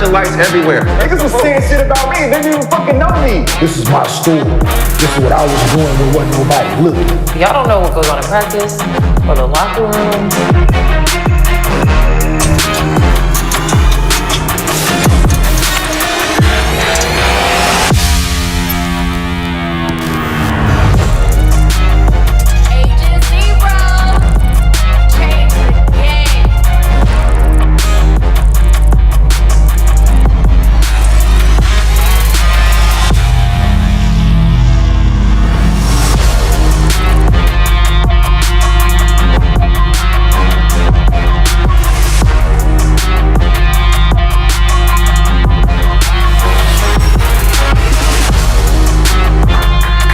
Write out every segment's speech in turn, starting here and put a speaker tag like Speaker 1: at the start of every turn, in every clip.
Speaker 1: flashing lights everywhere.
Speaker 2: Niggas was saying shit about me, they didn't even fucking know me. This is my story. This is what I was doing when wasn't nobody looking.
Speaker 3: Y'all don't know what goes on in practice or the locker room.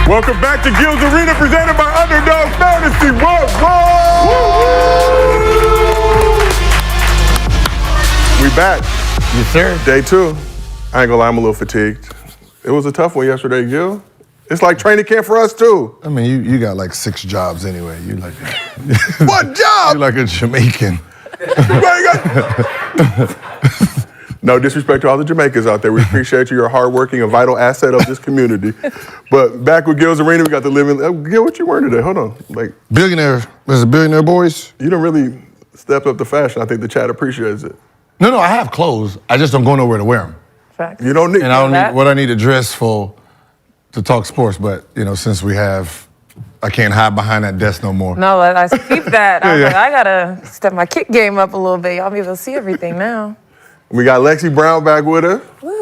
Speaker 4: Welcome back to Gil's Arena, presented by Underdog Fantasy. Whoa, whoa! We back.
Speaker 5: Yes, sir.
Speaker 4: Day 2. I ain't gonna lie, I'm a little fatigued. It was a tough one yesterday, Gil. It's like training camp for us, too.
Speaker 5: I mean, you got like 6 jobs anyway. You like
Speaker 4: What job?
Speaker 5: You like a Jamaican.
Speaker 4: No disrespect to all the Jamaicans out there. We appreciate you. You're a hardworking, a vital asset of this community. But back with Gil's Arena, we got the living. Gil, what you wearing today? Hold on. Like
Speaker 5: billionaire. There's a billionaire boys.
Speaker 4: You don't really step up the fashion. I think the chat appreciates it.
Speaker 5: No, I have clothes. I just don't go nowhere to wear them.
Speaker 3: Facts.
Speaker 4: You don't need.
Speaker 5: And I don't need what I need to dress for to talk sports. But since I can't hide behind that desk no more.
Speaker 3: No, I peeped that. I was like, I gotta step my kick game up a little bit. Y'all be able to see everything now.
Speaker 4: We got Lexi Brown back with us. Woo. You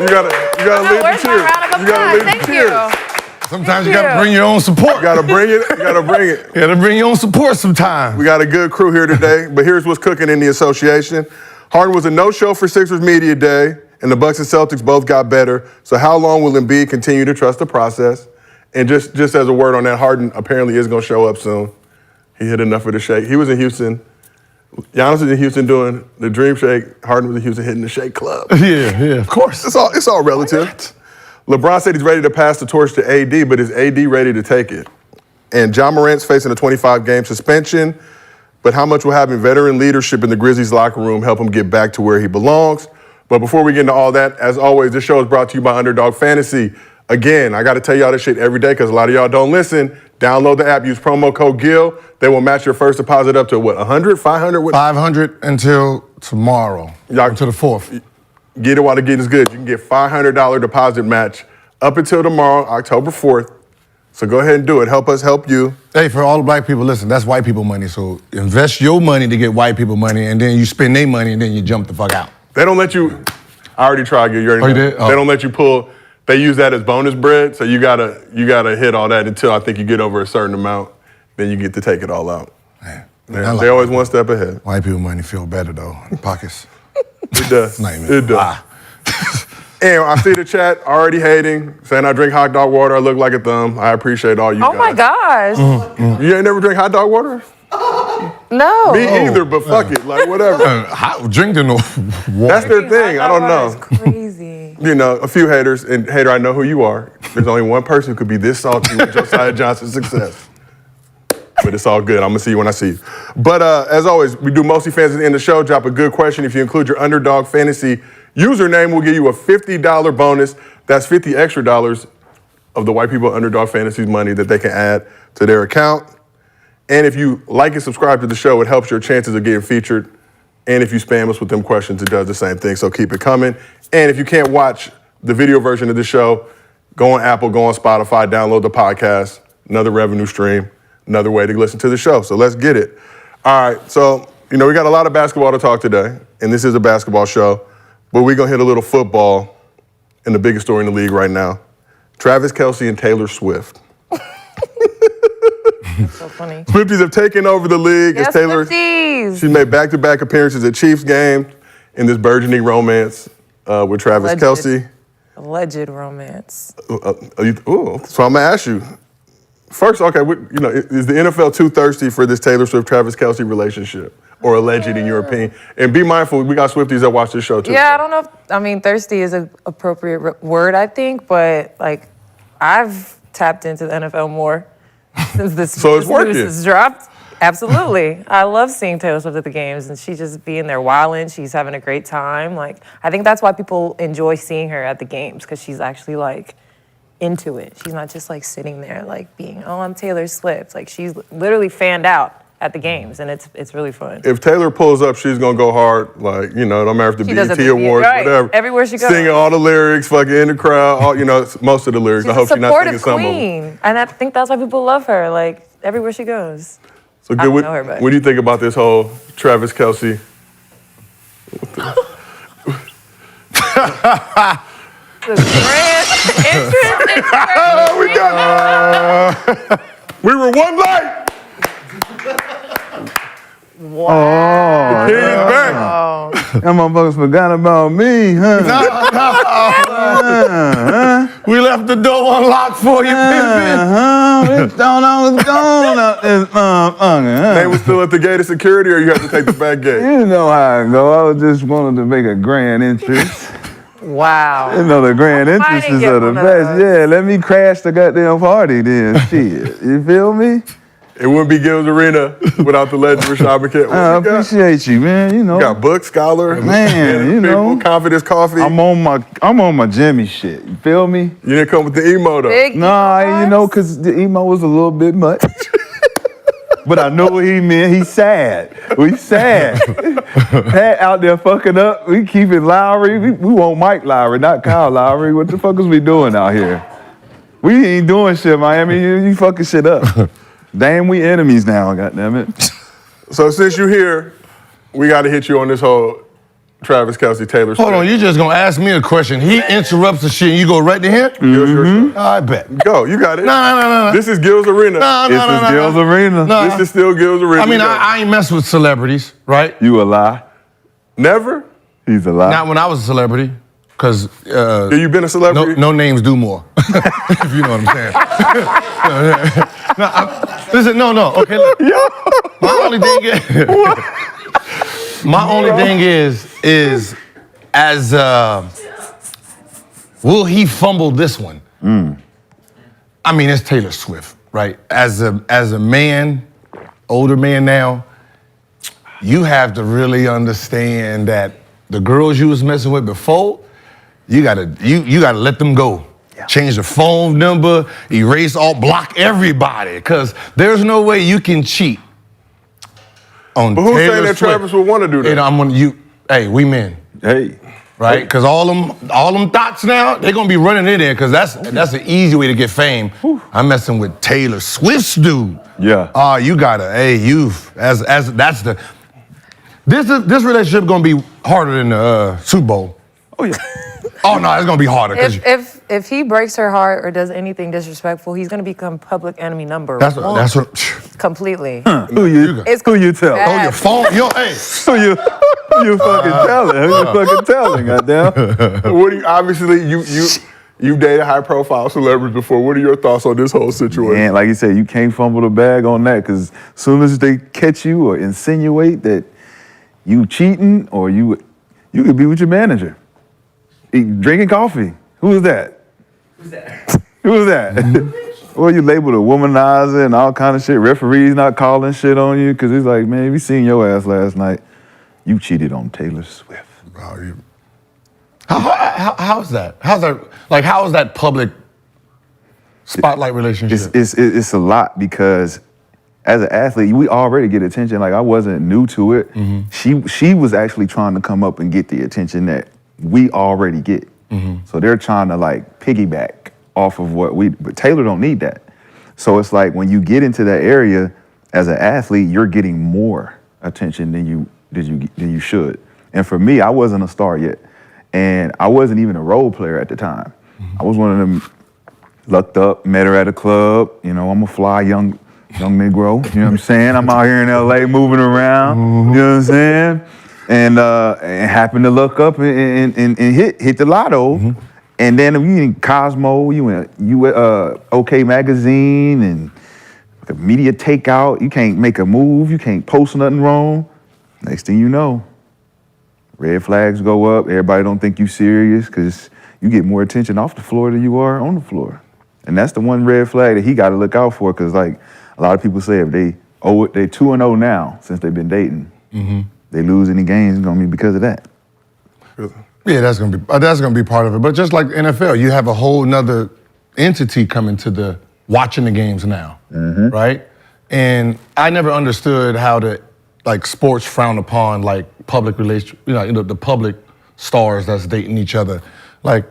Speaker 4: gotta lead the cheers. You gotta lead the cheers.
Speaker 5: Sometimes you gotta bring your own support.
Speaker 4: You gotta bring it. You gotta bring it.
Speaker 5: You gotta bring your own support sometimes.
Speaker 4: We got a good crew here today, but here's what's cooking in the association. Harden was a no-show for Sixers Media Day, and the Bucks and Celtics both got better. So how long will Embiid continue to trust the process? And just as a word on that, Harden apparently is gonna show up soon. He hit enough of the shake. He was in Houston. Giannis was in Houston doing the Dream Shake. Harden was in Houston hitting the Shake Club.
Speaker 5: Yeah, of course.
Speaker 4: It's all relative. LeBron said he's ready to pass the torch to AD, but is AD ready to take it? And John Morant's facing a 25-game suspension, but how much will having veteran leadership in the Grizzlies locker room help him get back to where he belongs? But before we get into all that, as always, this show is brought to you by Underdog Fantasy. Again, I got to tell y'all this shit every day because a lot of y'all don't listen. Download the app, use promo code GIL. They will match your first deposit up to what, 100, 500? What?
Speaker 5: 500 until tomorrow, until the 4th.
Speaker 4: Get it while the getting's good. You can get $500 deposit match up until tomorrow, October 4th. So go ahead and do it. Help us help you.
Speaker 5: Hey, for all the black people, listen, that's white people money. So invest your money to get white people money, and then you spend their money, and then you jump the fuck out.
Speaker 4: They don't let you, I already tried, you already know.
Speaker 5: You did? Oh.
Speaker 4: They don't let you pull. They use that as bonus bread, so you gotta hit all that until I think you get over a certain amount, then you get to take it all out.
Speaker 5: Man,
Speaker 4: they're always one step ahead.
Speaker 5: White people money feel better though in pockets.
Speaker 4: It does.
Speaker 5: It does.
Speaker 4: And I see the chat already hating, saying I drink hot dog water, I look like a thumb. I appreciate all you guys.
Speaker 3: Oh my gosh.
Speaker 4: You ain't never drink hot dog water?
Speaker 3: No.
Speaker 4: Me either, but fuck it, like whatever.
Speaker 5: Drinking water.
Speaker 4: That's their thing, I don't know.
Speaker 3: That's crazy.
Speaker 4: A few haters, and hater, I know who you are. There's only one person who could be this salty with Josiah Johnson's success. But it's all good, I'm gonna see you when I see you. But as always, we do MostlyFans at the end of the show. Drop a good question. If you include your Underdog Fantasy username, we'll give you a $50 bonus. That's $50 extra of the white people Underdog Fantasy's money that they can add to their account. And if you like and subscribe to the show, it helps your chances of getting featured. And if you spam us with them questions, it does the same thing, so keep it coming. And if you can't watch the video version of the show, go on Apple, go on Spotify, download the podcast, another revenue stream, another way to listen to the show. So let's get it. All right, so, we got a lot of basketball to talk today, and this is a basketball show, but we're gonna hit a little football in the biggest story in the league right now. Travis Kelce and Taylor Swift.
Speaker 3: That's so funny.
Speaker 4: Swifties have taken over the league.
Speaker 3: Yes,
Speaker 4: as Taylor,
Speaker 3: Swifties.
Speaker 4: She made back-to-back appearances at Chiefs games in this burgeoning romance with Travis Kelce.
Speaker 3: Alleged romance.
Speaker 4: So I'm gonna ask you. First, okay, is the NFL too thirsty for this Taylor Swift-Travis Kelce relationship? Or alleged in your opinion? And be mindful, we got Swifties that watch this show too.
Speaker 3: Yeah, I don't know if, thirsty is an appropriate word, I think, but I've tapped into the NFL more since this news has dropped. Absolutely. I love seeing Taylor Swift at the games, and she's just being there wilding. She's having a great time. Like, I think that's why people enjoy seeing her at the games, because she's actually, like, into it. She's not just, like, sitting there, like, being, oh, I'm Taylor Swift. Like, she's literally fanned out at the games, and it's really fun.
Speaker 4: If Taylor pulls up, she's gonna go hard. Like, you know, no matter if the
Speaker 3: She does
Speaker 4: BET
Speaker 3: it,
Speaker 4: Awards,
Speaker 3: right,
Speaker 4: whatever.
Speaker 3: everywhere she goes.
Speaker 4: Singing all the lyrics, fucking in the crowd. All, you know, most of the lyrics.
Speaker 3: She's
Speaker 4: I hope
Speaker 3: a
Speaker 4: she's not singing
Speaker 3: supportive
Speaker 4: some of them.
Speaker 3: queen, and I think that's why people love her. Like, everywhere she goes.
Speaker 4: So
Speaker 3: I
Speaker 4: good.
Speaker 3: don't
Speaker 4: What,
Speaker 3: know her, but-
Speaker 4: what do you think about this whole Travis Kelce?
Speaker 3: The grand entrance.
Speaker 4: We got we were one light.
Speaker 3: Wow.
Speaker 4: He's back.
Speaker 1: Them motherfuckers forgot about me, huh?
Speaker 5: We left the door unlocked for you, pimpin'.
Speaker 1: We don't know what's going on this motherfucker,
Speaker 4: They was still at the gate of security, or you had to take the back gate?
Speaker 1: You know how I go. I was just wanted to make a grand entrance.
Speaker 3: Wow.
Speaker 1: You know the grand
Speaker 3: didn't
Speaker 1: entrances
Speaker 3: get
Speaker 1: are the
Speaker 3: one of
Speaker 1: best.
Speaker 3: those.
Speaker 1: Yeah, let me crash the goddamn party then. Shit. You feel me?
Speaker 4: It wouldn't be Gil's Arena without the legend Rashad McKay.
Speaker 1: I appreciate you, man. You know.
Speaker 4: You got book, scholar,
Speaker 1: Man, you know.
Speaker 4: people, confidence coffee.
Speaker 1: I'm on my Jimmy shit. You feel me?
Speaker 4: You didn't come with the emo though.
Speaker 3: Big
Speaker 1: Nah, you know, cause the emo was a little bit much. But I know what he meant. He's sad. We sad. Pat out there fucking up. We keeping Lowry. We want Mike Lowry, not Kyle Lowry. What the fuck is we doing out here? We ain't doing shit, Miami. You fucking shit up. Damn, we enemies now, goddammit.
Speaker 4: So since you're here, we got to hit you on this whole Travis Kelce Taylor Swift.
Speaker 5: Hold on, you just gonna ask me a question. He interrupts the shit and you go right to him?
Speaker 4: Gil's your show.
Speaker 5: I bet.
Speaker 4: Go, you got it.
Speaker 5: No.
Speaker 4: This is Gil's Arena.
Speaker 1: This is Gil's Arena.
Speaker 5: No.
Speaker 4: This is still Gil's Arena.
Speaker 5: I mean,
Speaker 4: You go.
Speaker 5: I ain't mess with celebrities, right?
Speaker 1: You a lie.
Speaker 4: Never?
Speaker 1: He's a lie.
Speaker 5: Not when I was a celebrity, because
Speaker 4: Have you been a celebrity?
Speaker 5: no names do more, if you know what I'm saying. Listen, no. Okay, look. My only thing is as will he fumble this one? I mean, it's Taylor Swift, right? As a man, older man now, you have to really understand that the girls you was messing with before, you gotta let them go. Change the phone number, erase all, block everybody, because there's no way you can cheat on
Speaker 4: But who's
Speaker 5: Taylor
Speaker 4: saying that
Speaker 5: Swift.
Speaker 4: Travis would want to do that?
Speaker 5: And hey, we men.
Speaker 1: Hey.
Speaker 5: Right, because all them thoughts now, they're gonna be running in there, because that's an easy way to get fame. I'm messing with Taylor Swift's dude.
Speaker 1: Yeah.
Speaker 5: You gotta, that's the. This relationship gonna be harder than the Super Bowl.
Speaker 1: Oh yeah.
Speaker 5: Oh no, it's gonna be harder.
Speaker 3: If he breaks her heart or does anything disrespectful, he's gonna become public enemy number
Speaker 5: That's
Speaker 3: one.
Speaker 5: what.
Speaker 3: Completely.
Speaker 1: Who you?
Speaker 3: It's
Speaker 1: Who you tell?
Speaker 3: bad.
Speaker 5: Oh, your phone, hey.
Speaker 1: Who you fucking telling? Who you fucking telling? Goddamn.
Speaker 4: What do you, obviously, you dated high-profile celebrities before. What are your thoughts on this whole situation?
Speaker 1: And like you said, you can't fumble the bag on that, because as soon as they catch you or insinuate that you cheating, or you could be with your manager, drinking coffee. Who is that? Who is that? Well, you labeled a womanizer and all kind of shit. Referees not calling shit on you because it's like, man, we seen your ass last night. You cheated on Taylor Swift.
Speaker 5: How's that? How is that public spotlight relationship?
Speaker 1: It's a lot, because as an athlete, we already get attention. Like, I wasn't new to it. She was actually trying to come up and get the attention that we already get. So they're trying to like piggyback off of but Taylor don't need that. So it's like when you get into that area as an athlete, you're getting more attention than you should. And for me, I wasn't a star yet. And I wasn't even a role player at the time. I was one of them lucked up, met her at a club. You know, I'm a fly young Negro. You know what I'm saying? I'm out here in LA moving around. You know what I'm saying? And happened to look up and hit the lotto. And then you in Cosmo, you in OK Magazine and a media takeout. You can't make a move. You can't post nothing wrong. Next thing you know, red flags go up. Everybody don't think you serious because you get more attention off the floor than you are on the floor. And that's the one red flag that he got to look out for, because like a lot of people say, if they they 2-0 now since they've been dating. They lose any games, it's gonna be because of that.
Speaker 5: Yeah, that's gonna be part of it. But just like NFL, you have a whole nother entity coming to the watching the games now, right? And I never understood how sports frown upon like public relations, the public stars that's dating each other. Like,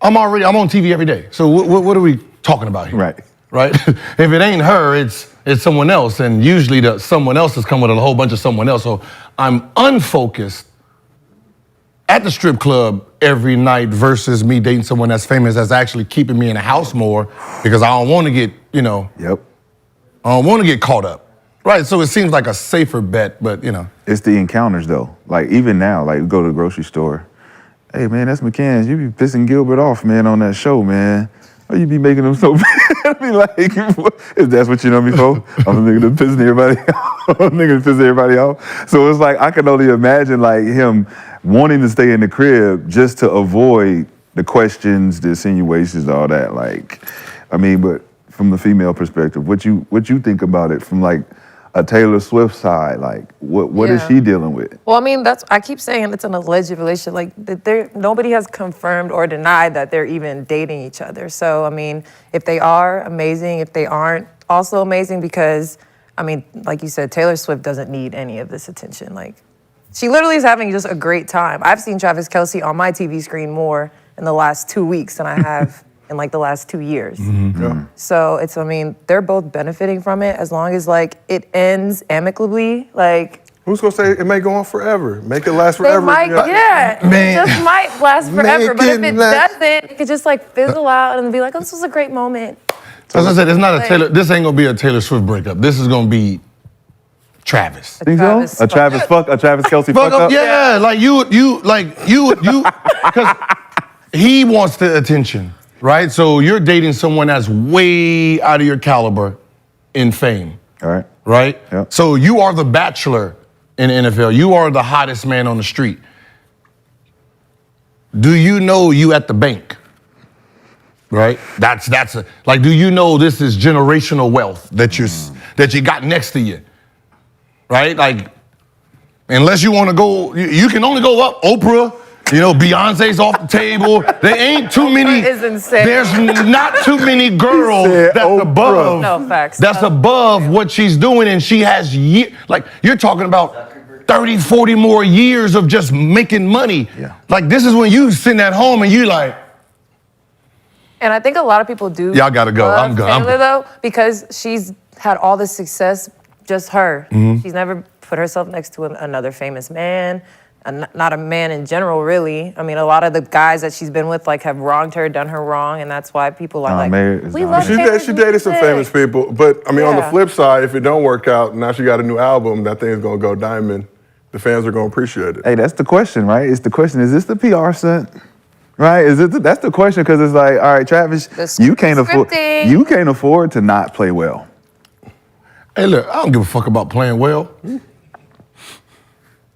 Speaker 5: I'm on TV every day. So what are we talking about here? Right? If it ain't her, it's someone else, and usually the someone else has come with a whole bunch of someone else. So I'm unfocused at the strip club every night versus me dating someone that's famous that's actually keeping me in the house more because I don't want to get, I don't want to get caught up. Right, so it seems like a safer bet, but
Speaker 1: It's the encounters though. Like even now, like we go to the grocery store. Hey man, that's McCann's. You be pissing Gilbert off, man, on that show, man. Or you be making them so bad. I mean, like, if that's what you know me for, I'm the nigga that pissing everybody off. I'm the nigga that pissing everybody off. So it's like, I can only imagine like him wanting to stay in the crib just to avoid the questions, the insinuations, all that. Like, I mean, but from the female perspective, what you think about it from like a Taylor Swift side? Like, what is she dealing with?
Speaker 3: Well, I mean, I keep saying it's an alleged relationship. Like, nobody has confirmed or denied that they're even dating each other. So, I mean, if they are, amazing. If they aren't, also amazing because, I mean, like you said, Taylor Swift doesn't need any of this attention. Like, she literally is having just a great time. I've seen Travis Kelce on my TV screen more in the last 2 weeks than I have in like the last 2 years. So I mean, they're both benefiting from it as long as like it ends amicably. Like,
Speaker 4: who's gonna say it may go on forever? Make it last forever.
Speaker 3: It might, it just might last forever. But if it doesn't, it could just like fizzle out and be like, oh, this was a great moment.
Speaker 5: As I said, it's not this ain't gonna be a Taylor Swift breakup. This is gonna be Travis.
Speaker 1: Think so? A Travis Kelce fuck up?
Speaker 5: Yeah, like you, because he wants the attention. Right? So you're dating someone that's way out of your caliber in fame.
Speaker 1: All right.
Speaker 5: Right?
Speaker 1: Yep.
Speaker 5: So you are the bachelor in the NFL. You are the hottest man on the street. Do you know you at the bank? Right? That's like, do you know this is generational wealth that you got next to you? Right? Like, unless you want to go, you can only go up. Oprah. Beyonce's off the table. There ain't too many.
Speaker 3: Is insane.
Speaker 5: There's not too many girls that's above.
Speaker 3: No facts.
Speaker 5: That's above what she's doing, and she has like you're talking about 30, 40 more years of just making money.
Speaker 1: Yeah.
Speaker 5: Like this is when you sitting at home and you like.
Speaker 3: And I think a lot of people do.
Speaker 5: Y'all gotta go. I'm good.
Speaker 3: Taylor though, because she's had all this success, just her. She's never put herself next to another famous man. Not a man in general, really. I mean, a lot of the guys that she's been with, like, have wronged her, done her wrong, and that's why people are we love Taylor.
Speaker 4: She dated some famous people, but I mean, on the flip side, if it don't work out, now she got a new album, that thing's gonna go diamond. The fans are gonna appreciate it.
Speaker 1: Hey, that's the question, right? It's the question, is this the PR stunt? Right? That's the question, because it's like, all right, Travis, you can't afford to not play well.
Speaker 5: Hey, look, I don't give a fuck about playing well.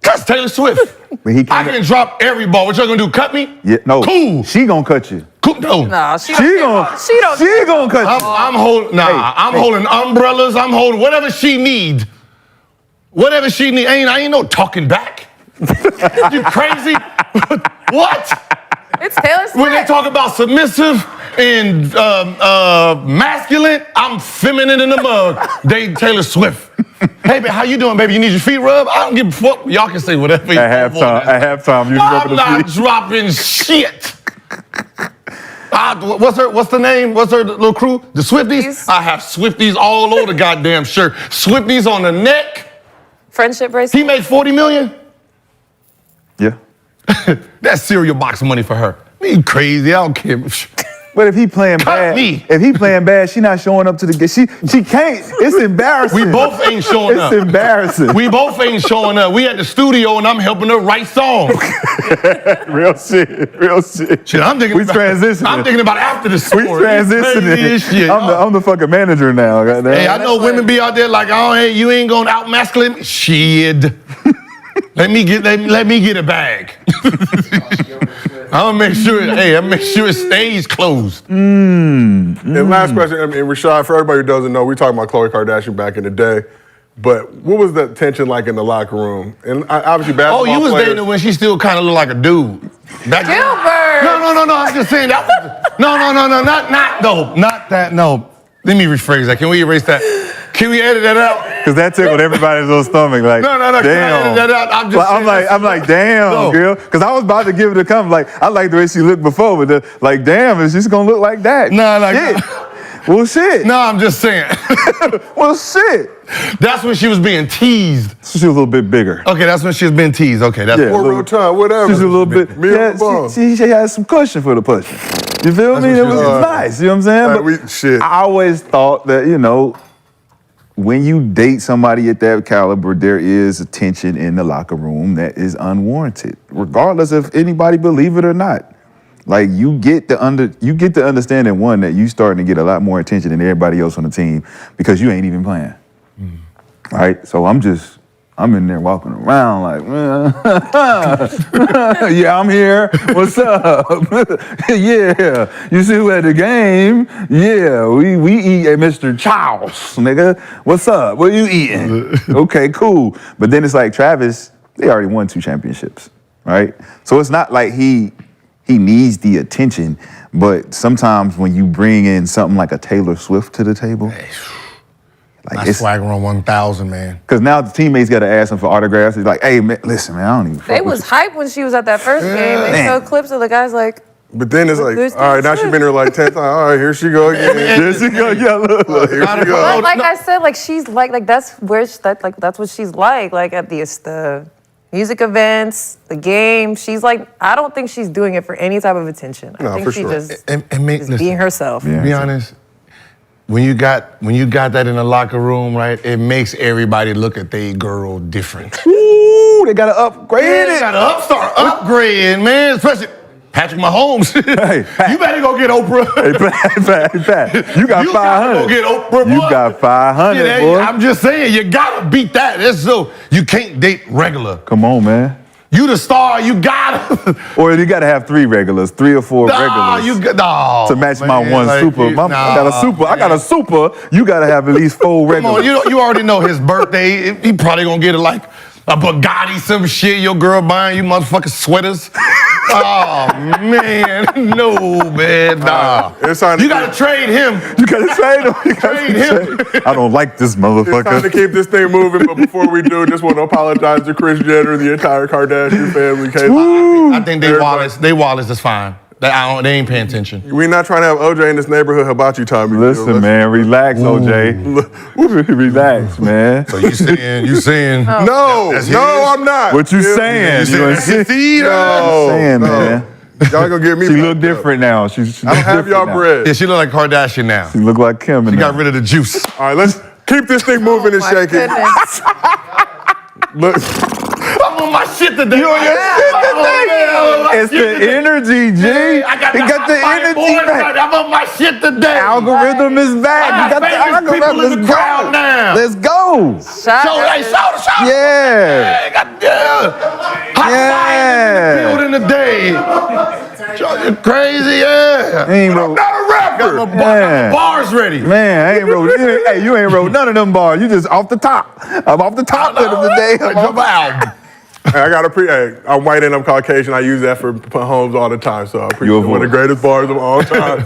Speaker 5: That's Taylor Swift. I can drop every ball. What y'all gonna do? Cut me?
Speaker 1: Yeah, no.
Speaker 5: Cool.
Speaker 1: She gonna cut you.
Speaker 5: Cool. No.
Speaker 3: No, she
Speaker 1: gonna cut you.
Speaker 5: I'm holding umbrellas. I'm holding whatever she need. Whatever she need. I ain't no talking back. You crazy? What?
Speaker 3: It's Taylor Swift.
Speaker 5: When they talk about submissive and masculine, I'm feminine in the mug. Dating Taylor Swift. Hey, man, how you doing, baby? You need your feet rubbed? I don't give a fuck. Y'all can say whatever you want.
Speaker 1: At halftime, you
Speaker 5: I'm not dropping shit. What's the name? What's her little crew? The Swifties? I have Swifties all over the goddamn shirt. Swifties on the neck.
Speaker 3: Friendship bracelet.
Speaker 5: He made $40 million?
Speaker 1: Yeah.
Speaker 5: That's cereal box money for her. Me crazy, I don't care.
Speaker 1: But if he playing bad, she not showing up to the game. She can't. It's embarrassing.
Speaker 5: We both ain't showing up.
Speaker 1: It's embarrassing.
Speaker 5: We both ain't showing up. We at the studio and I'm helping her write songs.
Speaker 1: Real shit.
Speaker 5: Shit, I'm thinking about after the sport.
Speaker 1: We transitioning. I'm the fucking manager now. Goddamn.
Speaker 5: Hey, I know women be out there like, oh, hey, you ain't gonna out masculine me. Shit. Let me get a bag. I'm gonna make sure. I make sure it stays closed.
Speaker 4: And last question, I mean, Rashad, for everybody who doesn't know, we talking about Khloe Kardashian back in the day, but what was the tension like in the locker room? And obviously basketball
Speaker 5: Oh, you was
Speaker 4: players,
Speaker 5: dating her when she still kind of looked like a dude.
Speaker 3: Gilbert!
Speaker 5: No. I'm just saying that. No. Not that. No. Let me rephrase that. Can we erase that? Can we edit that out?
Speaker 1: Because that tickled everybody's little stomach. Like,
Speaker 5: No. Can I
Speaker 1: damn.
Speaker 5: edit that out?
Speaker 1: I'm like, damn,
Speaker 5: No.
Speaker 1: girl. Because I was about to give it a comment. Like, I like the way she looked before, but like, damn, is she gonna look like that?
Speaker 5: No, like,
Speaker 1: shit. Well, shit.
Speaker 5: No, I'm just saying.
Speaker 1: Well, shit.
Speaker 5: That's when she was being teased.
Speaker 1: She was a little bit bigger.
Speaker 5: Okay, that's when she was being teased. Okay, that's
Speaker 1: Yeah.
Speaker 4: more
Speaker 1: little-
Speaker 4: rotund, whatever.
Speaker 1: She's a little bit.
Speaker 4: Me
Speaker 1: Yeah,
Speaker 4: and LeBron.
Speaker 1: she had some cushion for the pushing. You feel me?
Speaker 5: what
Speaker 1: It
Speaker 5: she
Speaker 1: was
Speaker 5: was-
Speaker 1: nice. You know what I'm saying?
Speaker 4: Like,
Speaker 1: But
Speaker 4: shit.
Speaker 1: I always thought that, when you date somebody at that caliber, there is a tension in the locker room that is unwarranted, regardless if anybody believe it or not. Like you get the understanding, one, that you starting to get a lot more attention than everybody else on the team because you ain't even playing. Right? So I'm in there walking around like, yeah, I'm here. What's up? Yeah. You see who at the game? Yeah, we eat at Mr. Charles, nigga. What's up? What you eating? Okay, cool. But then it's like Travis, they already won 2 championships, right? So it's not like he needs the attention, but sometimes when you bring in something like a Taylor Swift to the table, like
Speaker 5: That's swagger on 1,000, man.
Speaker 1: because now the teammates got to ask him for autographs. He's like, hey, man, listen, man, I don't even fuck
Speaker 3: They
Speaker 1: with
Speaker 3: was hyped when she was at that first game. They
Speaker 1: Man.
Speaker 3: showed clips of the guys like,
Speaker 4: But then it's like,
Speaker 3: There's
Speaker 4: all right, now she's been here like 10 times. All right, here she go again.
Speaker 1: There she go, yeah, look.
Speaker 4: Here she go.
Speaker 3: but like I said, like she's like that's where that's what she's like at the music events, the game. She's like, I don't think she's doing it for any type of attention. I
Speaker 4: No,
Speaker 3: think
Speaker 4: for
Speaker 3: she
Speaker 4: sure.
Speaker 3: just
Speaker 5: And
Speaker 3: is being herself.
Speaker 1: Yeah.
Speaker 5: To be honest, when you got that in the locker room, right, it makes everybody look at they girl different.
Speaker 1: Ooh, they got to upgrade
Speaker 5: They
Speaker 1: it.
Speaker 5: got to upgrade, man. Especially Patrick Mahomes.
Speaker 1: Hey, Pat.
Speaker 5: You better go get Oprah.
Speaker 1: Hey, Pat, you got
Speaker 5: You
Speaker 1: 500.
Speaker 5: gotta go get Oprah,
Speaker 1: You
Speaker 5: boy.
Speaker 1: got 500,
Speaker 5: Yeah,
Speaker 1: boy.
Speaker 5: I'm just saying, you gotta beat that. That's so you can't date regular.
Speaker 1: Come on, man.
Speaker 5: You the star, you gotta.
Speaker 1: Or you got to have 3 regulars, 3 or 4 regulars. To match my one super. I got a super. You got to have at least 4
Speaker 5: Come on,
Speaker 1: regulars.
Speaker 5: you already know his birthday. He probably gonna get it like a Bugatti, some shit. Your girl buying you motherfucking sweaters. Oh man, no man, nah.
Speaker 4: It's time to
Speaker 5: You gotta trade him.
Speaker 1: You got to trade him. You gotta
Speaker 5: Trade him.
Speaker 1: trade. I don't like this
Speaker 4: It's time to
Speaker 1: motherfucker.
Speaker 4: keep this thing moving, but before we do, just want to apologize to Kris Jenner and the entire Kardashian family.
Speaker 5: I think they Wallace is fine. They ain't paying attention.
Speaker 4: We're not trying to have OJ in this neighborhood hibachi time.
Speaker 1: Listen, man, relax, OJ. Relax, man.
Speaker 5: So you saying
Speaker 4: No,
Speaker 5: That's
Speaker 4: no,
Speaker 5: his?
Speaker 4: I'm not.
Speaker 1: What you saying?
Speaker 5: You
Speaker 1: You
Speaker 5: saying
Speaker 1: saying,
Speaker 5: that's his?
Speaker 4: No,
Speaker 1: saying,
Speaker 4: no.
Speaker 1: man.
Speaker 4: Y'all gonna get me.
Speaker 1: She
Speaker 4: back
Speaker 1: look
Speaker 4: up.
Speaker 1: different now. She
Speaker 4: I don't have y'all bread.
Speaker 5: Yeah, she look like Kardashian now.
Speaker 1: She look like Kim.
Speaker 5: She got rid of the juice.
Speaker 4: All right, let's keep this thing moving and
Speaker 3: My
Speaker 4: shaking.
Speaker 3: goodness.
Speaker 4: Look,
Speaker 5: I'm on my shit today. You on your
Speaker 1: shit today? It's the energy, G.
Speaker 5: I got
Speaker 1: He got the energy back.
Speaker 5: I'm on my shit today.
Speaker 1: Algorithm is back.
Speaker 5: I
Speaker 1: You got
Speaker 5: got
Speaker 1: the
Speaker 5: famous people
Speaker 1: algorithm.
Speaker 5: in the
Speaker 1: Let's
Speaker 5: crowd
Speaker 1: go.
Speaker 5: now.
Speaker 1: Let's go.
Speaker 5: Show.
Speaker 1: Yeah.
Speaker 5: Hey, hot
Speaker 1: Yeah.
Speaker 5: fire in the building today. Show you crazy, yeah.
Speaker 1: Ain't wrote,
Speaker 4: not a rapper.
Speaker 5: Got
Speaker 1: Man.
Speaker 5: my bars ready.
Speaker 1: man, I ain't wrote. Hey, you ain't wrote none of them bars. You just off the top. I'm off the top with them today.
Speaker 5: I drop an album.
Speaker 4: Hey, I got a hey, I'm white and I'm Caucasian. I use that for homes all the time, so I appreciate one of the greatest bars of all time.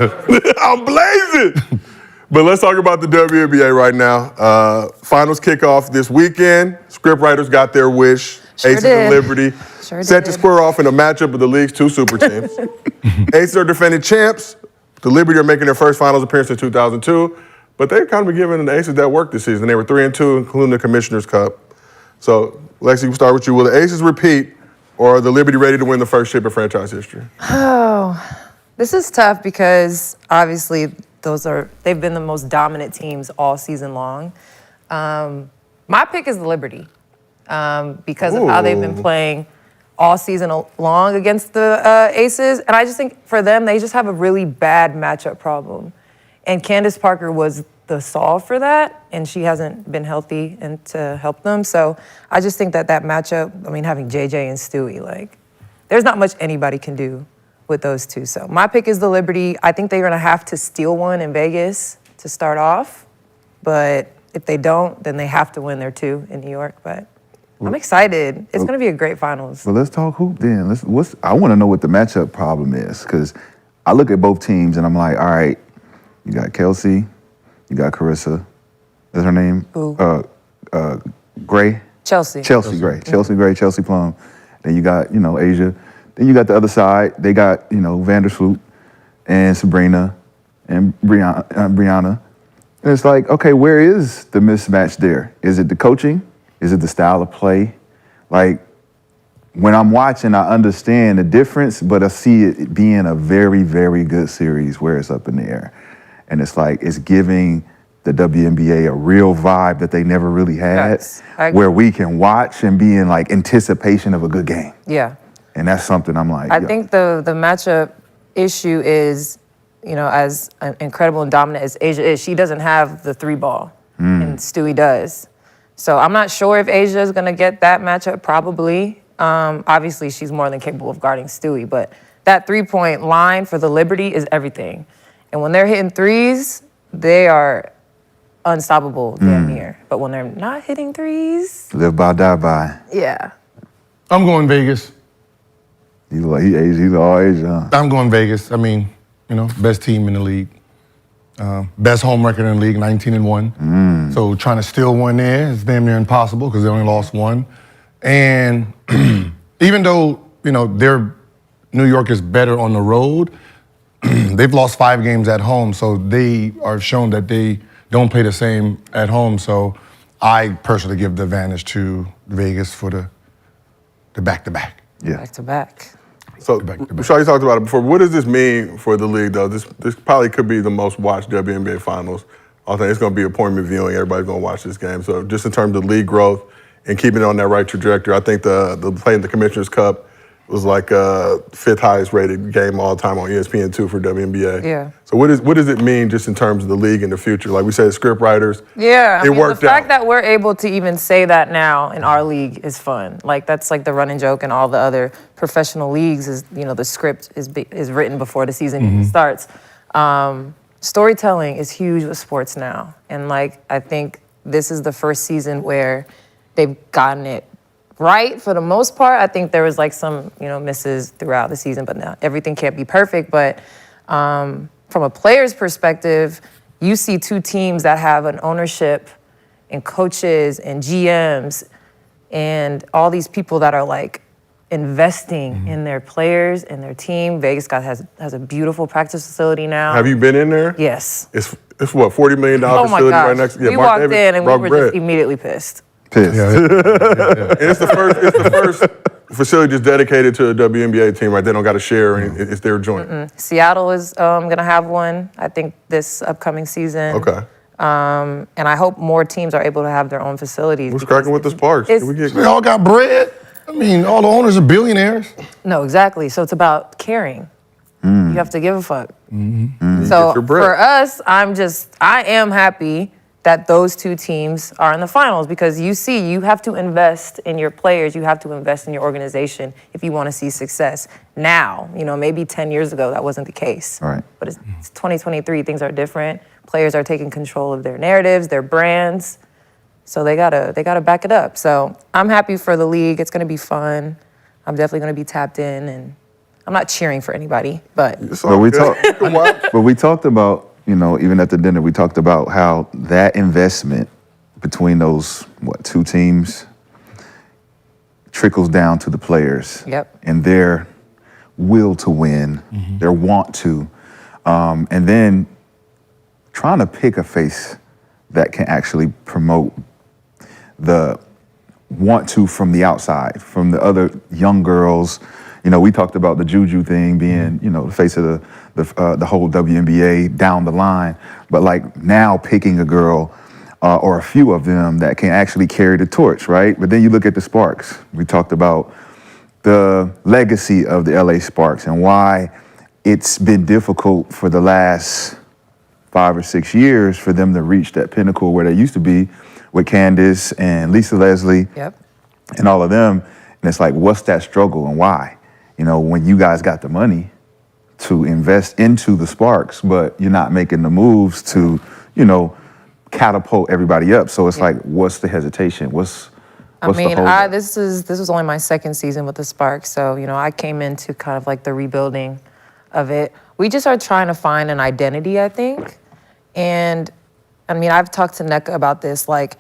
Speaker 4: I'm blazing. But let's talk about the WNBA right now. Finals kickoff this weekend. Scriptwriters got their wish.
Speaker 3: Sure
Speaker 4: Aces
Speaker 3: did.
Speaker 4: and Liberty
Speaker 3: Sure
Speaker 4: set to
Speaker 3: did.
Speaker 4: square off in a matchup of the league's 2 super teams. Aces are defending champs. The Liberty are making their first finals appearance in 2002, but they've kind of been giving the Aces that work this season. They were 3-2, including the Commissioner's Cup. So, Lexi, we'll start with you. Will the Aces repeat, or are the Liberty ready to win the first chip in franchise history?
Speaker 3: This is tough because obviously they've been the most dominant teams all season long. My pick is the Liberty because of how they've been playing all season long against the Aces. And I just think for them, they just have a really bad matchup problem. And Candace Parker was the solve for that, and she hasn't been healthy and to help them. So I just think that matchup, having JJ and Stewie, there's not much anybody can do with those two. So my pick is the Liberty. I think they're going to have to steal one in Vegas to start off. But if they don't, then they have to win their 2 in New York. But I'm excited. It's going to be a great finals.
Speaker 1: Well, let's talk hoop then. I want to know what the matchup problem is, because I look at both teams and I'm like, all right, you got Kelce, you got Carissa. Is her name?
Speaker 3: Who?
Speaker 1: Gray?
Speaker 3: Chelsea.
Speaker 1: Chelsea Gray. Chelsea Gray, Chelsea Plum. Then you got, Asia. Then you got the other side. They got, Vandersloot and Sabrina and Brianna. And it's like, okay, where is the mismatch there? Is it the coaching? Is it the style of play? Like, when I'm watching, I understand the difference, but I see it being a very, very good series where it's up in the air. And it's like, it's giving the WNBA a real vibe that they never really had,
Speaker 3: Yes, I agree.
Speaker 1: where we can watch and be in like anticipation of a good game.
Speaker 3: Yeah.
Speaker 1: And that's something I'm like,
Speaker 3: I think the matchup issue is, as incredible and dominant as Asia is, she doesn't have the 3-ball, and Stewie does. So I'm not sure if Asia is going to get that matchup, probably. Obviously, she's more than capable of guarding Stewie, but that 3-point line for the Liberty is everything. And when they're hitting threes, they are unstoppable damn near. But when they're not hitting threes,
Speaker 1: live by, die by.
Speaker 3: yeah.
Speaker 5: I'm going Vegas.
Speaker 1: He's all Asia, huh?
Speaker 5: I'm going Vegas. I mean, best team in the league. Best home record in the league, 19-1. So trying to steal one there is damn near impossible because they only lost one. And even though, New York is better on the road, they've lost 5 games at home. So they are shown that they don't play the same at home. So I personally give the advantage to Vegas for the back-to-back.
Speaker 1: Yeah.
Speaker 3: Back to back.
Speaker 4: So, Rashad, you talked about it before. What does this mean for the league, though? This probably could be the most watched WNBA finals. I think it's going to be appointment viewing. Everybody's going to watch this game. So just in terms of league growth and keeping it on that right trajectory, I think the play in the Commissioner's Cup was like 5th highest rated game all time on ESPN2 for WNBA.
Speaker 3: Yeah.
Speaker 4: So what does it mean just in terms of the league in the future? Like we said, script writers.
Speaker 3: Yeah,
Speaker 4: it worked
Speaker 3: the fact
Speaker 4: out.
Speaker 3: that we're able to even say that now in our league is fun. Like that's like the running joke in all the other professional leagues is, the script is written before the season even starts. Storytelling is huge with sports now. And like, I think this is the first season where they've gotten it right for the most part. I think there was like some, misses throughout the season, but now everything can't be perfect. But from a player's perspective, you see 2 teams that have an ownership and coaches and GMs and all these people that are like investing in their players and their team. Vegas has a beautiful practice facility now.
Speaker 4: Have you been in there?
Speaker 3: Yes.
Speaker 4: It's what, $40 million
Speaker 3: Oh my
Speaker 4: facility
Speaker 3: gosh.
Speaker 4: right next to
Speaker 3: We walked in and we were just immediately pissed.
Speaker 1: Pissed.
Speaker 4: And it's the first facility just dedicated to a WNBA team, right? They don't got to share, and it's their joint.
Speaker 3: Seattle is going to have one, I think, this upcoming season.
Speaker 4: Okay.
Speaker 3: And I hope more teams are able to have their own facilities.
Speaker 4: Who's cracking with the Sparks?
Speaker 3: it's-
Speaker 5: They all got bread. I mean, all the owners are billionaires.
Speaker 3: No, exactly. So it's about caring. You have to give a fuck. So
Speaker 4: Get your bread.
Speaker 3: for us, I am happy that those 2 teams are in the finals because you have to invest in your players, you have to invest in your organization if you want to see success. Now, maybe 10 years ago that wasn't the case.
Speaker 1: All right.
Speaker 3: But it's 2023, things are different. Players are taking control of their narratives, their brands. So they gotta back it up. So I'm happy for the league. It's gonna be fun. I'm definitely gonna be tapped in, and I'm not cheering for anybody, but
Speaker 1: But we talked about, even at the dinner, we talked about how that investment between those 2 teams trickles down to the players.
Speaker 3: Yep.
Speaker 1: And their will to win, their want to, and then trying to pick a face that can actually promote the want to from the outside, from the other young girls. We talked about the Juju thing being, the face of the whole WNBA down the line. But like now picking a girl or a few of them that can actually carry the torch, right? But then you look at the Sparks. We talked about the legacy of the LA Sparks and why it's been difficult for the last 5 or 6 years for them to reach that pinnacle where they used to be with Candace and Lisa Leslie and all of them. And it's like, what's that struggle and why? When you guys got the money, to invest into the Sparks, but you're not making the moves to, catapult everybody up. So it's like, what's the hesitation? What's the hold?
Speaker 3: This was only my second season with the Sparks, so I came into kind of like the rebuilding of it. We just are trying to find an identity, I think, and I've talked to NECA about this. Like,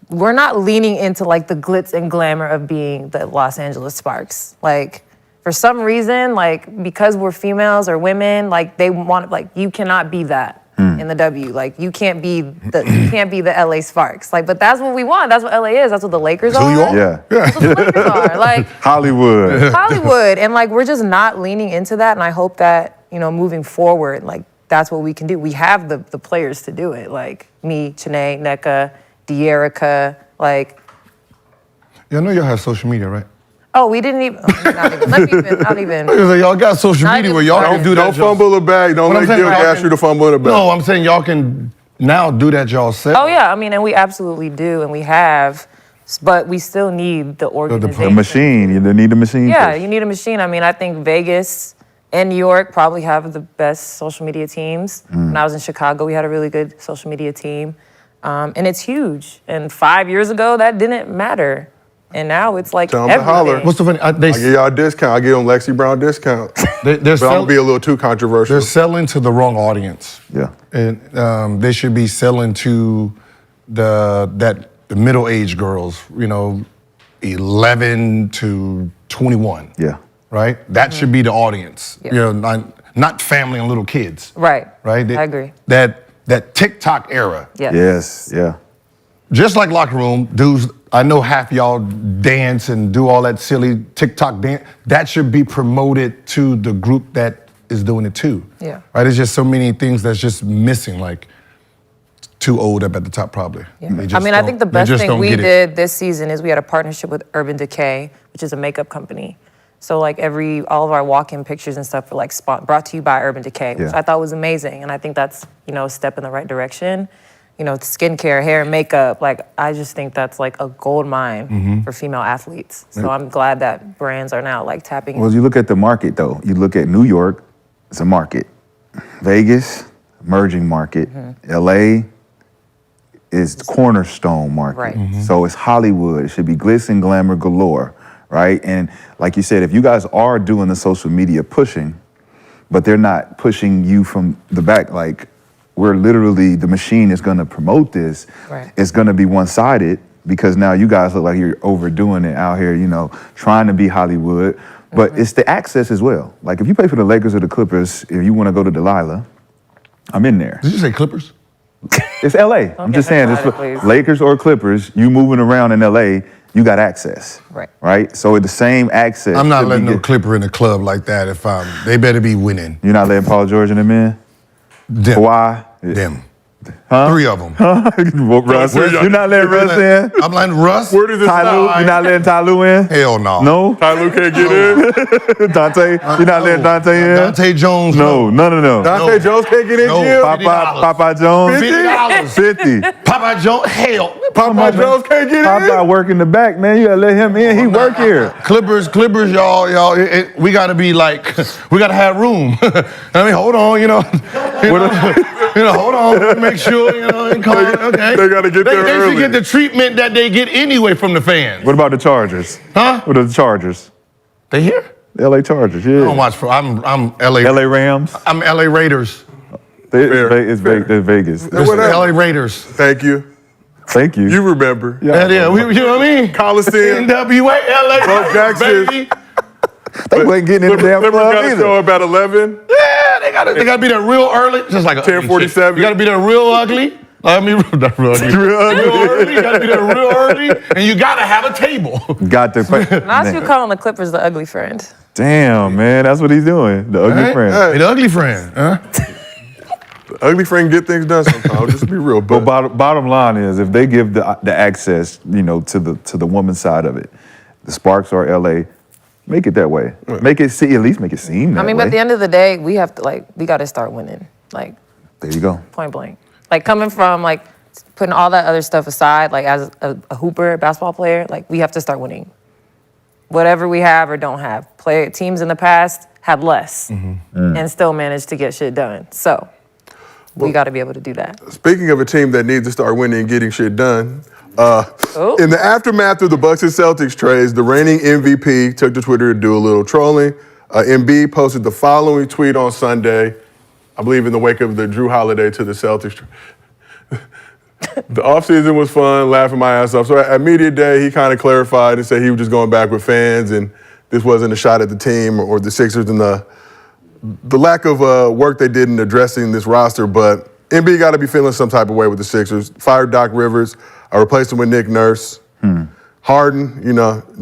Speaker 3: we're not leaning into like the glitz and glamour of being the Los Angeles Sparks. Like, for some reason, like because we're females or women, like they want you cannot be that. In the W, like you can't be the LA Sparks, like, but that's what we want. That's what LA is. That's what the Lakers are.
Speaker 5: Who you are?
Speaker 1: Yeah.
Speaker 3: That's what the Lakers are. Like
Speaker 1: Hollywood.
Speaker 3: and like we're just not leaning into that. And I hope that moving forward, like that's what we can do. We have the players to do it. Like me, Chanae, NECA, De'Erica, like.
Speaker 5: Yeah, I know y'all have social media, right?
Speaker 3: Oh, we didn't even. Not even.
Speaker 5: Y'all got social media where y'all can do that.
Speaker 4: Don't fumble the bag. Don't let Gil ask you to fumble the bag.
Speaker 5: No, I'm saying y'all can now do that yourself.
Speaker 3: Oh yeah, and we absolutely do, and we have, but we still need the organization.
Speaker 1: The machine. You need the machine.
Speaker 3: Yeah,
Speaker 1: first.
Speaker 3: you need a machine. I think Vegas and New York probably have the best social media teams. When I was in Chicago, we had a really good social media team, and it's huge. And 5 years ago, that didn't matter. And now it's like
Speaker 4: Tell 'em to holler.
Speaker 3: everything.
Speaker 5: What's the funny?
Speaker 4: I give y'all a discount. I give them Lexi Brown discount.
Speaker 5: They're
Speaker 4: But I'm gonna be a little too controversial.
Speaker 5: They're selling to the wrong audience.
Speaker 1: Yeah.
Speaker 5: And they should be selling to the middle-aged girls, 11 to 21.
Speaker 1: Yeah.
Speaker 5: Right? That should be the audience.
Speaker 3: Yeah.
Speaker 5: Not family and little kids.
Speaker 3: Right.
Speaker 5: Right?
Speaker 3: I agree.
Speaker 5: That TikTok era.
Speaker 3: Yes.
Speaker 1: Yes. Yeah.
Speaker 5: Just like locker room, dudes, I know half y'all dance and do all that silly TikTok dance. That should be promoted to the group that is doing it too.
Speaker 3: Yeah.
Speaker 5: Right? There's just so many things that's just missing, like too old up at the top probably.
Speaker 3: Yeah. I think the best thing we did this season is we had a partnership with Urban Decay, which is a makeup company. So like all of our walk-in pictures and stuff were like brought to you by Urban Decay, which I thought was amazing. And I think that's, a step in the right direction. Skincare, hair, and makeup, like I just think that's like a gold mine for female athletes. So I'm glad that brands are now like tapping in.
Speaker 1: Well, you look at the market though. You look at New York, it's a market. Vegas, emerging market. LA is cornerstone market.
Speaker 3: Right.
Speaker 1: So it's Hollywood. It should be glitz and glamour galore, right? And like you said, if you guys are doing the social media pushing, but they're not pushing you from the back, like we're literally, the machine is gonna promote this.
Speaker 3: Right.
Speaker 1: It's gonna be one-sided because now you guys look like you're overdoing it out here, trying to be Hollywood. But it's the access as well. Like if you play for the Lakers or the Clippers, if you wanna go to Delilah, I'm in there.
Speaker 5: Did you say Clippers?
Speaker 1: It's LA. I'm just saying, it's
Speaker 3: please.
Speaker 1: Lakers or Clippers, you moving around in LA, you got access.
Speaker 3: Right.
Speaker 1: Right? So the same access.
Speaker 5: I'm not
Speaker 1: should
Speaker 5: letting
Speaker 1: be
Speaker 5: no Clipper in the club like that they better be winning.
Speaker 1: You're not letting Paul George in them in?
Speaker 5: Them.
Speaker 1: Kawhi?
Speaker 5: Them.
Speaker 1: Huh?
Speaker 5: 3 of them.
Speaker 1: Russ, you're not letting Russ in?
Speaker 5: I'm letting Russ.
Speaker 4: Where does this
Speaker 1: Ty Lue,
Speaker 4: stop?
Speaker 1: you're not letting Ty Lue in?
Speaker 5: Hell no.
Speaker 1: No?
Speaker 4: Ty Lue can't get in.
Speaker 1: Dante, you're not letting Dante in?
Speaker 5: Dante Jones.
Speaker 1: No.
Speaker 4: Dante Jones can't get in,
Speaker 5: No.
Speaker 4: Jim.
Speaker 1: Popeye Jones?
Speaker 5: $50.
Speaker 1: 50.
Speaker 5: Papa Jones. Hell.
Speaker 4: Popeye Jones can't get in.
Speaker 1: Popeye work in the back, man. You gotta let him in. He work here.
Speaker 5: Clippers, y'all. We gotta be like, we gotta have room. Hold on, hold on. Make sure, okay.
Speaker 4: They gotta get there
Speaker 5: They
Speaker 4: early.
Speaker 5: should get the treatment that they get anyway from the fans.
Speaker 1: What about the Chargers?
Speaker 5: Huh?
Speaker 1: What are the Chargers?
Speaker 5: They here?
Speaker 1: The LA Chargers, yeah.
Speaker 5: I don't watch. I'm LA.
Speaker 1: LA Rams?
Speaker 5: I'm LA Raiders.
Speaker 1: It's Vegas.
Speaker 5: It's LA Raiders.
Speaker 4: Thank you.
Speaker 1: Thank you.
Speaker 4: You remember.
Speaker 5: Yeah, you know what I mean?
Speaker 4: Coliseum.
Speaker 5: NWA, LA,
Speaker 4: Bo Jackson.
Speaker 5: baby.
Speaker 1: They wasn't getting in the damn
Speaker 4: Clippers
Speaker 1: club
Speaker 4: got to show
Speaker 1: either.
Speaker 4: up at 11.
Speaker 5: Yeah, they gotta be there real early, just like
Speaker 4: 10:47.
Speaker 5: You gotta be there real ugly. I mean, not real ugly.
Speaker 1: Real ugly.
Speaker 5: Real early. You gotta be there real early, and you gotta have a table.
Speaker 1: Got to
Speaker 3: Not you calling the Clippers the ugly friend.
Speaker 1: Damn, man, that's what he's doing. The ugly
Speaker 5: Right?
Speaker 1: friend.
Speaker 5: Hey, the ugly friend, huh?
Speaker 4: Ugly friend get things done sometimes. Just be real.
Speaker 1: But bottom line is, if they give the access, to the woman's side of it, the Sparks or LA, make it that way. Make it at least make it seem that way.
Speaker 3: But at the end of the day, we have to we got to start winning. Like
Speaker 1: There you go.
Speaker 3: point blank. Like coming from putting all that other stuff aside, as a hooper, basketball player, we have to start winning. whatever we have or don't have. Teams in the past had less and still managed to get shit done. So we got to be able to do that.
Speaker 4: Speaking of a team that needs to start winning and getting shit done, in the aftermath of the Bucks and Celtics trades, the reigning MVP took to Twitter to do a little trolling. Embiid posted the following tweet on Sunday, I believe in the wake of the Drew Holiday to the Celtics. The offseason was fun, laughing my ass off. So at media day, he kind of clarified and said he was just going back with fans and this wasn't a shot at the team or the Sixers and the lack of work they did in addressing this roster. But Embiid got to be feeling some type of way with the Sixers. Fired Doc Rivers. I replaced him with Nick Nurse. Harden,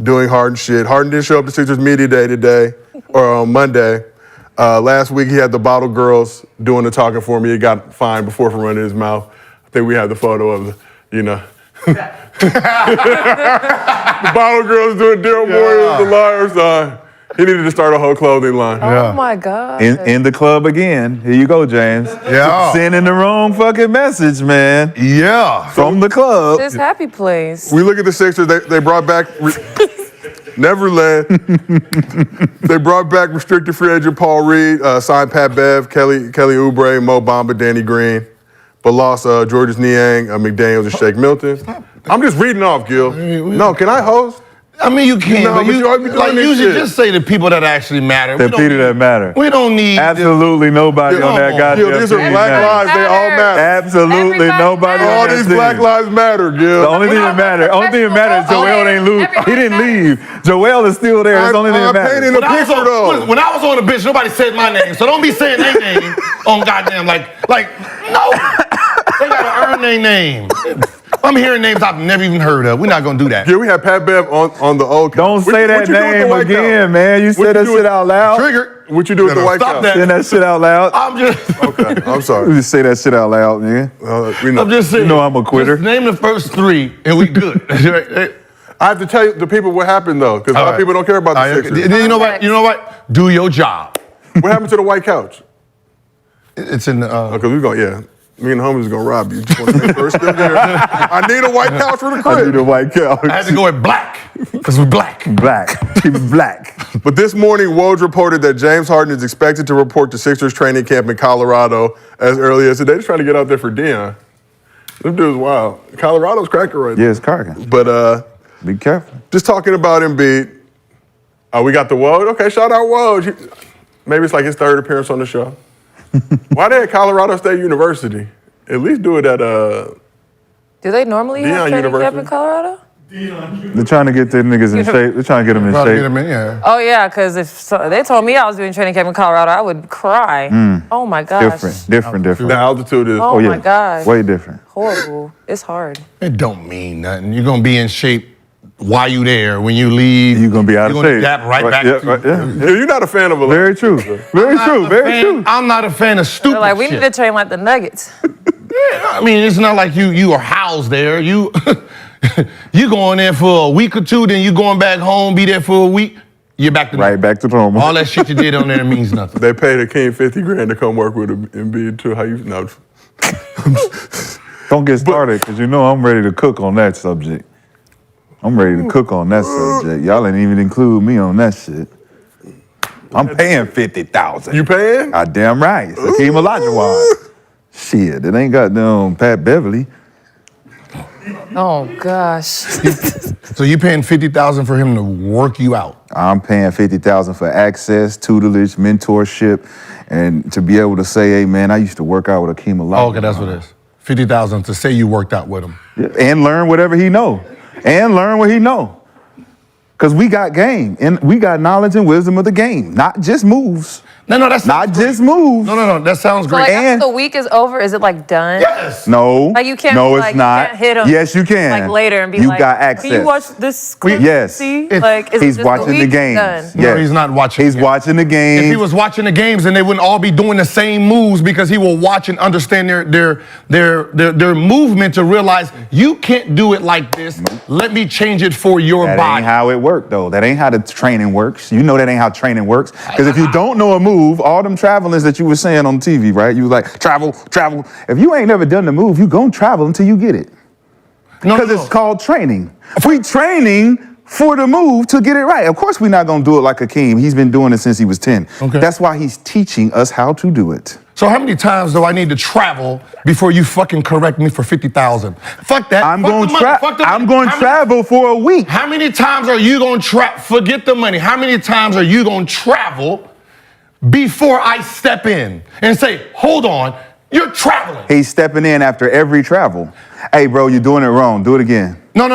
Speaker 4: doing Harden shit. Harden didn't show up to Sixers media day today or on Monday. Last week he had the bottle girls doing the talking for me. He got fined before from running his mouth. I think we have the photo of the the bottle girls doing Daryl Morey the liar sign. He needed to start a whole clothing line.
Speaker 3: Oh my God.
Speaker 1: In the club again. Here you go, James.
Speaker 5: Yeah.
Speaker 1: Sending the wrong fucking message, man.
Speaker 5: Yeah.
Speaker 1: From the club.
Speaker 3: This happy place.
Speaker 4: We look at the Sixers, they brought back Neverland. They brought back restricted free agent Paul Reed, signed Pat Bev, Kelly Oubre, Mo Bamba, Danny Green, but lost Georges Niang, McDaniels, and Shake Milton. I'm just reading off, Gil. No, can I host?
Speaker 5: I mean, you can,
Speaker 4: No,
Speaker 5: but
Speaker 4: but you already be doing this
Speaker 5: usually
Speaker 4: shit.
Speaker 5: just say the people that actually matter.
Speaker 1: The
Speaker 5: We don't
Speaker 1: people
Speaker 5: need-
Speaker 1: that matter.
Speaker 5: We don't need
Speaker 1: Absolutely nobody on that
Speaker 5: Gil,
Speaker 1: goddamn
Speaker 4: These are
Speaker 1: team
Speaker 4: black
Speaker 1: matters.
Speaker 4: lives, they all matter.
Speaker 1: Absolutely
Speaker 3: Everybody
Speaker 1: nobody
Speaker 3: matters.
Speaker 1: on
Speaker 4: All
Speaker 1: that
Speaker 4: these
Speaker 1: team.
Speaker 4: black lives matter, Gil.
Speaker 1: The only thing that matters, Joel ain't lose. He didn't leave. Joel is still there. That's the only thing that
Speaker 4: I'm
Speaker 1: matters.
Speaker 4: painting a picture, though.
Speaker 5: When I was on the bench, nobody said my name, so don't be saying their name on goddamn no. They gotta earn their name. I'm hearing names I've never even heard of. We're not gonna do that.
Speaker 4: Yeah, we had Pat Bev on the old.
Speaker 1: Don't say that name again, man. You said that shit out loud.
Speaker 5: Triggered.
Speaker 4: What you do with the White
Speaker 5: Stop
Speaker 4: House?
Speaker 5: that.
Speaker 1: Saying that shit out loud.
Speaker 5: I'm just.
Speaker 4: Okay, I'm
Speaker 1: You
Speaker 4: sorry.
Speaker 1: just say that shit out loud, man.
Speaker 4: We know.
Speaker 5: I'm just saying.
Speaker 1: You know I'm a quitter.
Speaker 5: Just name the first three, and we good.
Speaker 4: I have to tell you the people what happened though, because a lot of people don't care about the Sixers.
Speaker 5: You know what? You know what? Do your job.
Speaker 4: What happened to the White Couch?
Speaker 5: It's in the.
Speaker 4: Okay, we going. Me and the homies are gonna rob you. Just want to make sure it's still there. I need a white couch for the
Speaker 1: I do
Speaker 4: crib.
Speaker 1: the white couch.
Speaker 5: I had to go with black because we're black.
Speaker 1: Black. Keep it black.
Speaker 4: But this morning, Woj reported that James Harden is expected to report to Sixers training camp in Colorado as early as today. Just trying to get out there for Deion. Them dudes wild. Colorado's cracking right now.
Speaker 1: Yeah, it's cracking.
Speaker 4: But
Speaker 1: Be careful.
Speaker 4: just talking about Embiid. We got the Woj. Okay, shout out Woj. Maybe it's like his third appearance on the show. Why they at Colorado State University? At least do it at
Speaker 3: Do they normally have
Speaker 4: Deion
Speaker 3: training camp
Speaker 4: University.
Speaker 3: in Colorado?
Speaker 1: They're trying to get their niggas in shape. They're trying to get them in
Speaker 5: Probably get
Speaker 1: shape.
Speaker 5: him in, yeah.
Speaker 3: Oh yeah, because if they told me I was doing training camp in Colorado, I would cry. Oh my gosh.
Speaker 1: Different.
Speaker 4: the altitude is.
Speaker 3: Oh my gosh.
Speaker 1: Way different.
Speaker 3: Horrible. It's hard.
Speaker 5: It don't mean nothing. You're gonna be in shape while you there. When you leave,
Speaker 1: You're gonna be out of
Speaker 5: you're gonna
Speaker 1: shape.
Speaker 5: adapt right back
Speaker 1: Yeah,
Speaker 5: to
Speaker 1: right, yeah.
Speaker 4: Yeah, you're not a fan of a
Speaker 1: Very true. Very true. Very true.
Speaker 5: I'm not a fan of stupid
Speaker 3: They're like, we
Speaker 5: shit.
Speaker 3: need to train like the Nuggets.
Speaker 5: I mean, it's not like you are housed there. You you going there for a week or two, then you going back home, be there for a week. You're back to
Speaker 1: Right back to normal.
Speaker 5: all that shit you did on there means nothing.
Speaker 4: They paid Hakeem $50,000 to come work with Embiid too. How you know?
Speaker 1: Don't get started, because you know I'm ready to cook on that subject. I'm ready to cook on that subject. Y'all ain't even include me on that shit. I'm paying $50,000.
Speaker 4: You paying?
Speaker 1: Damn right. It's Hakeem Olajuwon. Shit, it ain't got no Pat Beverly.
Speaker 3: Oh gosh.
Speaker 5: So you paying $50,000 for him to work you out?
Speaker 1: I'm paying $50,000 for access, tutelage, mentorship, and to be able to say, hey man, I used to work out with Hakeem Olajuwon.
Speaker 5: Oh, okay, that's what it is. $50,000 to say you worked out with him.
Speaker 1: Yeah, and learn whatever he know. And learn what he know. Because we got game, and we got knowledge and wisdom of the game, not just moves.
Speaker 5: No, that's
Speaker 1: Not just moves.
Speaker 5: No, that sounds
Speaker 3: So
Speaker 5: great.
Speaker 3: like
Speaker 1: And-
Speaker 3: after the week is over, is it like done?
Speaker 5: Yes.
Speaker 1: No.
Speaker 3: Like you can't
Speaker 1: No,
Speaker 3: be
Speaker 1: it's
Speaker 3: like,
Speaker 1: not.
Speaker 3: You can't hit him
Speaker 1: Yes, you can.
Speaker 3: like later and be
Speaker 1: you
Speaker 3: like,
Speaker 1: got access.
Speaker 3: Can you watch this clip?
Speaker 1: Yes.
Speaker 3: See?
Speaker 5: If
Speaker 3: Like is
Speaker 1: He's
Speaker 3: it just
Speaker 1: watching the
Speaker 3: week?
Speaker 1: games.
Speaker 3: Done?
Speaker 5: No,
Speaker 1: Yes.
Speaker 5: he's not watching.
Speaker 1: He's
Speaker 5: the games.
Speaker 1: watching the games.
Speaker 5: If he was watching the games, then they wouldn't all be doing the same moves because he will watch and understand their movement to realize you can't do it like this. Let me change it for your
Speaker 1: That
Speaker 5: body.
Speaker 1: ain't how it worked, though. That ain't how the training works. You know that ain't how training works. Because if you don't know a move, all them travelers that you were saying on TV, right? You was like, travel. If you ain't never done the move, you gonna travel until you get it.
Speaker 5: No,
Speaker 1: Because it's called training. We training for the move to get it right. Of course, we're not gonna do it like Hakeem. He's been doing it since he was 10.
Speaker 5: Okay.
Speaker 1: That's why he's teaching us how to do it.
Speaker 5: So how many times do I need to travel before you fucking correct me for 50,000? Fuck that.
Speaker 1: I'm
Speaker 5: Fuck
Speaker 1: going
Speaker 5: the money. Fuck the money.
Speaker 1: to travel for a week.
Speaker 5: How many times are you going to travel? Forget the money. How many times are you going to travel before I step in and say, hold on, you're traveling?
Speaker 1: He's stepping in after every travel. Hey, bro, you're doing it wrong. Do it again.
Speaker 5: No.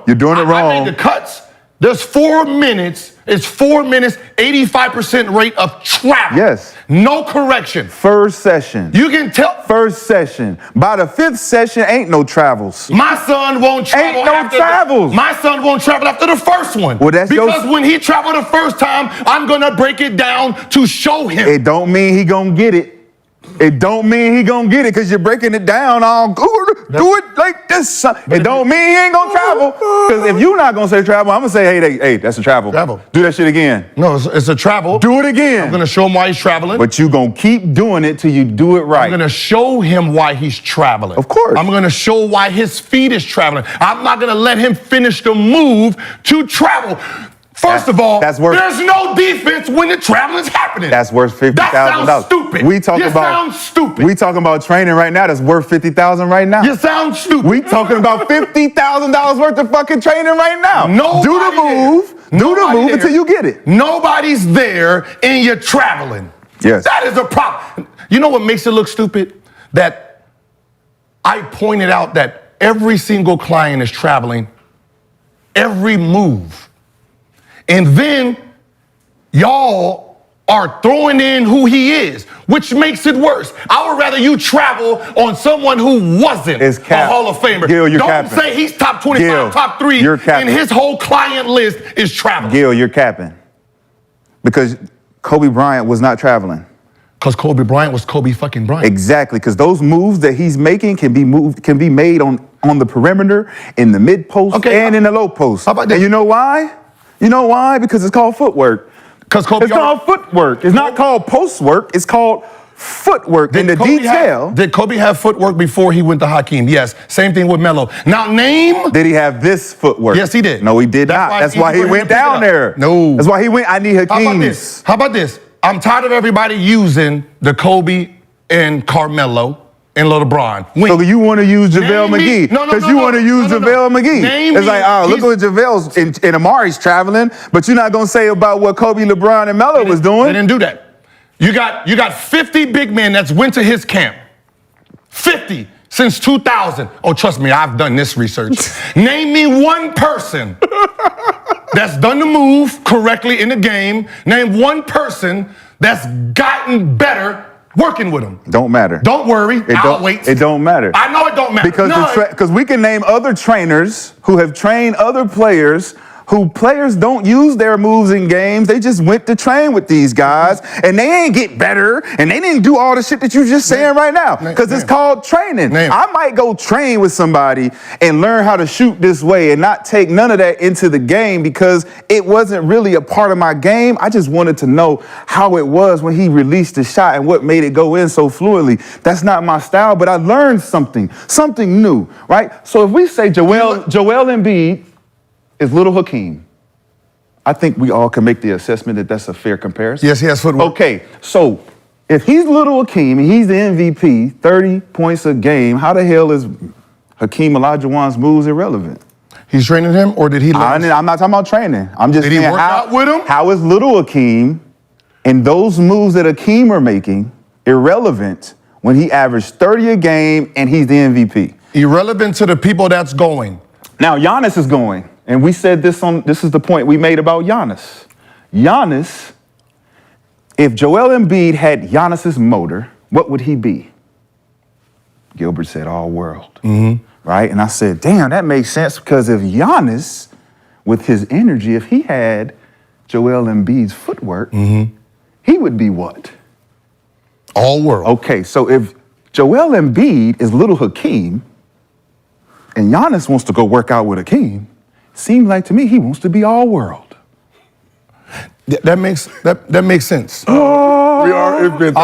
Speaker 1: You're doing it
Speaker 5: I
Speaker 1: wrong.
Speaker 5: made the cuts. There's 4 minutes. It's 4 minutes, 85% rate of travel.
Speaker 1: Yes.
Speaker 5: No correction.
Speaker 1: First session.
Speaker 5: You can tell.
Speaker 1: First session. By the 5th session, ain't no travels.
Speaker 5: My son won't travel.
Speaker 1: Ain't no
Speaker 5: after
Speaker 1: travels.
Speaker 5: My son won't travel after the first one.
Speaker 1: Well, that's
Speaker 5: because when he traveled the first time, I'm gonna break it down to show him.
Speaker 1: It don't mean he gonna get it. It don't mean he gonna get it because you're breaking it down all do it like this. It don't mean he ain't gonna travel. Because if you're not gonna say travel, I'm gonna say, hey, that's a travel.
Speaker 5: Travel.
Speaker 1: Do that shit again.
Speaker 5: No, it's a travel.
Speaker 1: Do it again.
Speaker 5: I'm gonna show him why he's traveling.
Speaker 1: But you gonna keep doing it till you do it right.
Speaker 5: I'm gonna show him why he's traveling.
Speaker 1: Of course.
Speaker 5: I'm gonna show why his feet is traveling. I'm not gonna let him finish the move to travel. First of all,
Speaker 1: that's worth,
Speaker 5: there's no defense when the traveling's happening.
Speaker 1: That's worth $50,000.
Speaker 5: That sounds stupid.
Speaker 1: We talking
Speaker 5: sound stupid.
Speaker 1: We talking about training right now. That's worth $50,000 right now.
Speaker 5: You sound stupid.
Speaker 1: We talking about $50,000 worth of fucking training right now. Do the move. Do the move until you get it.
Speaker 5: Nobody's there and you're traveling.
Speaker 1: Yes.
Speaker 5: That is a problem. You know what makes it look stupid? That I pointed out that every single client is traveling every move. And then y'all are throwing in who he is, which makes it worse. I would rather you travel on someone who wasn't a Hall of Famer.
Speaker 1: Gil, you're
Speaker 5: Don't
Speaker 1: capping.
Speaker 5: say he's top 25,
Speaker 1: Gil,
Speaker 5: top 3,
Speaker 1: you're capping.
Speaker 5: and his whole client list is traveling.
Speaker 1: Gil, you're capping. Because Kobe Bryant was not traveling.
Speaker 5: Because Kobe Bryant was Kobe fucking Bryant.
Speaker 1: Exactly, because those moves that he's making can be made on the perimeter, in the mid post, and in the low post.
Speaker 5: How about this?
Speaker 1: And you know why? You know why? Because it's called footwork.
Speaker 5: Because Kobe.
Speaker 1: It's called footwork. It's not called post work. It's called footwork in the detail.
Speaker 5: Did Kobe have footwork before he went to Hakeem? Yes. Same thing with Melo. Now name.
Speaker 1: Did he have this footwork?
Speaker 5: Yes, he did.
Speaker 1: No, he did not. That's why he went down there.
Speaker 5: No.
Speaker 1: That's why he went. I need Hakeem's.
Speaker 5: How about this? I'm tired of everybody using the Kobe and Carmelo and LeBron.
Speaker 1: So you want to use JaVale McGee? Because you want to use JaVale McGee. It's like, oh, look what JaVale's and Amari's traveling, but you're not going to say about what Kobe, LeBron, and Melo was doing.
Speaker 5: They didn't do that. You got 50 big men that's went to his camp. 50 since 2000. Oh, trust me, I've done this research. Name me one person that's done the move correctly in the game. Name one person that's gotten better working with him.
Speaker 1: Don't matter.
Speaker 5: Don't worry. I'll wait.
Speaker 1: It don't matter.
Speaker 5: I know it don't matter.
Speaker 1: Because we can name other trainers who have trained other players who players don't use their moves in games. They just went to train with these guys, and they ain't get better, and they didn't do all the shit that you're just saying right now, because it's called training. I might go train with somebody and learn how to shoot this way and not take none of that into the game because it wasn't really a part of my game. I just wanted to know how it was when he released the shot and what made it go in so fluidly. That's not my style, but I learned something new, right? So if we say Joel Embiid is little Hakeem, I think we all can make the assessment that that's a fair comparison.
Speaker 5: Yes, he has footwork.
Speaker 1: Okay, so if he's little Hakeem and he's the MVP, 30 points a game, how the hell is Hakeem Olajuwon's moves irrelevant?
Speaker 5: He's training him, or did he learn?
Speaker 1: I'm not talking about training. I'm just
Speaker 5: saying,
Speaker 1: saying
Speaker 5: he work out with him?
Speaker 1: How is little Hakeem and those moves that Hakeem are making irrelevant when he averaged 30 a game and he's the MVP?
Speaker 5: Irrelevant to the people that's going.
Speaker 1: Now, Giannis is going. And we said this is the point we made about Giannis. Giannis, if Joel Embiid had Giannis's motor, what would he be? Gilbert said all world, right? And I said, damn, that makes sense because if Giannis, with his energy, if he had Joel Embiid's footwork, he would be what?
Speaker 5: All world.
Speaker 1: Okay, so if Joel Embiid is little Hakeem and Giannis wants to go work out with Hakeem, seems like to me he wants to be all world.
Speaker 5: That makes sense.
Speaker 1: We are inventing.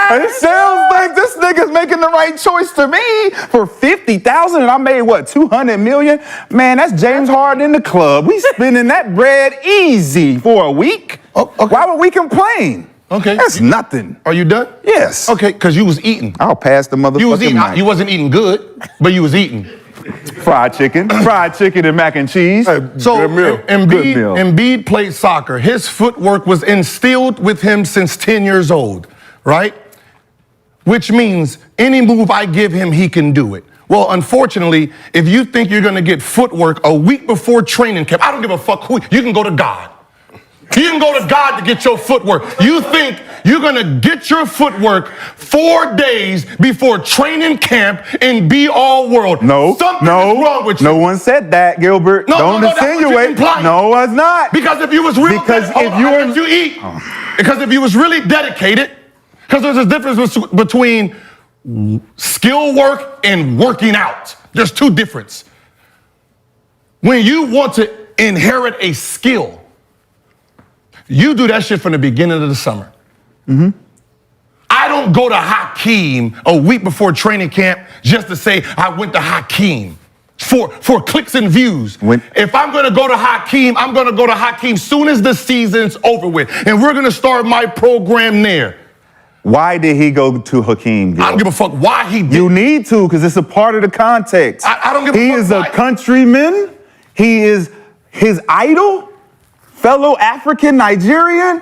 Speaker 1: It sounds like this niggas making the right choice to me for 50,000 and I made what, 200 million? Man, that's James Harden in the club. We spending that bread easy for a week.
Speaker 5: Oh, okay.
Speaker 1: Why would we complain?
Speaker 5: Okay.
Speaker 1: That's nothing.
Speaker 5: Are you done?
Speaker 1: Yes.
Speaker 5: Okay, because you was eating.
Speaker 1: I'll pass the motherfucking
Speaker 5: You was eating.
Speaker 1: mic.
Speaker 5: You wasn't eating good, but you was eating.
Speaker 1: Fried chicken and mac and cheese.
Speaker 5: So
Speaker 4: Good meal.
Speaker 5: Embiid played soccer. His footwork was instilled with him since 10 years old, right? Which means any move I give him, he can do it. Well, unfortunately, if you think you're gonna get footwork a week before training camp, I don't give a fuck who, you can go to God. You can go to God to get your footwork. You think you're gonna get your footwork 4 days before training camp and be all world. Something is wrong with you.
Speaker 1: No one said that, Gilbert. Don't insinuate. No, it's not.
Speaker 5: Because if you was real, because if you was really dedicated, because there's a difference between skill work and working out. There's two differences. When you want to inherit a skill, you do that shit from the beginning of the summer.
Speaker 1: Mm-hmm.
Speaker 5: I don't go to Hakeem a week before training camp just to say I went to Hakeem for clicks and views. If I'm gonna go to Hakeem, I'm gonna go to Hakeem soon as the season's over with. And we're gonna start my program there.
Speaker 1: Why did he go to Hakeem? Gil?
Speaker 5: I don't give a fuck why he did.
Speaker 1: You need to, because it's a part of the context.
Speaker 5: I don't give a fuck.
Speaker 1: He is a countryman. He is his idol, fellow African Nigerian.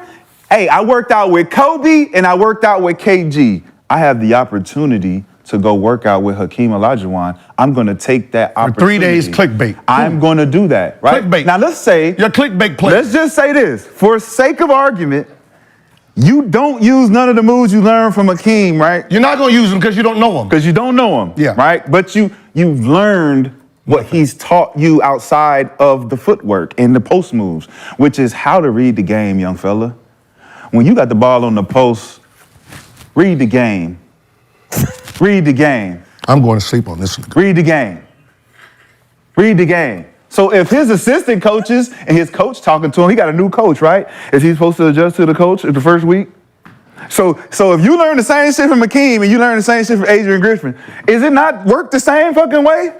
Speaker 1: Hey, I worked out with Kobe and I worked out with KG. I have the opportunity to go work out with Hakeem Olajuwon. I'm going to take that opportunity.
Speaker 5: For 3 days, clickbait.
Speaker 1: I'm going to do that, right?
Speaker 5: Clickbait.
Speaker 1: Now let's say
Speaker 5: your clickbait play.
Speaker 1: Let's just say this, for sake of argument. You don't use none of the moves you learned from Hakeem, right?
Speaker 5: You're not gonna use them because you don't know him.
Speaker 1: Because you don't know him,
Speaker 5: yeah.
Speaker 1: Right? But you've learned what he's taught you outside of the footwork and the post moves, which is how to read the game, young fella. When you got the ball on the post, read the game. Read the game.
Speaker 5: I'm going to sleep on this one.
Speaker 1: Read the game. Read the game. So if his assistant coaches and his coach talking to him, he got a new coach, right? Is he supposed to adjust to the coach in the first week? So if you learn the same shit from Hakeem and you learn the same shit from Adrian Griffin, is it not work the same fucking way?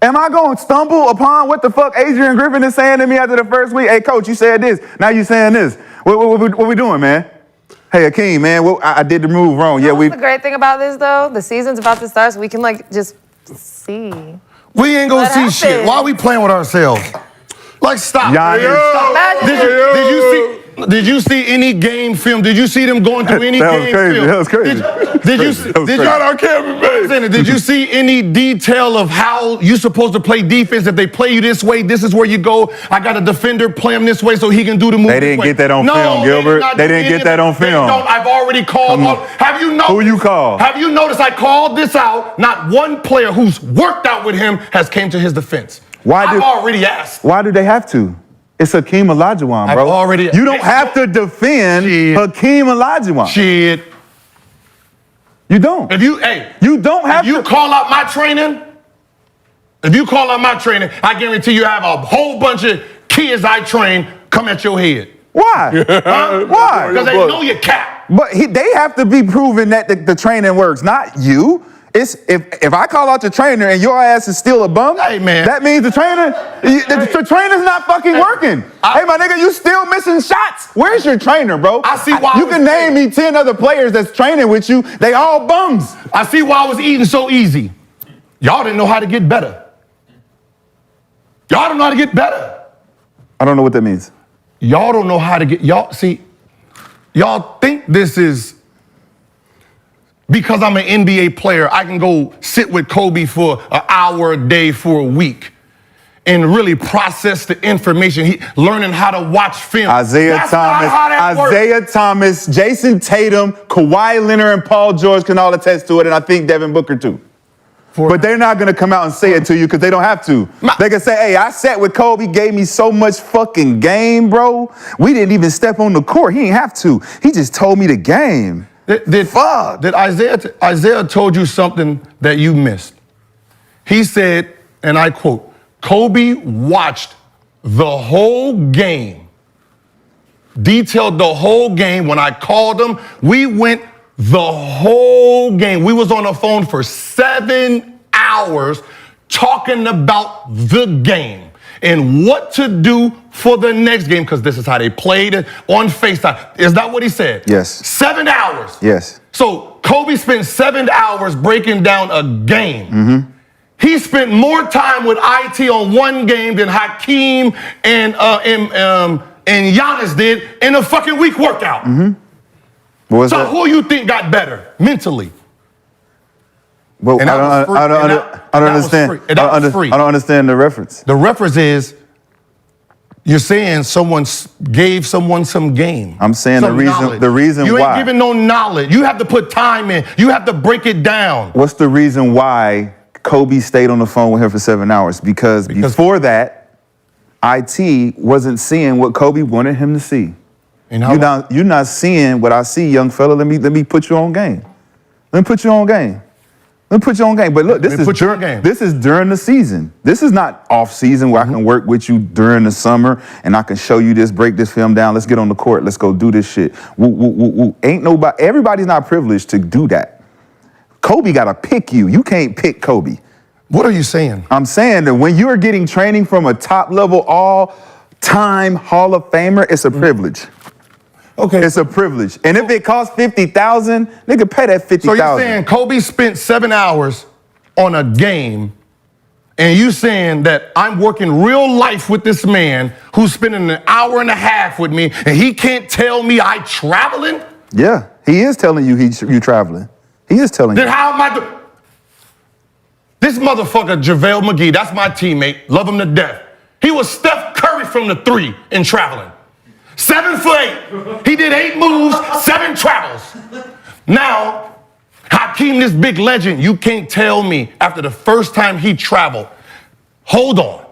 Speaker 1: Am I going to stumble upon what the fuck Adrian Griffin is saying to me after the first week? Hey, coach, you said this. Now you saying this. What we doing, man? Hey, Hakeem, man, I did the move wrong.
Speaker 3: Yeah, the great thing about this, though, the season's about to start, so we can, just see.
Speaker 5: We ain't gonna see shit. Why are we playing with ourselves? Stop. Did you see any game film? Did you see them going through any game film?
Speaker 1: That was crazy.
Speaker 5: Did you see any detail of how you're supposed to play defense? If they play you this way, this is where you go. I got a defender play him this way so he can do the move.
Speaker 1: They didn't get that on film, Gilbert. They didn't get that on film.
Speaker 5: I've already called. Have you noticed?
Speaker 1: Who you call?
Speaker 5: Have you noticed I called this out? Not one player who's worked out with him has came to his defense. I've already asked.
Speaker 1: Why do they have to? It's Hakeem Olajuwon, bro. You don't have to defend Hakeem Olajuwon.
Speaker 5: Shit.
Speaker 1: You don't. You don't have to.
Speaker 5: If you call out my training, I guarantee you have a whole bunch of kids I train come at your head.
Speaker 1: Why? Why?
Speaker 5: Because they know you cap.
Speaker 1: But they have to be proven that the training works, not you. It's if I call out the trainer and your ass is still a bum,
Speaker 5: hey man,
Speaker 1: that means the trainer's not fucking working. Hey my nigga, you still missing shots. Where's your trainer, bro?
Speaker 5: I see why
Speaker 1: you can name me 10 other players that's training with you. They all bums.
Speaker 5: I see why I was eating so easy. Y'all didn't know how to get better. Y'all don't know how to get better.
Speaker 1: I don't know what that means.
Speaker 5: Y'all don't know how to get y'all think this is because I'm an NBA player, I can go sit with Kobe for an hour a day for a week and really process the information, learning how to watch film.
Speaker 1: Isaiah Thomas, Jason Tatum, Kawhi Leonard, and Paul George can all attest to it, and I think Devin Booker too. But they're not gonna come out and say it to you because they don't have to. They can say, hey, I sat with Kobe, gave me so much fucking game, bro. We didn't even step on the court. He didn't have to. He just told me the game.
Speaker 5: Did Isaiah told you something that you missed? He said, and I quote, Kobe watched the whole game, detailed the whole game. When I called him, we went the whole game. We was on the phone for 7 hours talking about the game and what to do for the next game, because this is how they played it on FaceTime. Is that what he said?
Speaker 1: Yes.
Speaker 5: 7 hours.
Speaker 1: Yes.
Speaker 5: So Kobe spent 7 hours breaking down a game.
Speaker 1: Mm-hmm.
Speaker 5: He spent more time with IT on one game than Hakeem and Giannis did in a fucking week workout.
Speaker 1: Mm-hmm. What was
Speaker 5: So
Speaker 1: that?
Speaker 5: who you think got better mentally?
Speaker 1: Well,
Speaker 5: And that was free.
Speaker 1: I don't
Speaker 5: And that was
Speaker 1: understand.
Speaker 5: free. And that was free.
Speaker 1: I don't understand the reference.
Speaker 5: The reference is you're saying someone gave someone some game.
Speaker 1: I'm saying
Speaker 5: some knowledge.
Speaker 1: the reason
Speaker 5: you
Speaker 1: why.
Speaker 5: ain't giving no knowledge. You have to put time in. You have to break it down.
Speaker 1: What's the reason why Kobe stayed on the phone with him for 7 hours? Because before that, IT wasn't seeing what Kobe wanted him to see. You're not seeing what I see, young fella. Let me put you on game. Let me put you on game. Let me put you on game. But look, this is during the season. This is not off season where I can work with you during the summer and I can show you this, break this film down. Let's get on the court. Let's go do this shit. Woo, woo, woo, woo. Ain't nobody. Everybody's not privileged to do that. Kobe got to pick you. You can't pick Kobe.
Speaker 5: What are you saying?
Speaker 1: I'm saying that when you're getting training from a top level all-time Hall of Famer, it's a privilege.
Speaker 5: Okay.
Speaker 1: It's a privilege. And if it costs $50,000, nigga, pay that $50,000.
Speaker 5: So you're saying Kobe spent 7 hours on a game, and you saying that I'm working real life with this man who's spending an hour and a half with me, and he can't tell me I traveling?
Speaker 1: Yeah, he is telling you you traveling. He is telling you.
Speaker 5: Then how am I This motherfucker, JaVale McGee, that's my teammate, love him to death. He was Steph Curry from the 3 in traveling. 7 for 8. He did 8 moves, 7 travels. Now, Hakeem, this big legend, you can't tell me after the first time he traveled, hold on.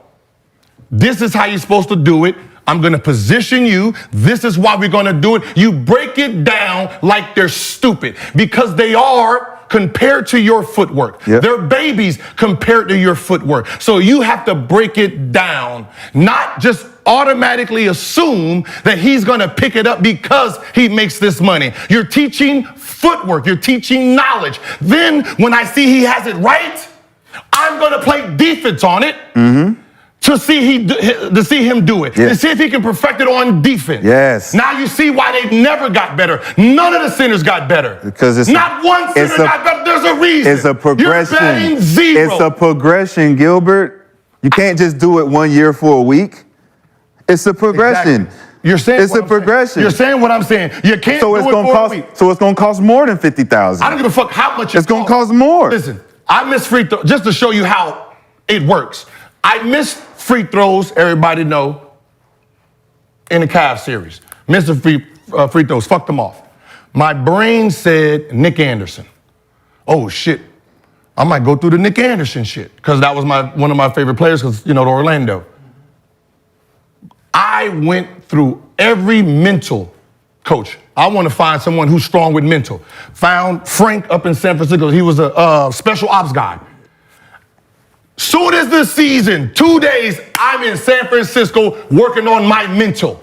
Speaker 5: This is how you're supposed to do it. I'm going to position you. This is why we're going to do it. You break it down like they're stupid, because they are compared to your footwork.
Speaker 1: Yep.
Speaker 5: They're babies compared to your footwork. So you have to break it down, not just automatically assume that he's going to pick it up because he makes this money. You're teaching footwork. You're teaching knowledge. Then when I see he has it right, I'm going to play defense on it. Mm-hmm. To see him do it, to see if he can perfect it on defense.
Speaker 1: Yes.
Speaker 5: Now you see why they never got better. None of the centers got better.
Speaker 1: Because
Speaker 5: not one center got better. There's a reason.
Speaker 1: It's a progression.
Speaker 5: You're betting 0.
Speaker 1: It's a progression, Gilbert. You can't just do it 1 year for a week. It's a progression.
Speaker 5: Exactly. You're saying
Speaker 1: it's a progression.
Speaker 5: You're saying what I'm saying. You can't do it for a week.
Speaker 1: So it's gonna cost more than $50,000.
Speaker 5: I don't give a fuck how much
Speaker 1: it's gonna cost more.
Speaker 5: Listen, I miss free throws just to show you how it works. I missed free throws, everybody know, in the Cavs series. Missed the free throws, fucked them off. My brain said Nick Anderson. Oh shit, I might go through the Nick Anderson shit, because that was one of my favorite players, because, you know, the Orlando. I went through every mental coach. I want to find someone who's strong with mental. Found Frank up in San Francisco. He was a special ops guy. Soon as the season, 2 days, I'm in San Francisco working on my mental.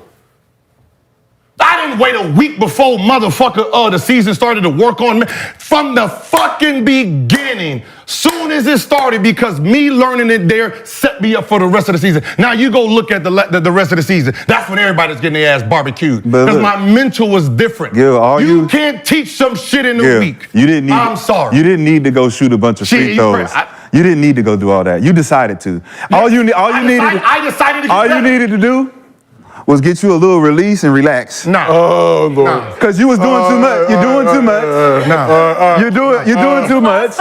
Speaker 5: I didn't wait a week before the season started to work on me. From the fucking beginning, soon as it started, because me learning it there set me up for the rest of the season. Now you go look at the rest of the season. That's when everybody's getting their ass barbecued. Because my mental was different. You can't teach some shit in a week. I'm sorry.
Speaker 1: You didn't need to go shoot a bunch of free throws. You didn't need to go do all that. You decided to. All you needed to do was get you a little release and relax.
Speaker 5: No.
Speaker 4: Oh, Lord.
Speaker 1: Because you was doing too much. You're doing too much. You're doing too much.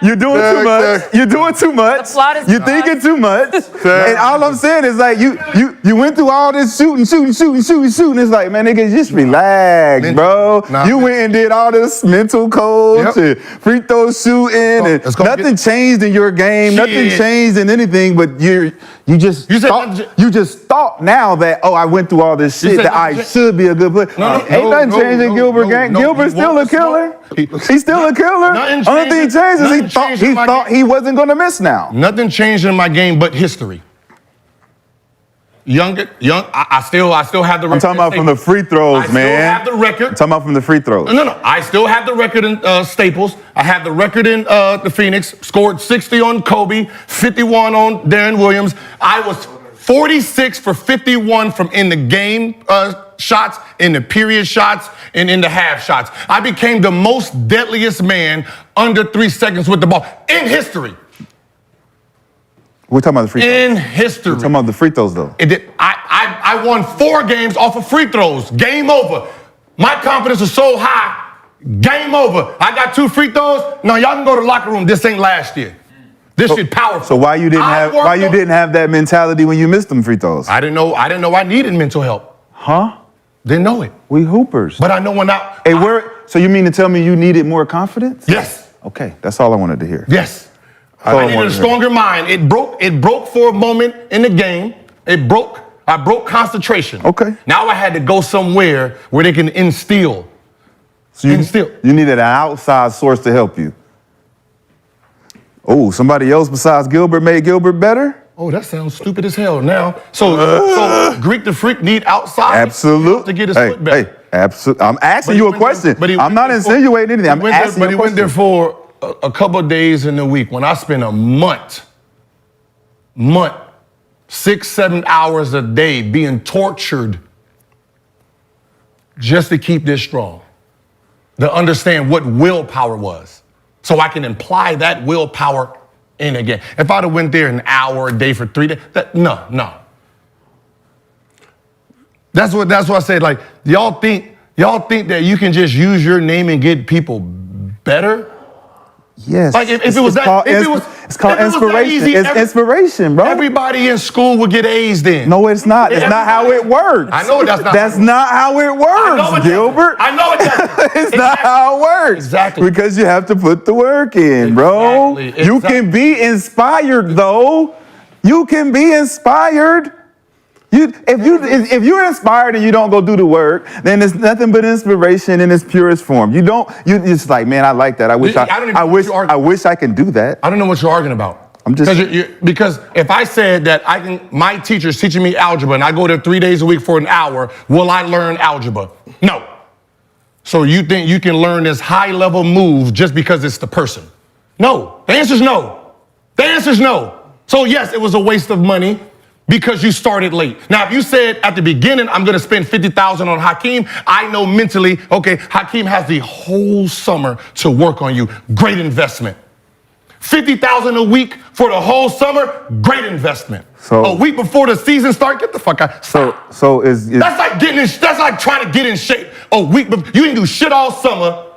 Speaker 1: You're doing too much. You're doing too much. You're thinking too much. And all I'm saying is, like, you went through all this shooting. It's like, man, nigga, just relax, bro. You went and did all this mental coach and free throw shooting, and nothing changed in your game. Nothing changed in anything, but you just thought now that, I went through all this shit that I should be a good player. Ain't nothing changed in Gilbert game. Gilbert's still a killer. He's still a killer. Only thing changed is he thought he wasn't going to miss now.
Speaker 5: Nothing changed in my game but history. I still have the record.
Speaker 1: I'm talking about from the free throws, man.
Speaker 5: I still have the record.
Speaker 1: I'm talking about from the free throws.
Speaker 5: No. I still have the record in Staples. I have the record in the Phoenix. Scored 60 on Kobe, 51 on Darren Williams. I was 46 for 51 from in the game shots, in the period shots, and in the half shots. I became the most deadliest man under 3 seconds with the ball in history.
Speaker 1: We're talking about the free throws.
Speaker 5: In history.
Speaker 1: We're talking about the free throws, though.
Speaker 5: I won 4 games off of free throws. Game over. My confidence was so high. Game over. I got 2 free throws. No, y'all can go to the locker room. This ain't last year. This shit powerful.
Speaker 1: So why you didn't have that mentality when you missed them free throws?
Speaker 5: I didn't know I needed mental help.
Speaker 1: Huh?
Speaker 5: Didn't know it.
Speaker 1: We hoopers.
Speaker 5: But I know when I...
Speaker 1: Hey, so you mean to tell me you needed more confidence?
Speaker 5: Yes.
Speaker 1: Okay, that's all I wanted to hear.
Speaker 5: Yes. I needed a stronger mind. It broke for a moment in the game. I broke concentration.
Speaker 1: Okay.
Speaker 5: Now I had to go somewhere where they can instill.
Speaker 1: So you needed an outside source to help you. Oh, somebody else besides Gilbert made Gilbert better?
Speaker 5: Oh, that sounds stupid as hell now. So Greek the Freak need outside
Speaker 1: Absolutely.
Speaker 5: to get his foot back.
Speaker 1: Hey, absolutely. I'm asking you a question. I'm not insinuating anything. I'm asking you a question.
Speaker 5: But he went there for a couple of days in the week when I spent a month, 6-7 hours a day being tortured just to keep this strong, to understand what willpower was, so I can apply that willpower in again. If I'd have went there an hour a day for 3 days, no. That's what I said. Like, y'all think that you can just use your name and get people better?
Speaker 1: Yes.
Speaker 5: Like if it was that,
Speaker 1: it's called inspiration. It's inspiration, bro.
Speaker 5: Everybody in school would get A's then.
Speaker 1: No, it's not. It's not how it works.
Speaker 5: I know that's not.
Speaker 1: That's not how it works, Gilbert.
Speaker 5: I know it doesn't.
Speaker 1: It's not how it works.
Speaker 5: Exactly.
Speaker 1: Because you have to put the work in, bro.
Speaker 5: Exactly.
Speaker 1: You can be inspired, though. You can be inspired. If you're inspired and you don't go do the work, then it's nothing but inspiration in its purest form. You just like, man, I like that. I wish I can do that.
Speaker 5: I don't know what you're arguing about.
Speaker 1: I'm just
Speaker 5: because if I said that my teacher's teaching me algebra and I go there 3 days a week for an hour, will I learn algebra? No. So you think you can learn this high level move just because it's the person? No. The answer's no. The answer's no. So yes, it was a waste of money, because you started late. Now, if you said at the beginning, I'm gonna spend $50,000 on Hakeem, I know mentally, okay, Hakeem has the whole summer to work on you. Great investment. $50,000 a week for the whole summer, great investment.
Speaker 1: So
Speaker 5: a week before the season starts, get the fuck out.
Speaker 1: So is
Speaker 5: that's like trying to get in shape a week before. You didn't do shit all summer,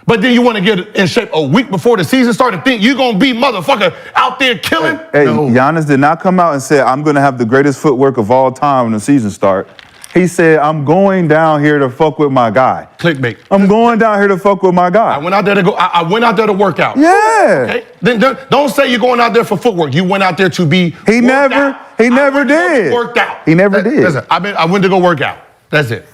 Speaker 5: but then you want to get in shape a week before the season starts and think you're going to be motherfucker out there killing?
Speaker 1: Hey,
Speaker 5: no.
Speaker 1: Giannis did not come out and say, I'm going to have the greatest footwork of all time when the season starts. He said, I'm going down here to fuck with my guy.
Speaker 5: Clickbait.
Speaker 1: I'm going down here to fuck with my guy.
Speaker 5: I went out there to work out.
Speaker 1: Yeah.
Speaker 5: Okay? Then don't say you're going out there for footwork. You went out there to be
Speaker 1: He never did.
Speaker 5: Worked out.
Speaker 1: He never did.
Speaker 5: Listen, I went to go work out. That's it.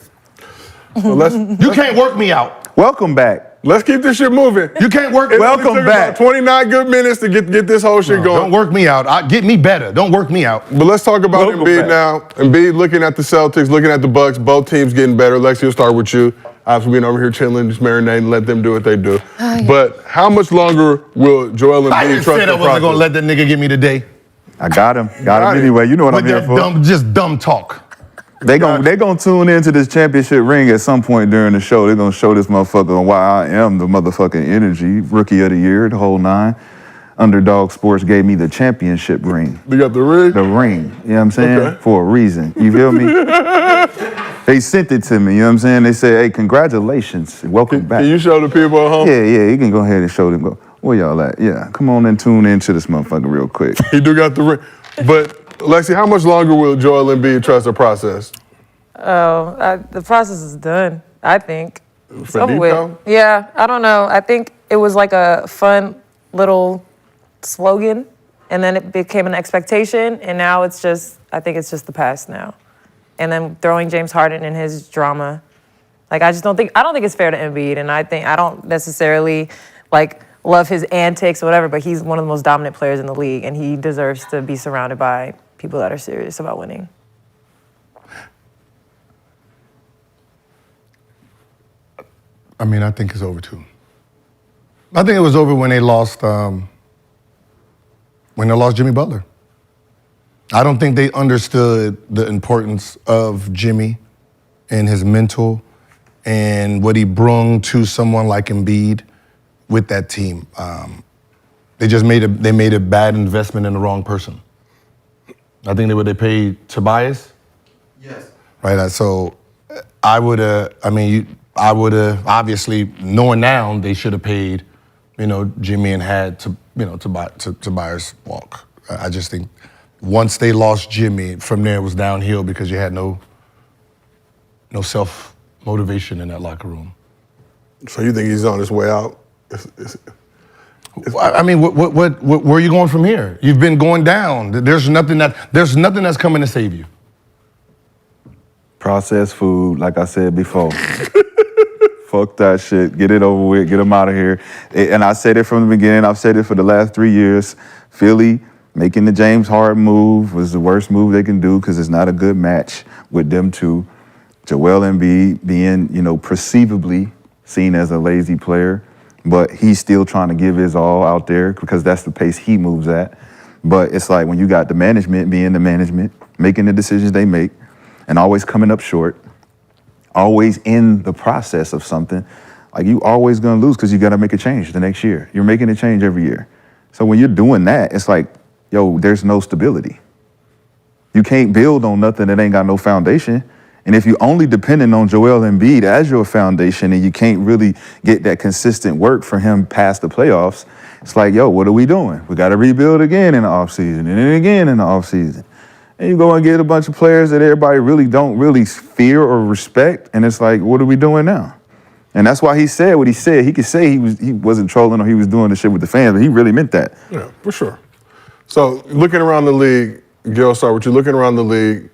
Speaker 4: Well,
Speaker 5: you can't work me out.
Speaker 1: Welcome back.
Speaker 4: Let's keep this shit moving.
Speaker 5: You can't work.
Speaker 1: Welcome back.
Speaker 4: About 29 good minutes to get this whole shit going.
Speaker 5: Don't work me out. Get me better. Don't work me out.
Speaker 4: But let's talk about
Speaker 1: Welcome
Speaker 4: Embiid
Speaker 1: back.
Speaker 4: now. Embiid looking at the Celtics, looking at the Bucks. Both teams getting better. Lexi, we'll start with you. Obviously being over here chilling, just marinating, let them do what they do.
Speaker 3: Yeah.
Speaker 4: But how much longer will Joel Embiid
Speaker 5: I didn't
Speaker 4: trust
Speaker 5: say
Speaker 4: the
Speaker 5: I wasn't
Speaker 4: process?
Speaker 5: gonna let that nigga get me today.
Speaker 1: I got him. Got
Speaker 4: Got
Speaker 1: him
Speaker 4: it.
Speaker 1: anyway. You know what I'm
Speaker 5: With
Speaker 1: here
Speaker 5: that
Speaker 1: for.
Speaker 5: dumb talk.
Speaker 1: They gonna tune into this championship ring at some point during the show. They're gonna show this motherfucker on why I am the motherfucking energy rookie of the year, the whole 9. Underdog Sports gave me the championship ring.
Speaker 4: You got the ring?
Speaker 1: The ring, you know what I'm saying?
Speaker 4: Okay.
Speaker 1: For a reason. You feel me? They sent it to me, you know what I'm saying? They said, hey, congratulations, welcome back.
Speaker 4: Can you show the people at home?
Speaker 1: Yeah, you can go ahead and show them. Go, where y'all at? Yeah, come on and tune into this motherfucker real quick.
Speaker 4: He do got the ring. But, Lexi, how much longer will Joel Embiid trust the process?
Speaker 3: The process is done, I think. It's over
Speaker 4: Finito?
Speaker 3: with. Yeah, I don't know. I think it was like a fun little slogan, and then it became an expectation, and now I think it's just the past now. And then throwing James Harden in his drama. Like, I don't think it's fair to Embiid, and I don't necessarily, love his antics or whatever, but he's one of the most dominant players in the league, and he deserves to be surrounded by people that are serious about winning.
Speaker 5: I mean, I think it's over too. I think it was over when they lost Jimmy Butler. I don't think they understood the importance of Jimmy and his mental and what he brung to someone like Embiid with that team. They made a bad investment in the wrong person. I think they paid Tobias.
Speaker 6: Yes.
Speaker 5: Right. So I would have. Obviously knowing now they should have paid, Jimmy and had Tobias walk. I just think once they lost Jimmy, from there it was downhill because you had no self motivation in that locker room.
Speaker 4: So you think he's on his way out?
Speaker 5: I mean, where are you going from here? You've been going down. There's nothing that's coming to save you.
Speaker 1: Processed food, like I said before. Fuck that shit. Get it over with. Get them out of here. And I said it from the beginning. I've said it for the last 3 years. Philly making the James Harden move was the worst move they can do because it's not a good match with them two. Joel Embiid being, perceivably seen as a lazy player, but he's still trying to give his all out there because that's the pace he moves at. But it's like when you got the management being the management, making the decisions they make, and always coming up short, always in the process of something, like you always gonna lose because you gotta make a change the next year. You're making a change every year. So when you're doing that, it's like, there's no stability. You can't build on nothing that ain't got no foundation. And if you're only depending on Joel Embiid as your foundation and you can't really get that consistent work for him past the playoffs, it's like, what are we doing? We got to rebuild again in the offseason and then again in the offseason. And you go and get a bunch of players that everybody really don't really fear or respect. And it's like, what are we doing now? And that's why he said what he said. He could say he wasn't trolling or he was doing the shit with the fans, but he really meant that.
Speaker 4: Yeah, for sure. So looking around the league, Gil, start with you. Looking around the league,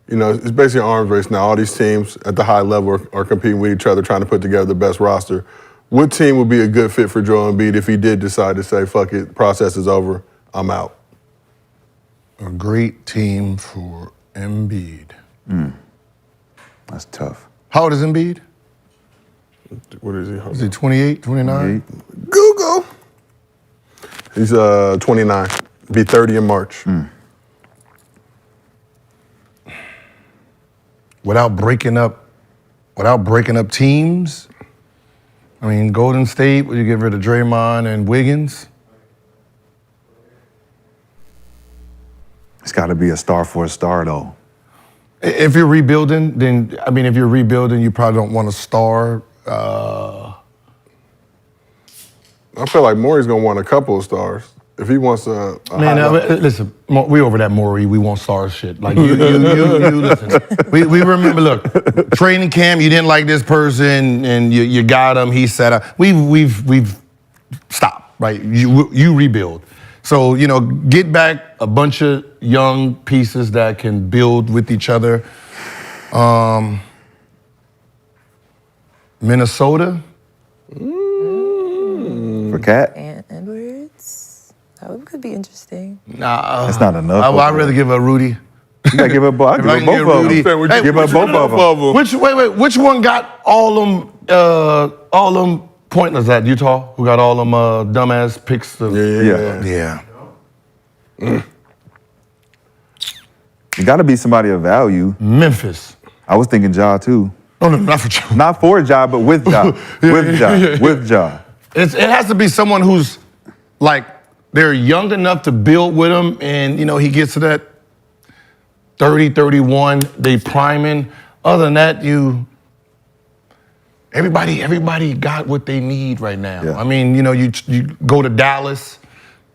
Speaker 4: it's basically an arms race now. All these teams at the high level are competing with each other, trying to put together the best roster. What team would be a good fit for Joel Embiid if he did decide to say, fuck it, process is over, I'm out?
Speaker 5: A great team for Embiid.
Speaker 1: That's tough.
Speaker 5: How old is Embiid?
Speaker 4: What is he?
Speaker 5: Is he 28, 29?
Speaker 4: Google. He's 29. Be 30 in March.
Speaker 5: Without breaking up teams. I mean, Golden State, would you get rid of Draymond and Wiggins?
Speaker 1: It's got to be a star for a star, though.
Speaker 5: If you're rebuilding, you probably don't want a star.
Speaker 4: I feel like Morey's going to want a couple of stars. If he wants a
Speaker 5: listen, we over that Morey. We want stars shit. Like you listen. We remember. Look, training camp. You didn't like this person, and you got him. He said, "We've stopped. Right? You rebuild. So get back a bunch of young pieces that can build with each other. Minnesota
Speaker 1: For Cat?
Speaker 3: And Edwards. That could be interesting.
Speaker 5: Nah,
Speaker 1: That's not enough.
Speaker 5: I'd rather give her Rudy.
Speaker 1: You gotta give up both. I give up both of them.
Speaker 5: Hey,
Speaker 1: Give up both of them.
Speaker 5: Which one got all them pointless at Utah? Who got all them dumbass picks?
Speaker 1: Yeah. It got to be somebody of value.
Speaker 5: Memphis.
Speaker 1: I was thinking Ja too.
Speaker 5: No, not for Ja.
Speaker 1: Not for Ja, but with Ja. With Ja.
Speaker 5: It has to be someone who's like they're young enough to build with him, and he gets to that 30, 31, they priming. Other than that, everybody got what they need right now.
Speaker 1: Yeah.
Speaker 5: I mean, you go to Dallas,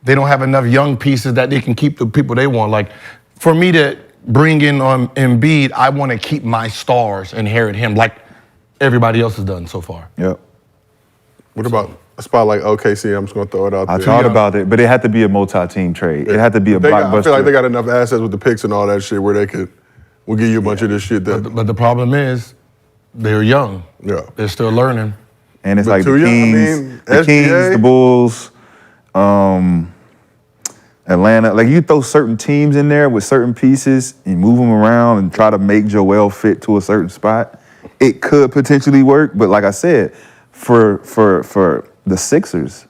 Speaker 5: they don't have enough young pieces that they can keep the people they want. Like, for me to bring in Embiid, I want to keep my stars, inherit him like everybody else has done so far.
Speaker 1: Yep.
Speaker 4: What about a spot like OKC? I'm just going to throw it out there.
Speaker 1: I thought about it, but it had to be a multi-team trade. It had to be a blockbuster.
Speaker 4: I feel like they got enough assets with the picks and all that shit where we'll give you a bunch of this shit.
Speaker 5: But the problem is, they're young.
Speaker 4: Yeah.
Speaker 5: They're still learning.
Speaker 1: And it's
Speaker 4: But
Speaker 1: like
Speaker 4: too
Speaker 1: the
Speaker 4: young,
Speaker 1: Kings,
Speaker 4: SGA.
Speaker 1: the Kings, the Bulls, Atlanta. Like, you throw certain teams in there with certain pieces and move them around and try to make Joel fit to a certain spot, it could potentially work. But like I said, for the Sixers,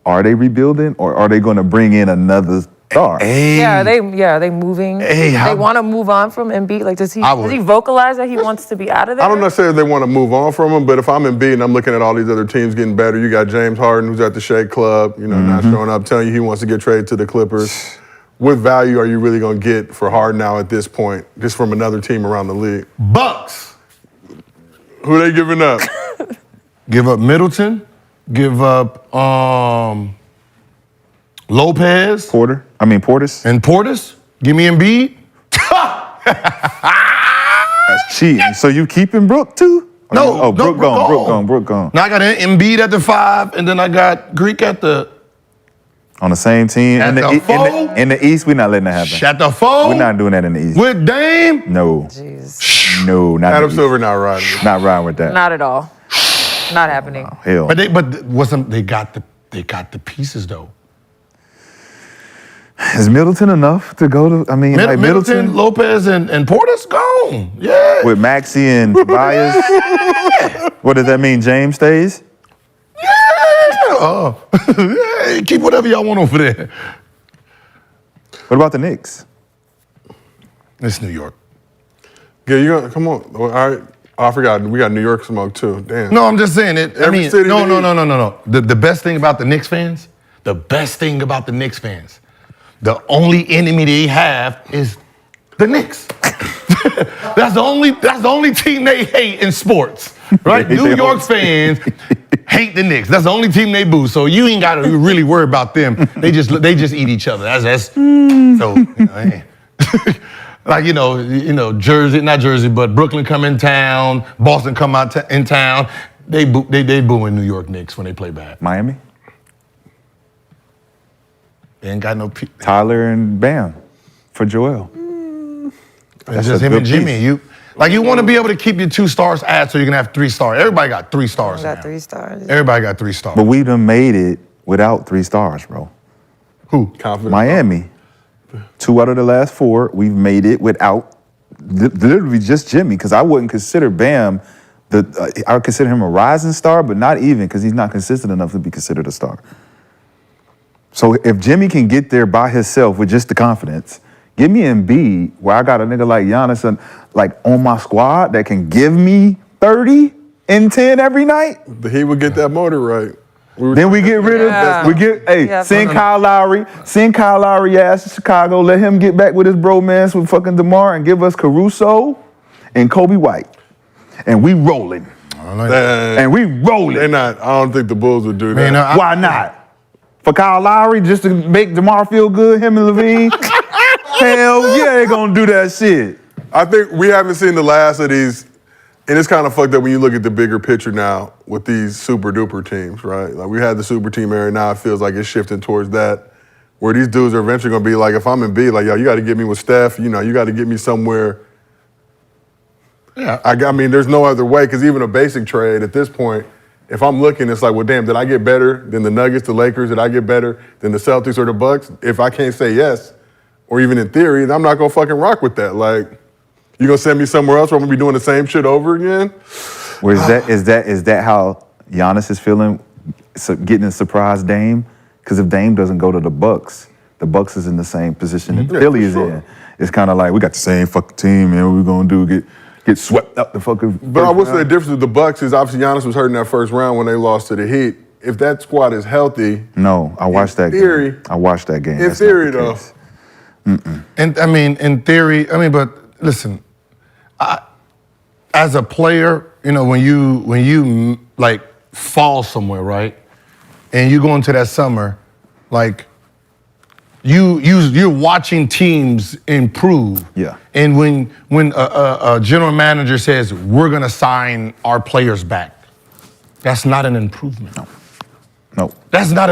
Speaker 1: are they rebuilding or are they going to bring in another star?
Speaker 5: Hey,
Speaker 3: Yeah, are they moving?
Speaker 5: Hey,
Speaker 3: they want to move on from Embiid? Like, does he vocalize that he wants to be out of there?
Speaker 4: I don't necessarily they want to move on from him, but if I'm Embiid and I'm looking at all these other teams getting better, you got James Harden who's at the Shea Club, not showing up, telling you he wants to get traded to the Clippers. What value are you really going to get for Harden now at this point, just from another team around the league?
Speaker 5: Bucks.
Speaker 4: Who they giving up?
Speaker 5: Give up Middleton. Give up Lopez.
Speaker 1: Portis.
Speaker 5: And Portis. Give me Embiid.
Speaker 1: That's cheating. So you keeping Brook too?
Speaker 5: No.
Speaker 1: Oh, Brook gone.
Speaker 5: Now I got Embiid at the 5, and then I got Greek at the...
Speaker 1: On the same team.
Speaker 5: At the 4?
Speaker 1: In the East, we're not letting that happen.
Speaker 5: At the 4?
Speaker 1: We're not doing that in the East.
Speaker 5: With Dame?
Speaker 1: No.
Speaker 3: Jeez.
Speaker 1: No, not
Speaker 4: Adam
Speaker 1: the
Speaker 4: Silver
Speaker 1: East.
Speaker 4: not riding.
Speaker 1: Not riding with that.
Speaker 3: Not at all. Not happening.
Speaker 1: Hell.
Speaker 5: But they got the pieces though.
Speaker 1: Is Middleton enough to go to? I mean, like
Speaker 5: Middleton, Lopez, and Portis gone. Yeah.
Speaker 1: with Maxey and Tobias. What does that mean? James stays.
Speaker 5: Yeah, keep whatever y'all want over there.
Speaker 1: What about the Knicks?
Speaker 5: It's New York.
Speaker 4: Yeah, you gonna come on. All right. Oh, I forgot. We got New York smoke too. Damn.
Speaker 5: No, I'm just saying it.
Speaker 4: Every city
Speaker 5: No.
Speaker 4: they need.
Speaker 5: The best thing about the Knicks fans, the only enemy they have is the Knicks. That's the only team they hate in sports, right? New York fans hate the Knicks. That's the only team they boo. So you ain't got to really worry about them. They just eat each other. That's so. Hey. Like, Jersey, not Jersey, but Brooklyn come in town, Boston come out in town. They booing New York Knicks when they play bad.
Speaker 1: Miami.
Speaker 5: They ain't got no.
Speaker 1: Tyler and Bam for Joel.
Speaker 5: It's just him and Jimmy. You want to be able to keep your 2 stars at so you can have 3 stars. Everybody got 3 stars.
Speaker 3: Got
Speaker 5: now.
Speaker 3: 3 stars.
Speaker 5: Everybody got 3 stars.
Speaker 1: But we done made it without 3 stars, bro.
Speaker 5: Who?
Speaker 4: Confident.
Speaker 1: Miami. 2 out of the last 4, we've made it without literally just Jimmy, because I wouldn't consider Bam I would consider him a rising star, but not even, because he's not consistent enough to be considered a star. So if Jimmy can get there by himself with just the confidence, give me Embiid, where I got a nigga like Giannis on my squad that can give me 30 and 10 every night.
Speaker 4: The Heat would get that motor right.
Speaker 1: Then we get rid of, send Kyle Lowry ass to Chicago, let him get back with his bromance with fucking DeMar and give us Caruso and Kobe White. And we rolling. And we rolling.
Speaker 4: They're not. I don't think the Bulls would do that.
Speaker 1: Why not? For Kyle Lowry, just to make DeMar feel good, him and Levine? Hell yeah, they gonna do that shit.
Speaker 4: I think we haven't seen the last of these, and it's kind of fucked up when you look at the bigger picture now with these super duper teams, right? Like we had the super team era, now it feels like it's shifting towards that, where these dudes are eventually gonna be like, if I'm Embiid, like, yo, you gotta get me with Steph, you gotta get me somewhere.
Speaker 5: Yeah.
Speaker 4: I mean, there's no other way, because even a basic trade at this point, if I'm looking, it's like, well, damn, did I get better than the Nuggets, the Lakers? Did I get better than the Celtics or the Bucks? If I can't say yes, or even in theory, I'm not gonna fucking rock with that. Like, you gonna send me somewhere else where I'm gonna be doing the same shit over again?
Speaker 1: Or is that how Giannis is feeling, getting a surprise Dame? Because if Dame doesn't go to the Bucks is in the same position that Philly is in. It's kind of like, we got the same fucking team, man. What we gonna do? Get swept up the fucking.
Speaker 4: But I would say the difference with the Bucks is obviously Giannis was hurt in that first round when they lost to the Heat. If that squad is healthy,
Speaker 1: no, I watched that game. I watched that game.
Speaker 4: In theory, though.
Speaker 5: And I mean, in theory, but listen, as a player, when you like fall somewhere, right, and you go into that summer, like you're watching teams improve.
Speaker 1: Yeah.
Speaker 5: And when a general manager says we're gonna sign our players back, that's not an improvement.
Speaker 1: No.
Speaker 5: That's not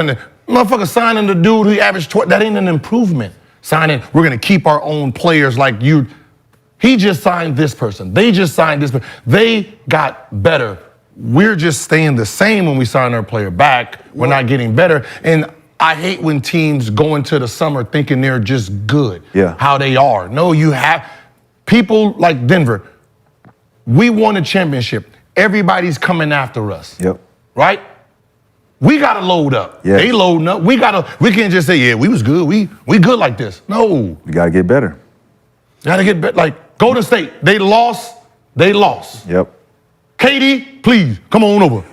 Speaker 5: motherfucker signing the dude who averaged that ain't an improvement. Signing, we're gonna keep our own players like you. He just signed this person. They just signed this person. They got better. We're just staying the same when we sign our player back. We're not getting better. And I hate when teams go into the summer thinking they're just good.
Speaker 1: Yeah.
Speaker 5: How they are. No, you have people like Denver. We won a championship. Everybody's coming after us.
Speaker 1: Yep.
Speaker 5: right? We gotta load up.
Speaker 1: Yeah.
Speaker 5: They loading up. We can't just say, yeah, we was good. We good like this. No.
Speaker 1: You gotta get better.
Speaker 5: Gotta get better. Like, Golden State, they lost.
Speaker 1: Yep.
Speaker 5: KD, please, come on over.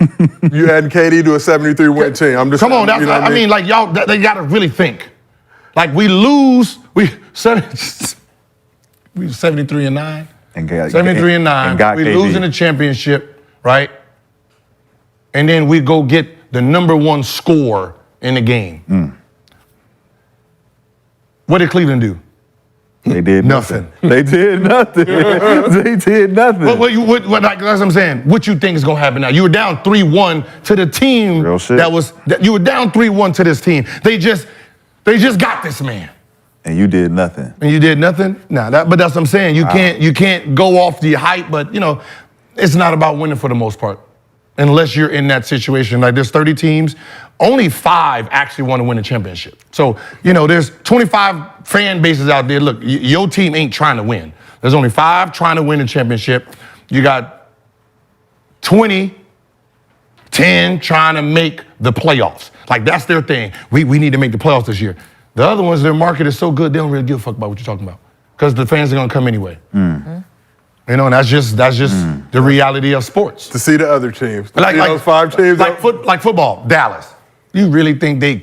Speaker 4: You had KD to a 73-win team. I'm just
Speaker 5: Come on,
Speaker 4: you know what
Speaker 5: I mean, like, y'all, they gotta really think. Like, we lose, we 73-9.
Speaker 1: And got
Speaker 5: 73-9. We
Speaker 1: KD.
Speaker 5: losing the championship, right? And then we go get the #1 score in the game. What did Cleveland do?
Speaker 1: They did
Speaker 5: Nothing.
Speaker 1: They did nothing. They did nothing.
Speaker 5: What, like, that's what I'm saying. What you think is gonna happen now? You were down 3-1 to the team
Speaker 1: Real shit.
Speaker 5: you were down 3-1 to this team. They just got this man.
Speaker 1: And you did nothing.
Speaker 5: And you did nothing? Nah, but that's what I'm saying. You can't go off the hype, but it's not about winning for the most part. Unless you're in that situation. Like, there's 30 teams, only 5 actually want to win a championship. So, there's 25 fan bases out there. Look, your team ain't trying to win. There's only 5 trying to win a championship. You got 10 trying to make the playoffs. Like, that's their thing. We need to make the playoffs this year. The other ones, their market is so good, they don't really give a fuck about what you're talking about. Because the fans are going to come anyway. And that's just the reality of sports.
Speaker 4: To see the other teams.
Speaker 5: Like
Speaker 4: those 5 teams.
Speaker 5: like football, Dallas. You really think the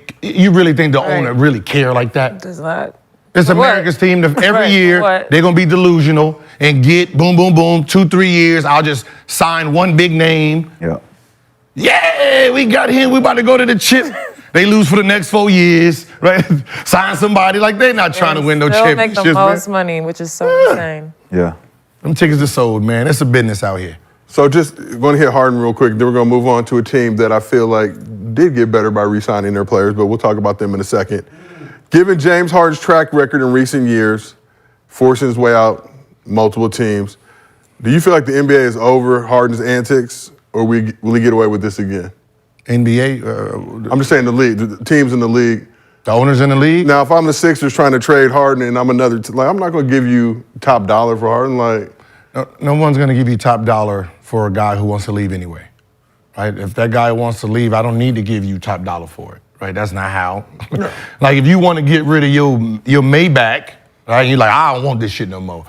Speaker 5: owner really care like that?
Speaker 3: Does not.
Speaker 5: It's
Speaker 3: For what?
Speaker 5: America's team. Every
Speaker 3: Right, for
Speaker 5: year,
Speaker 3: what?
Speaker 5: they're going to be delusional and get boom, boom, boom, 2-3 years. I'll just sign one big name.
Speaker 1: Yeah.
Speaker 5: Yeah, we got him. We about to go to the chip. They lose for the next 4 years, right? Sign somebody. Like, they're not trying to win no
Speaker 3: They'll
Speaker 5: championships,
Speaker 3: make the most
Speaker 5: man.
Speaker 3: money, which is so insane.
Speaker 1: Yeah.
Speaker 5: Them tickets are sold, man. It's a business out here.
Speaker 4: So just going to hit Harden real quick, then we're going to move on to a team that I feel like did get better by re-signing their players, but we'll talk about them in a second. Given James Harden's track record in recent years, forcing his way out multiple teams, do you feel like the NBA is over Harden's antics, or will he get away with this again?
Speaker 5: NBA?
Speaker 4: I'm just saying the league, the teams in the league.
Speaker 5: The owners in the league?
Speaker 4: Now, if I'm the Sixers trying to trade Harden and I'm another, I'm not going to give you top dollar for Harden. Like,
Speaker 5: No one's going to give you top dollar for a guy who wants to leave anyway, right? If that guy wants to leave, I don't need to give you top dollar for it, right? That's not how. Like, if you want to get rid of your Maybach, right? You're like, I don't want this shit no more.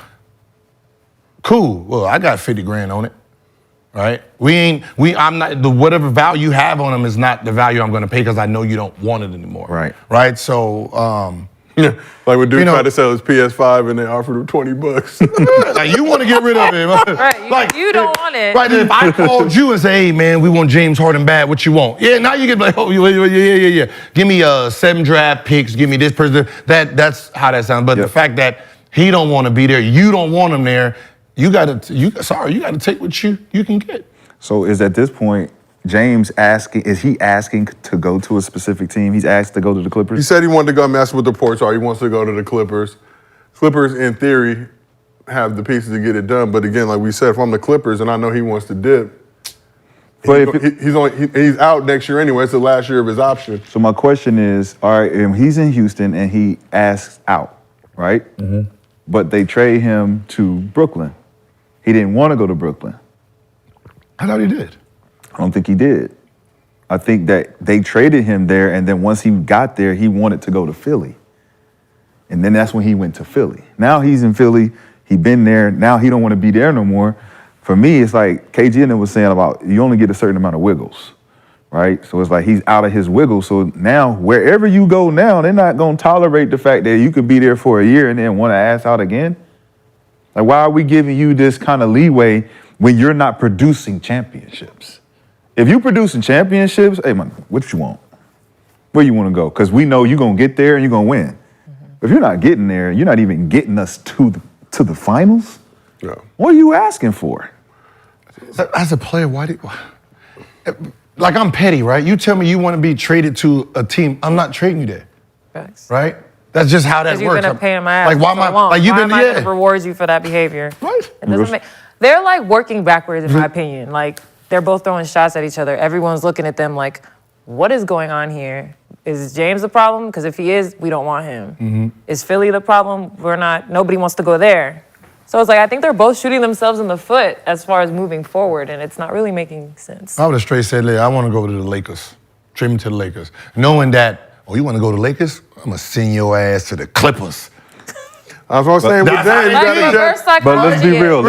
Speaker 5: Cool. Well, I got 50 grand on it, right? I'm not, whatever value you have on them is not the value I'm going to pay because I know you don't want it anymore.
Speaker 1: Right.
Speaker 5: Right? So,
Speaker 4: like when dude tried to sell his PS5 and they offered him $20.
Speaker 5: like, you want to get rid of him.
Speaker 3: Right, you don't want it.
Speaker 5: Right, if I called you and say, hey, man, we want James Harden bad, what you want? Yeah, now you get like, oh, yeah. Give me 7 draft picks, give me this person. That's how that sounds. But the fact that he don't want to be there, you don't want him there, you got to take what you can get.
Speaker 1: So is at this point, James is he asking to go to a specific team? He's asked to go to the Clippers?
Speaker 4: He said he wanted to go mess with the reports, or he wants to go to the Clippers. Clippers, in theory, have the pieces to get it done. But again, like we said, if I'm the Clippers and I know he wants to dip, he's out next year anyway. It's the last year of his option.
Speaker 1: So my question is, all right, he's in Houston and he asks out, right? Mm-hmm. But they trade him to Brooklyn. He didn't want to go to Brooklyn.
Speaker 5: I thought he did.
Speaker 1: I don't think he did. I think that they traded him there, and then once he got there, he wanted to go to Philly. And then that's when he went to Philly. Now he's in Philly. He been there. Now he don't want to be there no more. For me, it's like KG and was saying about you only get a certain amount of wiggles, right? So it's like he's out of his wiggle. So now wherever you go now, they're not going to tolerate the fact that you could be there for a year and then want to ass out again. Like, why are we giving you this kind of leeway when you're not producing championships? If you producing championships, hey man, what you want? Where you want to go? Because we know you're going to get there and you're going to win. Mm-hmm. If you're not getting there, you're not even getting us to the finals.
Speaker 4: No.
Speaker 1: What are you asking for?
Speaker 5: As a player, like, I'm petty, right? You tell me you want to be traded to a team, I'm not trading you there.
Speaker 3: Facts.
Speaker 5: Right? That's just how that works.
Speaker 3: You're gonna pay my ass.
Speaker 5: Like, why am I? Like, you've
Speaker 3: why
Speaker 5: been
Speaker 3: am I gonna reward you for that behavior?
Speaker 5: Right.
Speaker 3: It doesn't make. They're like working backwards, in my opinion. Like, they're both throwing shots at each other. Everyone's looking at them like, what is going on here? Is James the problem? Because if he is, we don't want him. Mm-hmm. Is Philly the problem? We're not. Nobody wants to go there. So it's like I think they're both shooting themselves in the foot as far as moving forward, and it's not really making sense.
Speaker 5: I would have straight said, I want to go to the Lakers. Trade me to the Lakers. Knowing that, you want to go to the Lakers? I'm going to send your ass to the Clippers.
Speaker 4: That's what I'm saying. With that, you
Speaker 3: Like
Speaker 4: got
Speaker 3: reverse
Speaker 4: to
Speaker 3: psychology.
Speaker 1: But let's be real.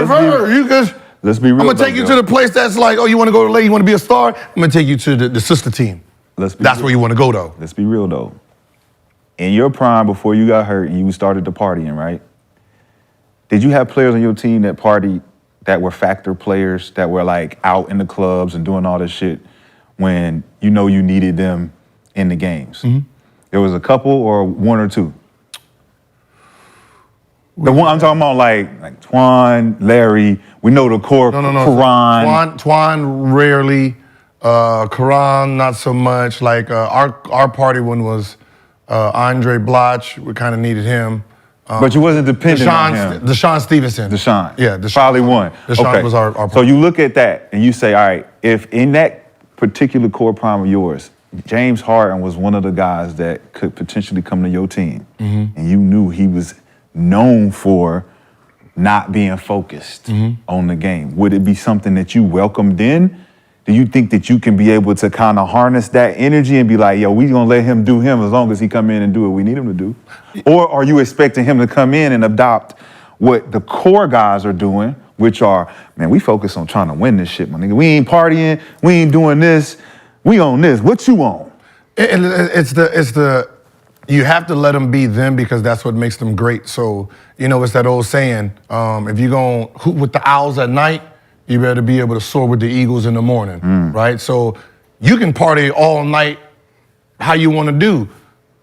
Speaker 1: Let's be real.
Speaker 5: I'm going to take you to the place that's like, you want to go to the Lakers, you want to be a star? I'm going to take you to the sister team. That's where you want to go, though.
Speaker 1: Let's be real, though. In your prime, before you got hurt and you started the partying, right? Did you have players on your team that partied that were factor players that were like out in the clubs and doing all this shit when you needed them in the games? Mm-hmm. There was a couple or one or two? The one I'm talking about, like Twan, Larry. We know the core.
Speaker 5: No.
Speaker 1: Karan.
Speaker 5: Twan rarely. Karan not so much. Like our party one was Andre Bloch. We kind of needed him.
Speaker 1: But you wasn't dependent on him.
Speaker 5: Deshaun Stevenson.
Speaker 1: Deshaun.
Speaker 5: Yeah, Deshaun.
Speaker 1: Probably one.
Speaker 5: Deshaun was our
Speaker 1: So you look at that and you say, all right, if in that particular core prime of yours, James Harden was one of the guys that could potentially come to your team, and you knew he was known for not being focused on the game, would it be something that you welcomed in? Do you think that you can be able to kind of harness that energy and be like, yo, we gonna let him do him as long as he come in and do what we need him to do? Or are you expecting him to come in and adopt what the core guys are doing, which are, man, we focus on trying to win this shit, my nigga. We ain't partying, we ain't doing this, we on this. What you on?
Speaker 5: It's the you have to let them be them because that's what makes them great. So, it's that old saying, if you're going to hoop with the owls at night, you better be able to soar with the eagles in the morning, right? So you can party all night how you want to do,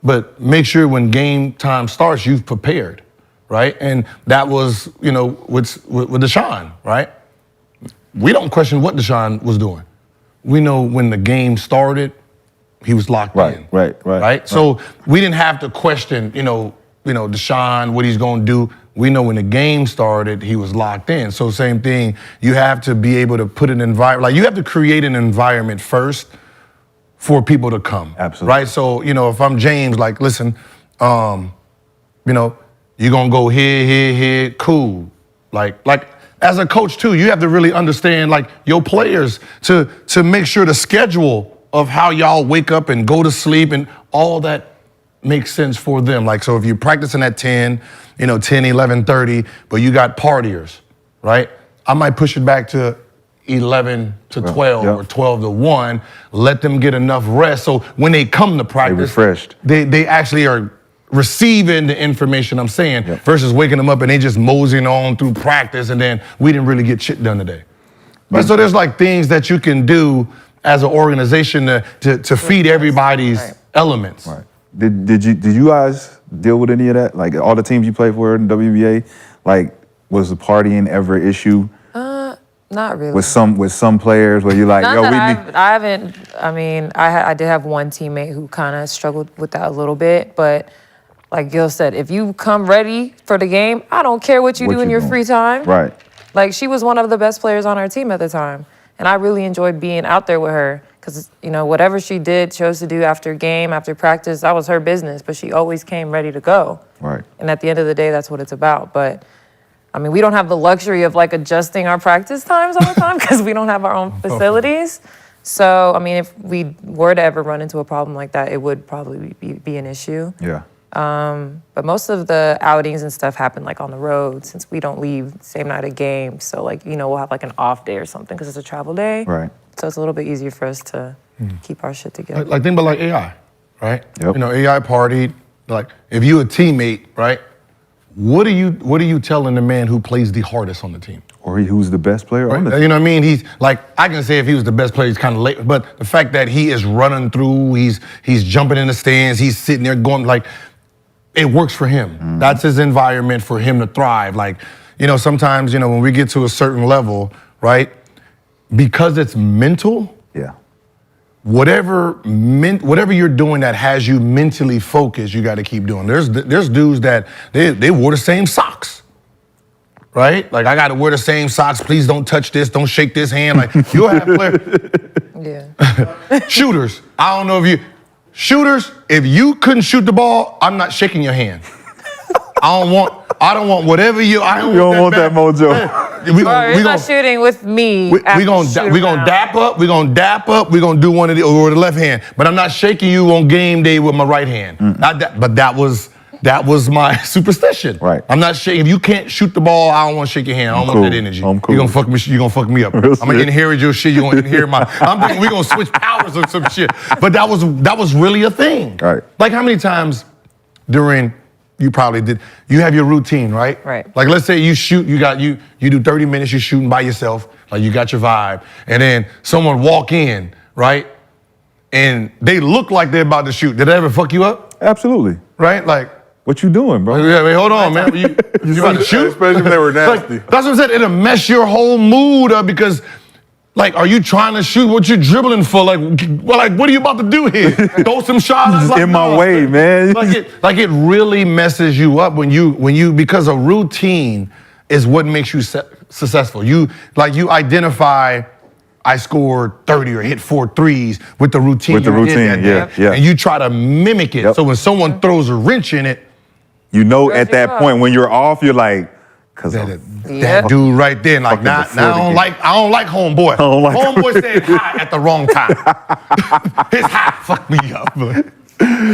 Speaker 5: but make sure when game time starts, you've prepared, right? And that was, with Deshaun, right? We don't question what Deshaun was doing. We know when the game started, he was locked in. Right. So we didn't have to question, Deshaun, what he's going to do. We know when the game started, he was locked in. So same thing, you have to be able to put an environment, like you have to create an environment first for people to come.
Speaker 1: Absolutely.
Speaker 5: Right? So, if I'm James, like, listen, you're going to go here, cool. Like as a coach too, you have to really understand like your players to make sure the schedule of how y'all wake up and go to sleep and all that makes sense for them. Like, so if you're practicing at 10, 10, 11:30, but you got partiers, right? I might push it back to 11 to 12 or 12 to 1, let them get enough rest. So when they come to practice,
Speaker 1: refreshed.
Speaker 5: They actually are receiving the information I'm saying versus waking them up and they just moseying on through practice and then we didn't really get shit done today. But so there's like things that you can do as an organization to feed everybody's elements.
Speaker 1: Right. Did you guys deal with any of that? Like all the teams you played for in the WNBA, like was the partying ever an issue?
Speaker 3: Not really.
Speaker 1: With some players where you're like,
Speaker 3: Not
Speaker 1: yo,
Speaker 3: that I haven't. I mean, I did have one teammate who kind of struggled with that a little bit, but like Gil said, if you come ready for the game, I don't care what you do in your free time.
Speaker 1: Right.
Speaker 3: Like she was one of the best players on our team at the time, and I really enjoyed being out there with her because whatever she chose to do after game, after practice, that was her business. But she always came ready to go.
Speaker 1: Right.
Speaker 3: And at the end of the day, that's what it's about. But I mean, we don't have the luxury of like adjusting our practice times all the time because we don't have our own facilities. So, I mean, if we were to ever run into a problem like that, it would probably be an issue.
Speaker 1: Yeah.
Speaker 3: But most of the outings and stuff happen like on the road since we don't leave same night of game. So like, we'll have like an off day or something because it's a travel day.
Speaker 1: Right.
Speaker 3: So it's a little bit easier for us to keep our shit together.
Speaker 5: Like think about like AI, right?
Speaker 1: Yep.
Speaker 5: AI partied. Like if you a teammate, right? What are you telling the man who plays the hardest on the team?
Speaker 1: Or who's the best player on the team?
Speaker 5: You know what I mean? He's like, I can say if he was the best player, he's kind of late. But the fact that he is running through, he's jumping in the stands, he's sitting there going like, it works for him. That's his environment for him to thrive. Like, sometimes, when we get to a certain level, right? Because it's mental.
Speaker 1: Yeah.
Speaker 5: Whatever you're doing that has you mentally focused, you got to keep doing. There's dudes that they wore the same socks, right? Like I got to wear the same socks. Please don't touch this. Don't shake this hand. Like you'll have players.
Speaker 3: Yeah.
Speaker 5: Shooters. I don't know Shooters. If you couldn't shoot the ball, I'm not shaking your hand. I don't want I don't want whatever you. I
Speaker 1: You don't want that mojo.
Speaker 5: We
Speaker 3: Bro, you're not shooting with me.
Speaker 5: We gonna dap up. We gonna dap up. We gonna do one of the or the left hand. But I'm not shaking you on game day with my right hand. But that was my superstition.
Speaker 1: Right.
Speaker 5: I'm not shaking. If you can't shoot the ball, I don't want to shake your hand. I don't want that energy.
Speaker 1: I'm cool.
Speaker 5: You gonna fuck me. You gonna fuck me up. I'm gonna inherit your shit. You gonna inherit mine. I'm thinking we gonna switch powers or some shit. But that was really a thing.
Speaker 1: Right.
Speaker 5: Like how many times during. You probably did. You have your routine, right?
Speaker 3: Right.
Speaker 5: Like let's say you shoot, you do 30 minutes, you're shooting by yourself, like you got your vibe, and then someone walk in, right? And they look like they're about to shoot. Did that ever fuck you up?
Speaker 1: Absolutely.
Speaker 5: Right? Like,
Speaker 1: What you doing, bro?
Speaker 5: yeah, wait, hold on, man. You about to shoot?
Speaker 4: Especially if they were nasty.
Speaker 5: Like, that's what I said. It'll mess your whole mood up because, like, are you trying to shoot? What you dribbling for? Like, what are you about to do here? Throw some shots?
Speaker 1: Just
Speaker 5: Like,
Speaker 1: in my
Speaker 5: no.
Speaker 1: way, man.
Speaker 5: Like it really messes you up when you because a routine is what makes you successful. You identify. I scored 30 or hit 4 threes with the routine.
Speaker 1: With the
Speaker 5: you did
Speaker 1: routine,
Speaker 5: that day.
Speaker 1: yeah.
Speaker 5: And you try to mimic it.
Speaker 1: Yep.
Speaker 5: So when someone throws a wrench in it,
Speaker 1: You know,
Speaker 3: Where's
Speaker 1: at that
Speaker 3: your
Speaker 1: point when you're off, you're like, cause
Speaker 5: that dude right there, like now
Speaker 1: before
Speaker 5: I
Speaker 1: the
Speaker 5: don't
Speaker 1: game.
Speaker 5: like homeboy.
Speaker 1: don't like
Speaker 5: homeboy said hi at the wrong time. His hi fucked me up.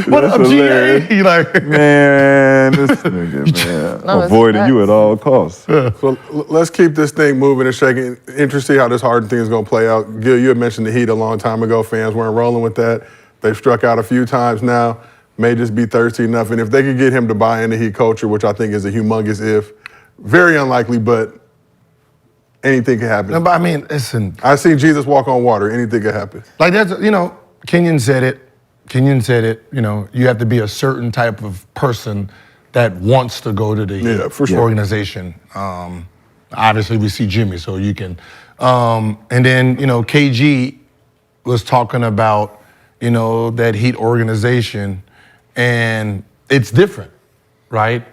Speaker 5: What up,
Speaker 1: hilarious.
Speaker 5: GA? Like,
Speaker 1: man, this nigga, man,
Speaker 3: No, it's
Speaker 1: avoiding you
Speaker 3: facts.
Speaker 1: at all costs.
Speaker 4: So let's keep this thing moving and shaking. Interesting to see how this Harden thing is going to play out. Gil, you had mentioned the Heat a long time ago. Fans weren't rolling with that. They've struck out a few times now. May just be thirsty enough. And if they could get him to buy into Heat culture, which I think is a humongous if, very unlikely, but anything could happen.
Speaker 5: no, but I mean, listen,
Speaker 4: I've seen Jesus walk on water. Anything could happen.
Speaker 5: like that's Kenyon said it. You have to be a certain type of person that wants to go to the
Speaker 4: Yeah, for sure.
Speaker 5: organization. Obviously, we see Jimmy, so you can. And then KG was talking about that Heat organization, and it's different, right?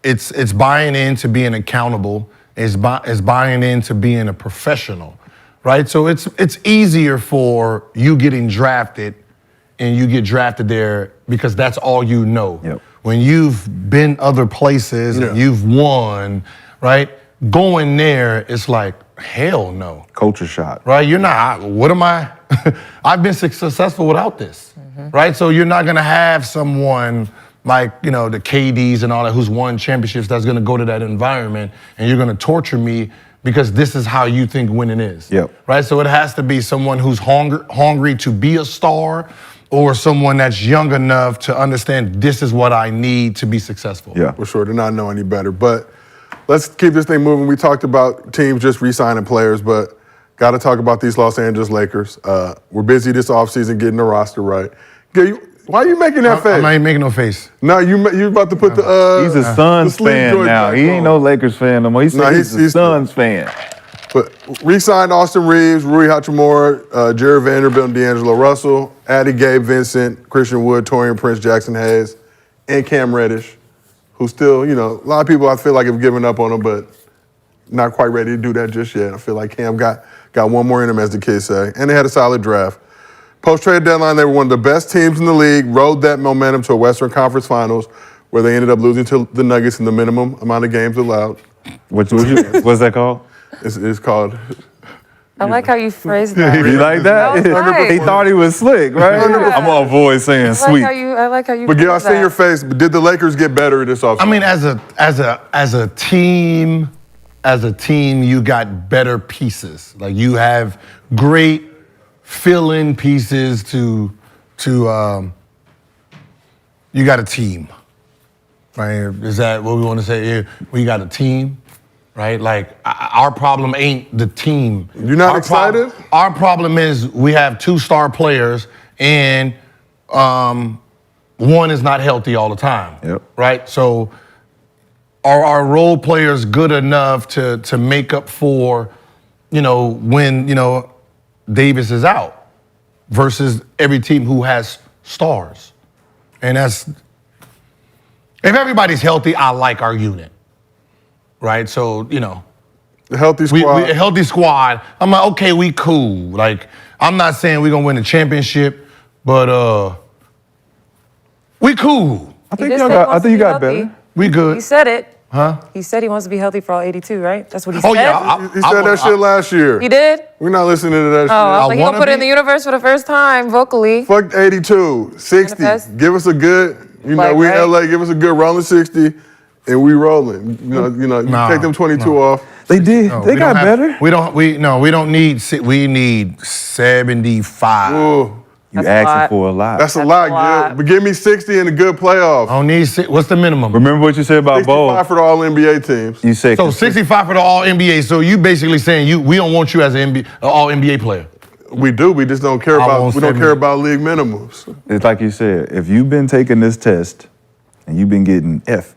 Speaker 5: It's buying into being accountable. It's buying into being a professional. Right, so it's easier for you getting drafted, and you get drafted there because that's all you know.
Speaker 1: Yep.
Speaker 5: When you've been other places and you've won, right? Going there, it's like hell no.
Speaker 1: Culture shot.
Speaker 5: Right, you're not. What am I? I've been successful without this. Right, so you're not gonna have someone like the KDs and all that who's won championships that's gonna go to that environment, and you're gonna torture me. Because this is how you think winning is.
Speaker 1: Yep.
Speaker 5: Right? So it has to be someone who's hungry to be a star, or someone that's young enough to understand this is what I need to be successful.
Speaker 1: Yeah.
Speaker 4: For sure, to not know any better. But let's keep this thing moving. We talked about teams just re-signing players, but got to talk about these Los Angeles Lakers. We're busy this offseason getting the roster right. Gil, why are you making that face?
Speaker 5: I'm not even making no face.
Speaker 4: No, you about to put the
Speaker 1: He's a Suns
Speaker 4: sleeve
Speaker 1: fan
Speaker 4: joint
Speaker 1: now.
Speaker 4: back
Speaker 1: He ain't
Speaker 4: on.
Speaker 1: no Lakers fan no more. He's a Suns fan.
Speaker 4: But re-signed Austin Reaves, Rui Hachimura, Jared Vanderbilt, and D'Angelo Russell, added Gabe Vincent, Christian Wood, Torian Prince, Jackson Hayes, and Cam Reddish, who still, a lot of people I feel like have given up on him, but not quite ready to do that just yet. I feel like Cam got one more in him, as the kids say. And they had a solid draft. Post-trade deadline, they were one of the best teams in the league, rode that momentum to a Western Conference Finals, where they ended up losing to the Nuggets in the minimum amount of games allowed.
Speaker 1: What's that called?
Speaker 4: It's called...
Speaker 3: I like how you phrased that.
Speaker 1: You like that?
Speaker 3: That was nice.
Speaker 1: He thought he was slick, right?
Speaker 3: Yeah.
Speaker 1: I'm gonna avoid saying sweet.
Speaker 3: I like how you.
Speaker 4: But Gil, I
Speaker 3: phrased
Speaker 4: see your
Speaker 3: that.
Speaker 4: face. But did the Lakers get better this offseason?
Speaker 5: I mean, as a team, you got better pieces. Like you have great fill-in pieces to you got a team. Right? Is that what we want to say here? We got a team, right? Like our problem ain't the team.
Speaker 4: You're not excited?
Speaker 5: Our problem is we have 2 star players and one is not healthy all the time.
Speaker 1: Yep.
Speaker 5: Right? So are our role players good enough to make up for, when, Davis is out versus every team who has stars? And that's, if everybody's healthy, I like our unit. Right? So,
Speaker 4: the healthy
Speaker 5: we
Speaker 4: squad.
Speaker 5: a healthy squad. I'm like, okay, we cool. Like, I'm not saying we're gonna win the championship, but we cool.
Speaker 1: I think
Speaker 3: He
Speaker 1: you
Speaker 3: just
Speaker 1: got
Speaker 3: wants to be
Speaker 1: better.
Speaker 3: healthy.
Speaker 5: We good.
Speaker 3: He said it.
Speaker 5: Huh?
Speaker 3: He said he wants to be healthy for all 82, right? That's what he
Speaker 5: Oh,
Speaker 3: said.
Speaker 5: yeah.
Speaker 4: He said that shit last year.
Speaker 3: He did?
Speaker 4: We're not listening to that
Speaker 3: Oh, I was
Speaker 4: shit.
Speaker 3: like, he gonna put it in the universe for the first time vocally.
Speaker 4: Fuck 82, 60.
Speaker 3: Manifest.
Speaker 4: Give us a good, we
Speaker 3: Right.
Speaker 4: in LA, give us a good rolling 60, and we rolling. You take them 22 off.
Speaker 1: They did.
Speaker 5: No,
Speaker 1: they
Speaker 5: we
Speaker 1: got
Speaker 5: don't have-
Speaker 1: better.
Speaker 5: We don't need, we need 75.
Speaker 4: Ooh,
Speaker 1: You
Speaker 3: That's a
Speaker 1: asking
Speaker 3: lot.
Speaker 1: for a lot.
Speaker 4: that's a
Speaker 3: That's
Speaker 4: lot,
Speaker 3: a lot.
Speaker 4: good. But give me 60 and a good playoff.
Speaker 5: I don't need what's the minimum?
Speaker 1: Remember what you said about
Speaker 4: 65
Speaker 1: Bo?
Speaker 4: for the all NBA teams.
Speaker 1: You said
Speaker 5: So 65 for the all NBA. So you basically saying we don't want you as an all NBA player.
Speaker 4: We do. We just don't care
Speaker 5: I
Speaker 4: about.
Speaker 5: want
Speaker 4: We don't
Speaker 5: 70.
Speaker 4: care about league minimums.
Speaker 1: it's like you said. If you've been taking this test and you've been getting F,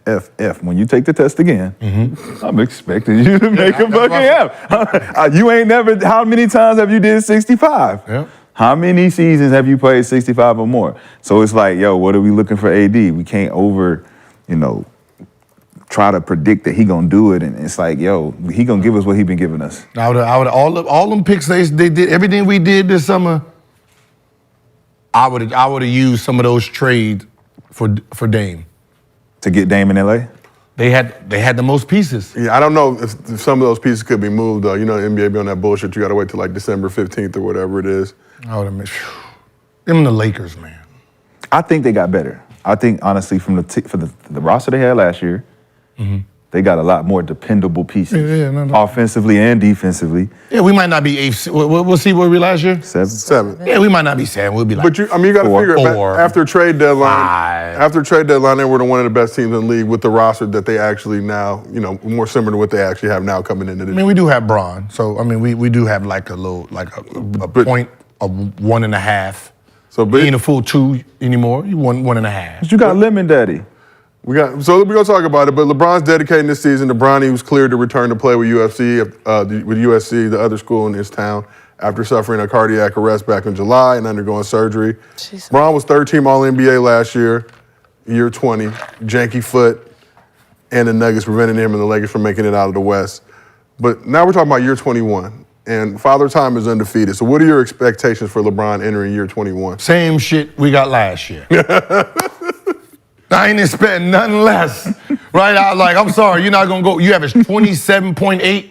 Speaker 1: when you take the test again, I'm expecting you to make a fucking F. You ain't never. How many times have you did 65?
Speaker 5: Yeah.
Speaker 1: How many seasons have you played 65 or more? So it's like, yo, what are we looking for AD? We can't try to predict that he gonna do it, and it's like, yo, he gonna give us what he been giving us.
Speaker 5: I would all them picks they did everything we did this summer. I would have used some of those trades for Dame.
Speaker 1: To get Dame in LA?
Speaker 5: They had the most pieces.
Speaker 4: Yeah, I don't know if some of those pieces could be moved though. You know, the NBA be on that bullshit. You got to wait till like December 15th or whatever it is.
Speaker 5: I would have missed them the Lakers, man.
Speaker 1: I think they got better. I think honestly, from the roster they had last year, they got a lot more dependable pieces,
Speaker 5: no.
Speaker 1: offensively and defensively.
Speaker 5: Yeah, we might not be eighth. We'll see where we last year.
Speaker 4: 7.
Speaker 5: Yeah, we might not be 7. We'll be like.
Speaker 4: But you got to figure it
Speaker 5: Four.
Speaker 4: after trade deadline.
Speaker 5: 5.
Speaker 4: After trade deadline, they were one of the best teams in the league with the roster that they actually now, more similar to what they actually have now coming into this.
Speaker 5: I mean, we do have Braun, so I mean, we do have like a little, like a point of 1.5.
Speaker 4: So,
Speaker 5: He ain't a full 2 anymore. You 1.5.
Speaker 1: But you got Lemon Daddy.
Speaker 4: we're gonna talk about it. But LeBron's dedicating this season to Bronny, who's cleared to return to play with USC, the other school in his town, after suffering a cardiac arrest back in July and undergoing surgery.
Speaker 3: Jesus.
Speaker 4: Bron was third-team All-NBA last year, year 20, janky foot, and the Nuggets prevented him and the Lakers from making it out of the West. But now we're talking about year 21, and Father Time is undefeated. So what are your expectations for LeBron entering year 21?
Speaker 5: Same shit we got last year. I ain't expecting nothing less. Right out, like, I'm sorry, you're not gonna go. You average 27.8.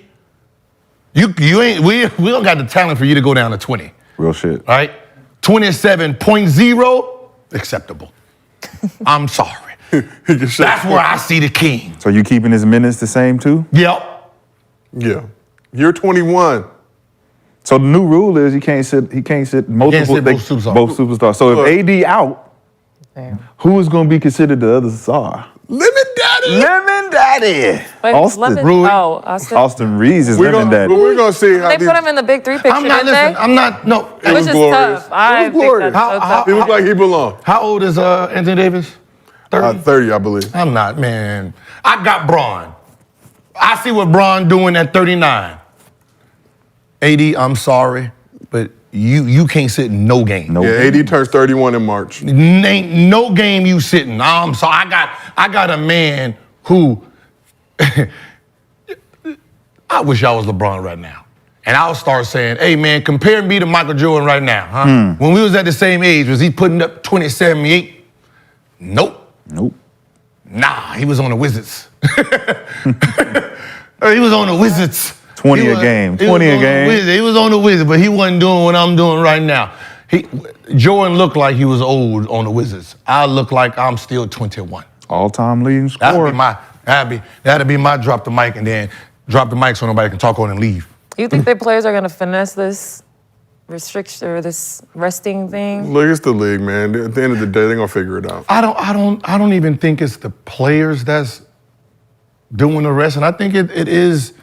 Speaker 5: You ain't. We don't got the talent for you to go down to 20.
Speaker 1: Real shit.
Speaker 5: Right? 27.0, acceptable. I'm sorry. That's where I see the king.
Speaker 1: So you keeping his minutes the same too?
Speaker 5: Yep.
Speaker 4: Yeah. Year 21.
Speaker 1: So the new rule is he can't sit multiple
Speaker 5: sit both superstars.
Speaker 1: both superstars. So
Speaker 4: Look.
Speaker 1: if AD out,
Speaker 3: Damn.
Speaker 1: who is going to be considered the other star?
Speaker 4: Lemon Daddy!
Speaker 1: Lemon Daddy.
Speaker 3: Wait,
Speaker 1: Austin.
Speaker 3: Lemon-
Speaker 5: Rui.
Speaker 3: Oh, Austin.
Speaker 1: Austin Reaves is
Speaker 4: We're
Speaker 1: Lemon
Speaker 4: gonna,
Speaker 1: Daddy.
Speaker 4: we're gonna see how
Speaker 3: They
Speaker 4: these,
Speaker 3: put him in the big 3 picture,
Speaker 5: I'm not
Speaker 3: didn't
Speaker 5: listening.
Speaker 3: they?
Speaker 5: I'm not. No.
Speaker 4: It
Speaker 3: Which
Speaker 4: was
Speaker 3: is
Speaker 4: glorious.
Speaker 3: tough. I
Speaker 4: It was
Speaker 3: think
Speaker 4: glorious.
Speaker 3: that's so tough.
Speaker 4: He looked like he belonged.
Speaker 5: How old is Anthony Davis? 30.
Speaker 4: 30, I believe.
Speaker 5: I'm not, man. I got Braun. I see what Braun doing at 39. AD, I'm sorry, but you can't sit in no game.
Speaker 1: No.
Speaker 4: Yeah, AD turns 31 in March.
Speaker 5: Ain't no game you sitting. I'm sorry. I got a man who I wish I was LeBron right now. And I'll start saying, hey man, compare me to Michael Jordan right now, huh? When we was at the same age, was he putting up 2078? Nope.
Speaker 1: Nope.
Speaker 5: Nah, he was on the Wizards. He was on the Wizards.
Speaker 1: 20
Speaker 5: He
Speaker 1: a
Speaker 5: was-
Speaker 1: game.
Speaker 5: he
Speaker 1: 20
Speaker 5: was
Speaker 1: a
Speaker 5: on the
Speaker 1: game.
Speaker 5: Wizards. He was on the Wizards, but he wasn't doing what I'm doing right now. Jordan looked like he was old on the Wizards. I look like I'm still 21.
Speaker 1: All-time leading scorer.
Speaker 5: That'd be my drop the mic and then drop the mic so nobody can talk on and leave.
Speaker 3: You think their players are going to finesse this restriction or this resting thing?
Speaker 4: Look, it's the league, man. At the end of the day, they're gonna figure it out.
Speaker 5: I don't even think it's the players that's doing the rest, and I think it is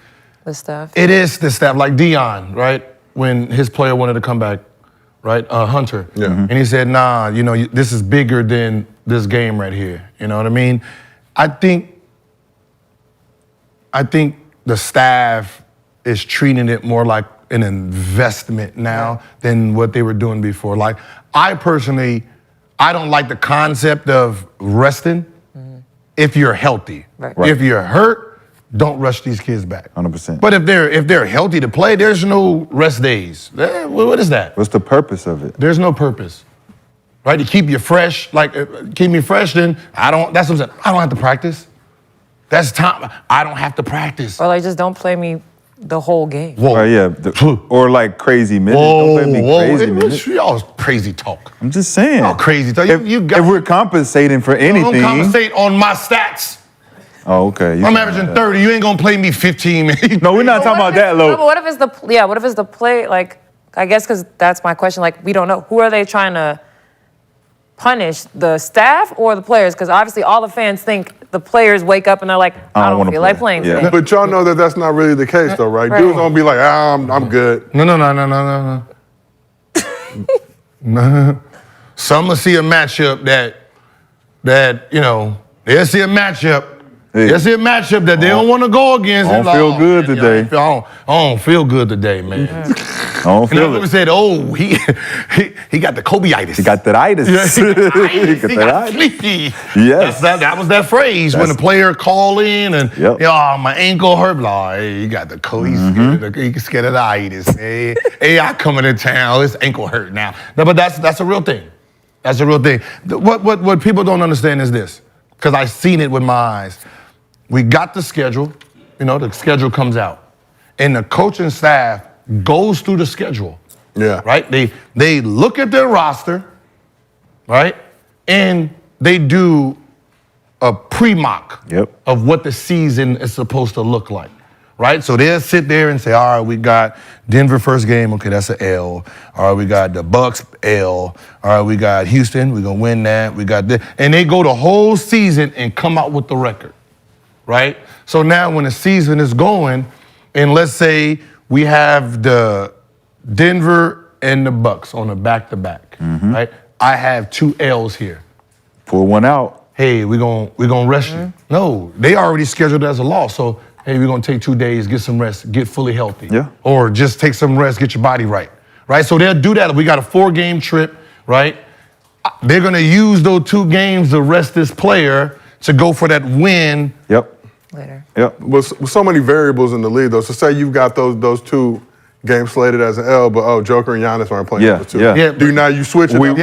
Speaker 3: The stuff.
Speaker 5: the staff, like Dion, right? When his player wanted to come back, right? Hunter.
Speaker 4: Yeah.
Speaker 5: And he said, nah, this is bigger than this game right here. You know what I mean? I think the staff is treating it more like an investment now than what they were doing before. Like, I personally, I don't like the concept of resting if you're healthy.
Speaker 3: Right.
Speaker 5: If you're hurt, don't rush these kids back.
Speaker 1: 100%.
Speaker 5: But if they're healthy to play, there's no rest days. What is that?
Speaker 1: What's the purpose of it?
Speaker 5: There's no purpose. Right? To keep you fresh, keep me fresh, then that's what I'm saying. I don't have to practice. That's time. I don't have to practice.
Speaker 3: Or like just don't play me the whole game.
Speaker 5: Whoa.
Speaker 1: Or like crazy minutes.
Speaker 5: Whoa,
Speaker 1: Don't play me crazy minutes.
Speaker 5: Y'all crazy talk.
Speaker 1: I'm just saying.
Speaker 5: Y'all crazy talk.
Speaker 1: If we're compensating for anything.
Speaker 5: Don't compensate on my stats.
Speaker 1: Oh, okay.
Speaker 5: I'm averaging 30. You ain't gonna play me 15 minutes.
Speaker 1: No, we're not talking about that,
Speaker 3: No,
Speaker 1: Lo.
Speaker 3: but what if it's the play? Like, I guess because that's my question. Like, we don't know who are they trying to punish, the staff or the players? Because obviously all the fans think the players wake up and they're like, I don't
Speaker 1: wanna
Speaker 3: feel
Speaker 1: play.
Speaker 3: like playing
Speaker 1: Yeah.
Speaker 3: today.
Speaker 4: But y'all know that that's not really the case, though, right? Dudes gonna be like, I'm good.
Speaker 5: No. No. Some will see a matchup that you know, they'll see a matchup.
Speaker 1: Hey.
Speaker 5: They'll see a matchup that they don't want to go against.
Speaker 1: I don't feel good today.
Speaker 5: I don't feel good today, man.
Speaker 1: I don't
Speaker 5: And
Speaker 1: feel
Speaker 5: everyone
Speaker 1: it.
Speaker 5: said, oh, he got the Kobe-itis.
Speaker 1: He got that itis.
Speaker 5: He got sleepy.
Speaker 1: Yes.
Speaker 5: That was that phrase when the player call in and my ankle hurt. Like, hey, he got the Kobe. He's scared of the itis. Hey, I coming to town. His ankle hurt now. No, but that's a real thing. That's a real thing. What people don't understand is this, because I've seen it with my eyes. We got the schedule. You know, the schedule comes out, and the coaching staff goes through the schedule.
Speaker 4: Yeah.
Speaker 5: Right? They look at their roster, right? And they do a pre-mock of what the season is supposed to look like. Right? So they'll sit there and say, all right, we got Denver first game, okay, that's an L. All right, we got the Bucks, L. All right, we got Houston, we're gonna win that. We got this. And they go the whole season and come out with the record. Right? So now when the season is going, and let's say we have the Denver and the Bucks on a back-to-back, right? I have 2 L's here.
Speaker 1: Pull one out.
Speaker 5: Hey, we're gonna rest you. No, they already scheduled it as a loss. So, hey, we're gonna take 2 days, get some rest, get fully healthy.
Speaker 1: Yeah.
Speaker 5: Or just take some rest, get your body right. Right? So they'll do that. We got a 4-game trip, right? They're gonna use those 2 games to rest this player to go for that win.
Speaker 3: Later.
Speaker 4: With so many variables in the league, though, so say you've got those 2 games slated as an L, but Joker and Giannis aren't playing those 2. You switch it?
Speaker 1: We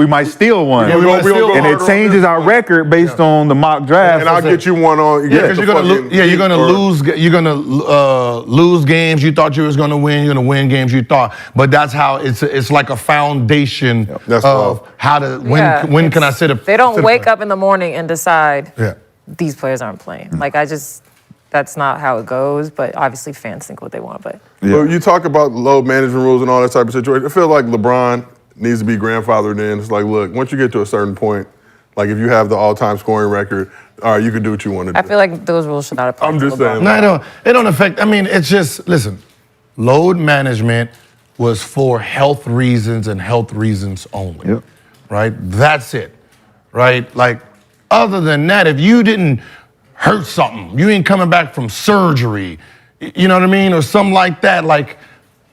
Speaker 1: might steal one.
Speaker 5: Yeah, we might steal one.
Speaker 1: And it changes our record based on the mock draft.
Speaker 4: And I'll get you one on.
Speaker 5: Because you're gonna lose games you thought you was gonna win. You're gonna win games you thought. But that's how it's like a foundation of how to when can I sit up?
Speaker 3: They don't wake up in the morning and decide these players aren't playing. Like that's not how it goes, but obviously fans think what they want. But
Speaker 4: Well, you talk about load management rules and all that type of situation. I feel like LeBron needs to be grandfathered in. It's like, look, once you get to a certain point, like if you have the all-time scoring record, all right, you can do what you want to do.
Speaker 3: I feel like those rules should not apply.
Speaker 4: I'm just saying.
Speaker 5: No, it don't affect. I mean, it's just, listen, load management was for health reasons and health reasons only. Right? That's it. Right? Like, other than that, if you didn't hurt something, you ain't coming back from surgery, you know what I mean? Or something like that, like,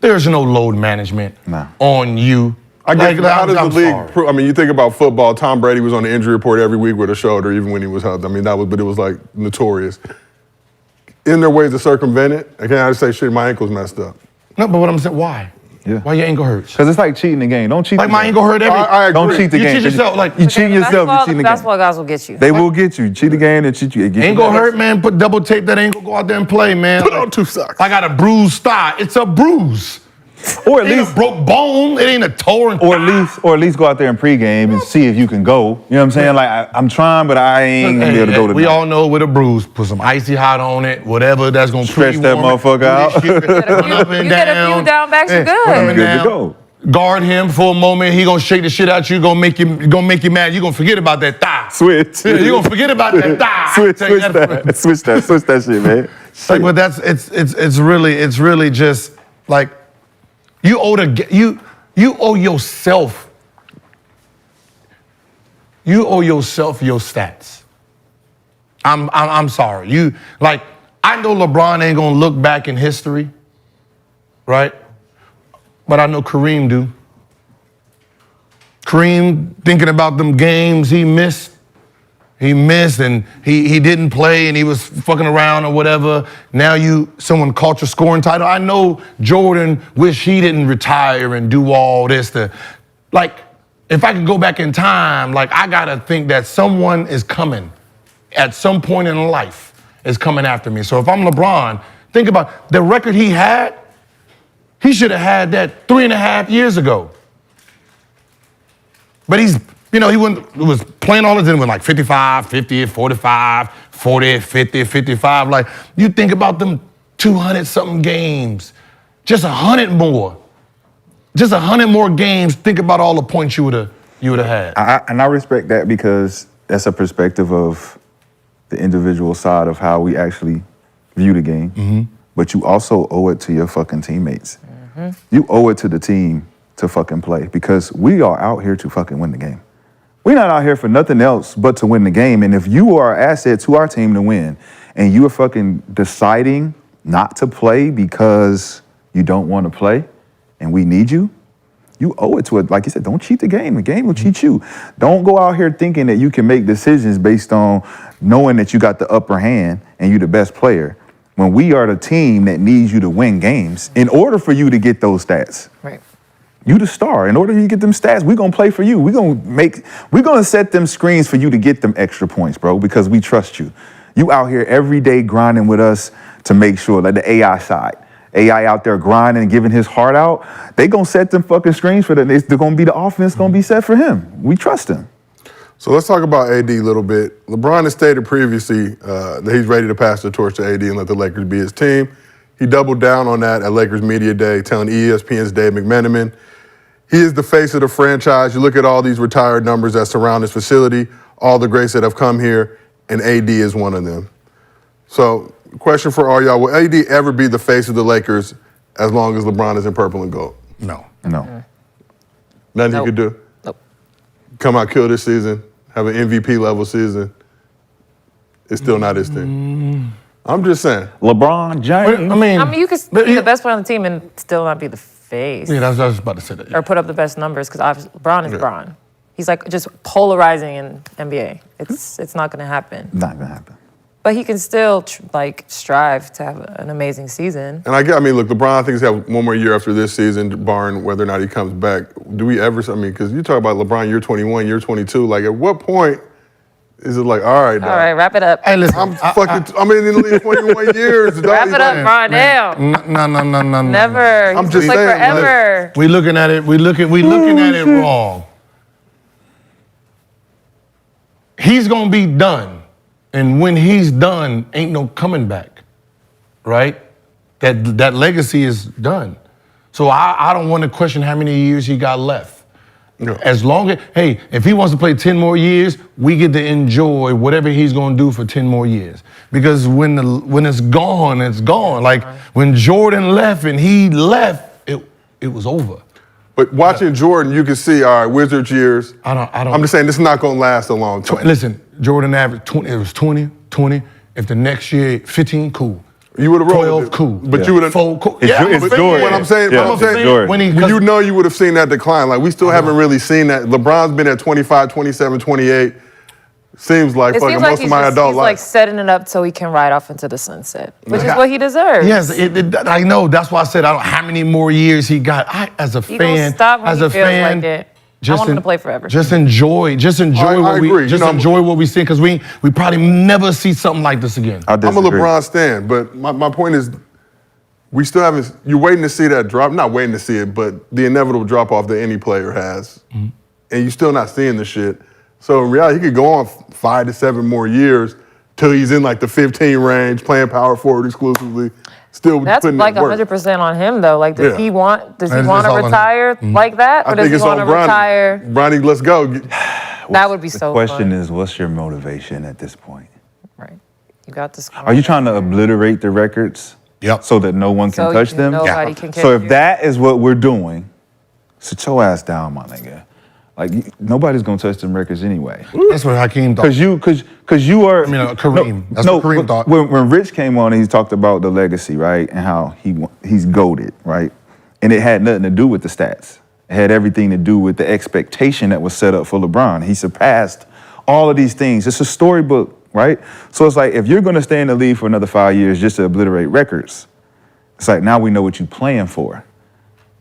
Speaker 5: there's no load management on you.
Speaker 4: I guess, how does the league, I mean, you think about football, Tom Brady was on the injury report every week with a shoulder, even when he was healthy. I mean, but it was like notorious. Isn't there ways to circumvent it? I can't just say, shit, my ankle's messed up.
Speaker 5: No, but what I'm saying, why? Why your ankle hurts?
Speaker 1: Because it's like cheating the game. Don't cheat
Speaker 5: like
Speaker 1: the
Speaker 5: my
Speaker 1: game.
Speaker 5: ankle hurt every.
Speaker 4: I agree.
Speaker 1: Don't cheat the
Speaker 5: You
Speaker 1: game.
Speaker 5: cheat yourself, like
Speaker 1: you cheat yourself. You cheat the game.
Speaker 3: Basketball guys will get you.
Speaker 1: They will get you. Cheat the game and cheat you.
Speaker 5: Ankle hurt, man. Put double tape that ankle. Go out there and play, man.
Speaker 4: Put on 2 socks.
Speaker 5: I got a bruised thigh. It's a bruise.
Speaker 1: Or at
Speaker 5: It ain't
Speaker 1: least
Speaker 5: a broke bone. It ain't a torn.
Speaker 1: Or at least go out there in pregame and see if you can go. You know what I'm saying? Like I'm trying, but I ain't gonna be able to go to.
Speaker 5: We all know with a bruise, put some icy hot on it, whatever that's gonna
Speaker 1: stretch that motherfucker out.
Speaker 3: You get a few down backs, you're good.
Speaker 1: Good to go.
Speaker 5: Guard him for a moment. He gonna shake the shit out you. Gonna make you mad. You gonna forget about that thigh.
Speaker 1: Switch.
Speaker 5: You gonna forget about that thigh.
Speaker 1: Switch that shit, man.
Speaker 5: Like, but that's it's really just like you owe yourself. You owe yourself your stats. I'm sorry. You like I know LeBron ain't gonna look back in history, right? But I know Kareem do. Kareem thinking about them games he missed. He missed and he didn't play and he was fucking around or whatever. Now someone caught your scoring title. I know Jordan wish he didn't retire and do all this like, if I could go back in time, like I gotta think that someone is coming at some point in life is coming after me. So if I'm LeBron, think about the record he had. He should have had that 3.5 years ago. But he's, he was playing all the time with like 55, 50, 45, 40, 50, 55. Like, you think about them 200-something games, just 100 more. Just 100 more games, think about all the points you would have had.
Speaker 1: I respect that because that's a perspective of the individual side of how we actually view the game. But you also owe it to your fucking teammates. You owe it to the team to fucking play because we are out here to fucking win the game. We're not out here for nothing else but to win the game. And if you are an asset to our team to win and you are fucking deciding not to play because you don't want to play and we need you, you owe it to it. Like you said, don't cheat the game. The game will cheat you. Don't go out here thinking that you can make decisions based on knowing that you got the upper hand and you're the best player when we are the team that needs you to win games in order for you to get those stats.
Speaker 3: Right.
Speaker 1: You the star. In order for you to get them stats, we're gonna play for you. We're gonna set them screens for you to get them extra points, bro, because we trust you. You out here every day grinding with us to make sure, like the AI side. AI out there grinding and giving his heart out. They gonna set them fucking screens for them. They're gonna be the offense gonna be set for him. We trust him.
Speaker 4: So let's talk about AD a little bit. LeBron has stated previously that he's ready to pass the torch to AD and let the Lakers be his team. He doubled down on that at Lakers Media Day, telling ESPN's Dave McMenamin, he is the face of the franchise. You look at all these retired numbers that surround this facility, all the greats that have come here, and AD is one of them. So, question for all y'all, will AD ever be the face of the Lakers as long as LeBron is in purple and gold?
Speaker 5: No.
Speaker 4: Nothing he could do?
Speaker 3: Nope.
Speaker 4: Come out, kill this season, have an MVP level season. It's still not his thing. I'm just saying.
Speaker 1: LeBron James.
Speaker 5: I mean,
Speaker 3: you could be the best player on the team and still not be the face.
Speaker 5: Yeah, I was about to say that. Yeah.
Speaker 3: Or put up the best numbers because obviously LeBron is LeBron. He's like just polarizing in NBA. It's not gonna happen.
Speaker 1: Not gonna happen.
Speaker 3: But he can still strive to have an amazing season.
Speaker 4: And I mean, look, LeBron, I think he's have one more year after this season, barring whether or not he comes back. Do we ever? I mean, because you talk about LeBron, year 21, year 22. Like, at what point is it like, all right, dog,
Speaker 3: All right, wrap it up.
Speaker 5: Hey, listen,
Speaker 4: I'm in the league 21 years. Dog.
Speaker 3: Wrap it up, Ron. Damn.
Speaker 5: No.
Speaker 3: Never.
Speaker 4: I'm
Speaker 3: He's
Speaker 4: just
Speaker 3: like
Speaker 4: saying,
Speaker 3: forever.
Speaker 5: We looking at it. We looking at it wrong. He's gonna be done, and when he's done, ain't no coming back, right? That legacy is done. So I don't want to question how many years he got left. No. As long as, hey, if he wants to play 10 more years, we get to enjoy whatever he's gonna do for 10 more years. Because when it's gone, it's gone. Like when Jordan left and he left, it was over.
Speaker 4: But watching Jordan, you can see, all right, Wizards years.
Speaker 5: I don't.
Speaker 4: I'm just saying this is not going to last a long time.
Speaker 5: Listen, Jordan averaged 20. It was 20. If the next year 15, cool.
Speaker 4: You would have rolled
Speaker 5: 12, cool.
Speaker 4: But you would have.
Speaker 5: 4, cool.
Speaker 1: It's Jordan.
Speaker 4: What I'm saying,
Speaker 1: Jordan.
Speaker 5: When
Speaker 4: you know you would have seen that decline. Like, we still haven't really seen that. LeBron's been at 25, 27, 28. Seems like
Speaker 3: It
Speaker 4: fucking
Speaker 3: seems like
Speaker 4: most of my adult
Speaker 3: he's
Speaker 4: life.
Speaker 3: like setting it up so he can ride off into the sunset, which is what he deserves.
Speaker 5: Yes, I know. That's why I said I don't know how many more years he got. As a
Speaker 3: He
Speaker 5: fan,
Speaker 3: gonna stop when
Speaker 5: as
Speaker 3: he
Speaker 5: a
Speaker 3: feels
Speaker 5: fan,
Speaker 3: like it. I want him to play forever.
Speaker 5: Just enjoy
Speaker 4: I agree.
Speaker 5: enjoy what we see because we probably never see something like this again.
Speaker 4: I'm a LeBron stan, but my point is, we still haven't. You're waiting to see that drop. Not waiting to see it, but the inevitable drop off that any player has, and you're still not seeing the shit. So in reality, he could go on 5 to 7 more years till he's in like the 15 range, playing power forward exclusively. Still
Speaker 3: That's
Speaker 4: putting
Speaker 3: like
Speaker 4: in work.
Speaker 3: 100% on him though. Like, does he want to
Speaker 5: It's all on
Speaker 3: retire like that, or
Speaker 4: I
Speaker 3: does
Speaker 4: think
Speaker 3: he
Speaker 4: it's
Speaker 3: want
Speaker 4: on
Speaker 3: to
Speaker 4: Bronny.
Speaker 3: retire?
Speaker 4: Bronny, let's go.
Speaker 3: That would be so
Speaker 1: The question
Speaker 3: fun.
Speaker 1: is, what's your motivation at this point?
Speaker 3: Right. You got this.
Speaker 1: Are you trying to obliterate the records?
Speaker 5: Yep.
Speaker 1: So that no one can
Speaker 3: So
Speaker 1: touch them?
Speaker 3: nobody can catch
Speaker 1: So if
Speaker 3: you.
Speaker 1: that is what we're doing, sit your ass down, my nigga. Like, nobody's gonna touch them records anyway.
Speaker 5: That's what Hakeem thought.
Speaker 1: Cause you are.
Speaker 5: I mean, Kareem. That's what Kareem thought.
Speaker 1: When Rich came on, he talked about the legacy, right, and how he's goated, right, and it had nothing to do with the stats. It had everything to do with the expectation that was set up for LeBron. He surpassed all of these things. It's a storybook, right? So it's like if you're gonna stay in the league for another 5 years just to obliterate records, it's like now we know what you're playing for.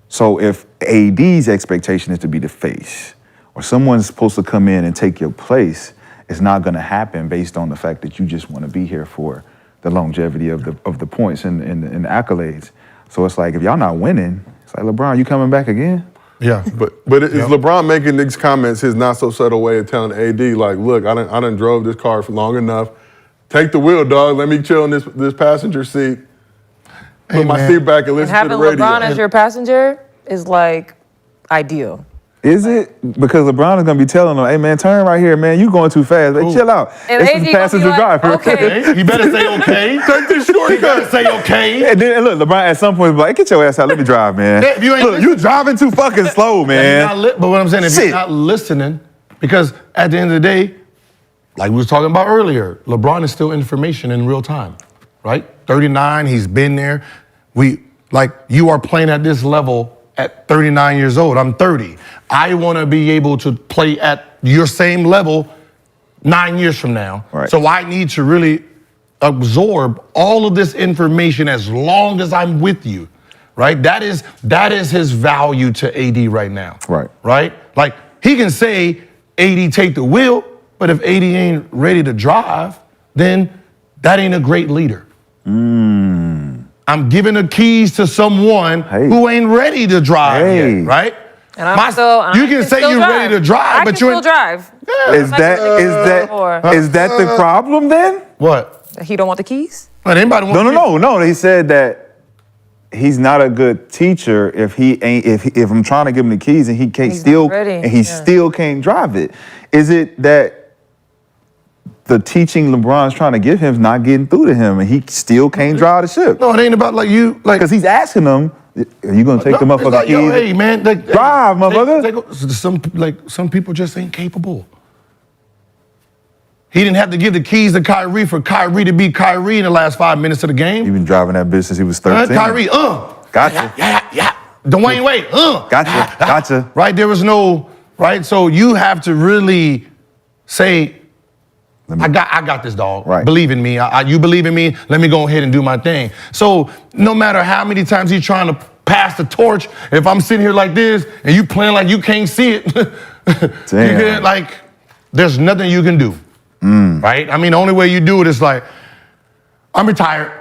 Speaker 1: So if AD's expectation is to be the face, or someone's supposed to come in and take your place, it's not going to happen based on the fact that you just want to be here for the longevity of the points and the accolades. So it's like, if y'all not winning, it's like, LeBron, you coming back again?
Speaker 5: Yeah.
Speaker 4: But is LeBron making these comments his not so subtle way of telling AD, like, look, I done drove this car for long enough. Take the wheel, dog. Let me chill in this passenger seat. Put my seat back and listen to the
Speaker 3: having
Speaker 4: radio.
Speaker 3: LeBron as your passenger is like ideal.
Speaker 1: Is it? Because LeBron is going to be telling them, hey, man, turn right here, man. You going too fast. Hey, chill out.
Speaker 3: And
Speaker 1: This
Speaker 3: AD
Speaker 1: is
Speaker 3: gonna
Speaker 1: passenger
Speaker 3: be like,
Speaker 1: driver.
Speaker 3: okay.
Speaker 5: You better say okay.
Speaker 4: Take this
Speaker 5: You
Speaker 4: shortcut.
Speaker 5: better say okay.
Speaker 1: And then, look, LeBron at some point was like, get your ass out. Let me drive, man.
Speaker 5: Yeah, if you ain't
Speaker 1: Look, you driving too fucking slow, man.
Speaker 5: But what I'm saying, if
Speaker 1: Shit.
Speaker 5: you're not listening, because at the end of the day, like we was talking about earlier, LeBron is still information in real time, right? 39, he's been there. You are playing at this level at 39 years old. I'm 30. I want to be able to play at your same level 9 years from now.
Speaker 1: Right.
Speaker 5: So I need to really absorb all of this information as long as I'm with you, right? That is his value to AD right now.
Speaker 1: Right.
Speaker 5: Right? Like, he can say, AD take the wheel, but if AD ain't ready to drive, then that ain't a great leader. I'm giving the keys to someone who ain't ready to drive yet, right?
Speaker 3: And you
Speaker 5: can say you're ready to drive, but you're
Speaker 3: still drive.
Speaker 5: Yeah.
Speaker 1: Is that the problem then?
Speaker 5: What?
Speaker 3: He don't want the keys?
Speaker 5: But anybody want
Speaker 1: No. He said that he's not a good teacher if I'm trying to give him the keys and he can't still can't drive it. Is it that the teaching LeBron's trying to give him is not getting through to him and he still can't drive the ship?
Speaker 5: No, it ain't about
Speaker 1: because he's asking them, are you gonna take the motherfucking keys?
Speaker 5: Yo, hey man,
Speaker 1: drive, motherfucker.
Speaker 5: Some people just ain't capable. He didn't have to give the keys to Kyrie for Kyrie to be Kyrie in the last 5 minutes of the game.
Speaker 1: He's been driving that bitch since he was 13.
Speaker 5: Kyrie,
Speaker 1: Gotcha.
Speaker 5: Yeah. Dwayne Wade,
Speaker 1: Gotcha.
Speaker 5: Right, there was no, right? So you have to really say, I got this, dog.
Speaker 1: Right.
Speaker 5: Believe in me. You believe in me, let me go ahead and do my thing. So no matter how many times he's trying to pass the torch, if I'm sitting here like this and you playing like you can't see it, there's nothing you can do. Right? I mean, the only way you do it is like, I'm retired.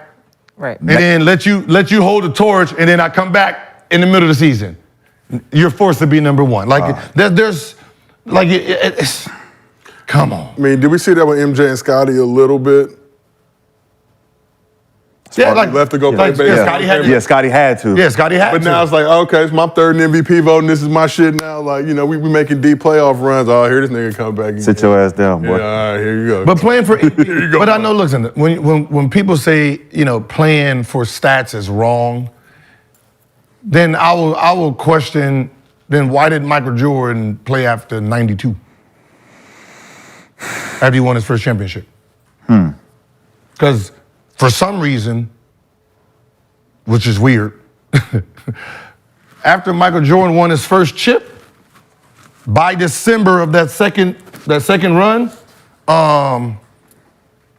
Speaker 3: Right.
Speaker 5: And then let you hold the torch, and then I come back in the middle of the season. You're forced to be number one. It's come on.
Speaker 4: I mean, did we see that with MJ and Scotty a little bit?
Speaker 5: Yeah,
Speaker 4: left to go play baseball.
Speaker 1: Scotty had to.
Speaker 5: Yeah, Scotty had to.
Speaker 4: But now it's like, okay, it's my third MVP vote, and this is my shit now. Like, we making deep playoff runs. Oh, here this nigga come back again.
Speaker 1: Sit your ass down, boy.
Speaker 4: Yeah, all right, here you go.
Speaker 5: But playing for,
Speaker 4: Here you go,
Speaker 5: but I
Speaker 4: bro.
Speaker 5: know, listen, when people say, playing for stats is wrong, then I will question, then why did Michael Jordan play after 92? After he won his first championship. Because for some reason, which is weird, after Michael Jordan won his first chip, by December of that second run,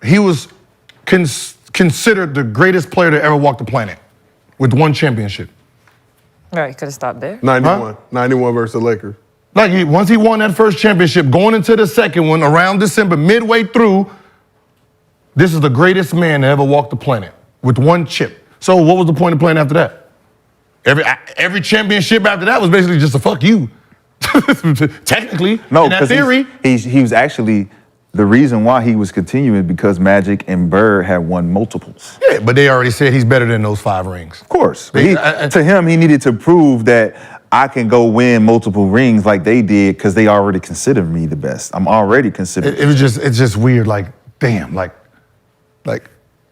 Speaker 5: he was considered the greatest player to ever walk the planet with one championship.
Speaker 3: Right, could have stopped there.
Speaker 4: 91 versus the Lakers.
Speaker 5: Once he won that first championship, going into the second one around December, midway through, this is the greatest man to ever walk the planet with one chip. So what was the point of playing after that? Every championship after that was basically just a fuck you. Technically,
Speaker 1: No,
Speaker 5: in that
Speaker 1: because
Speaker 5: theory.
Speaker 1: he was actually, the reason why he was continuing because Magic and Bird had won multiples.
Speaker 5: Yeah, but they already said he's better than those 5 rings.
Speaker 1: Of course. To him, he needed to prove that I can go win multiple rings like they did because they already consider me the best. I'm already considered.
Speaker 5: It's just weird. Like, damn, like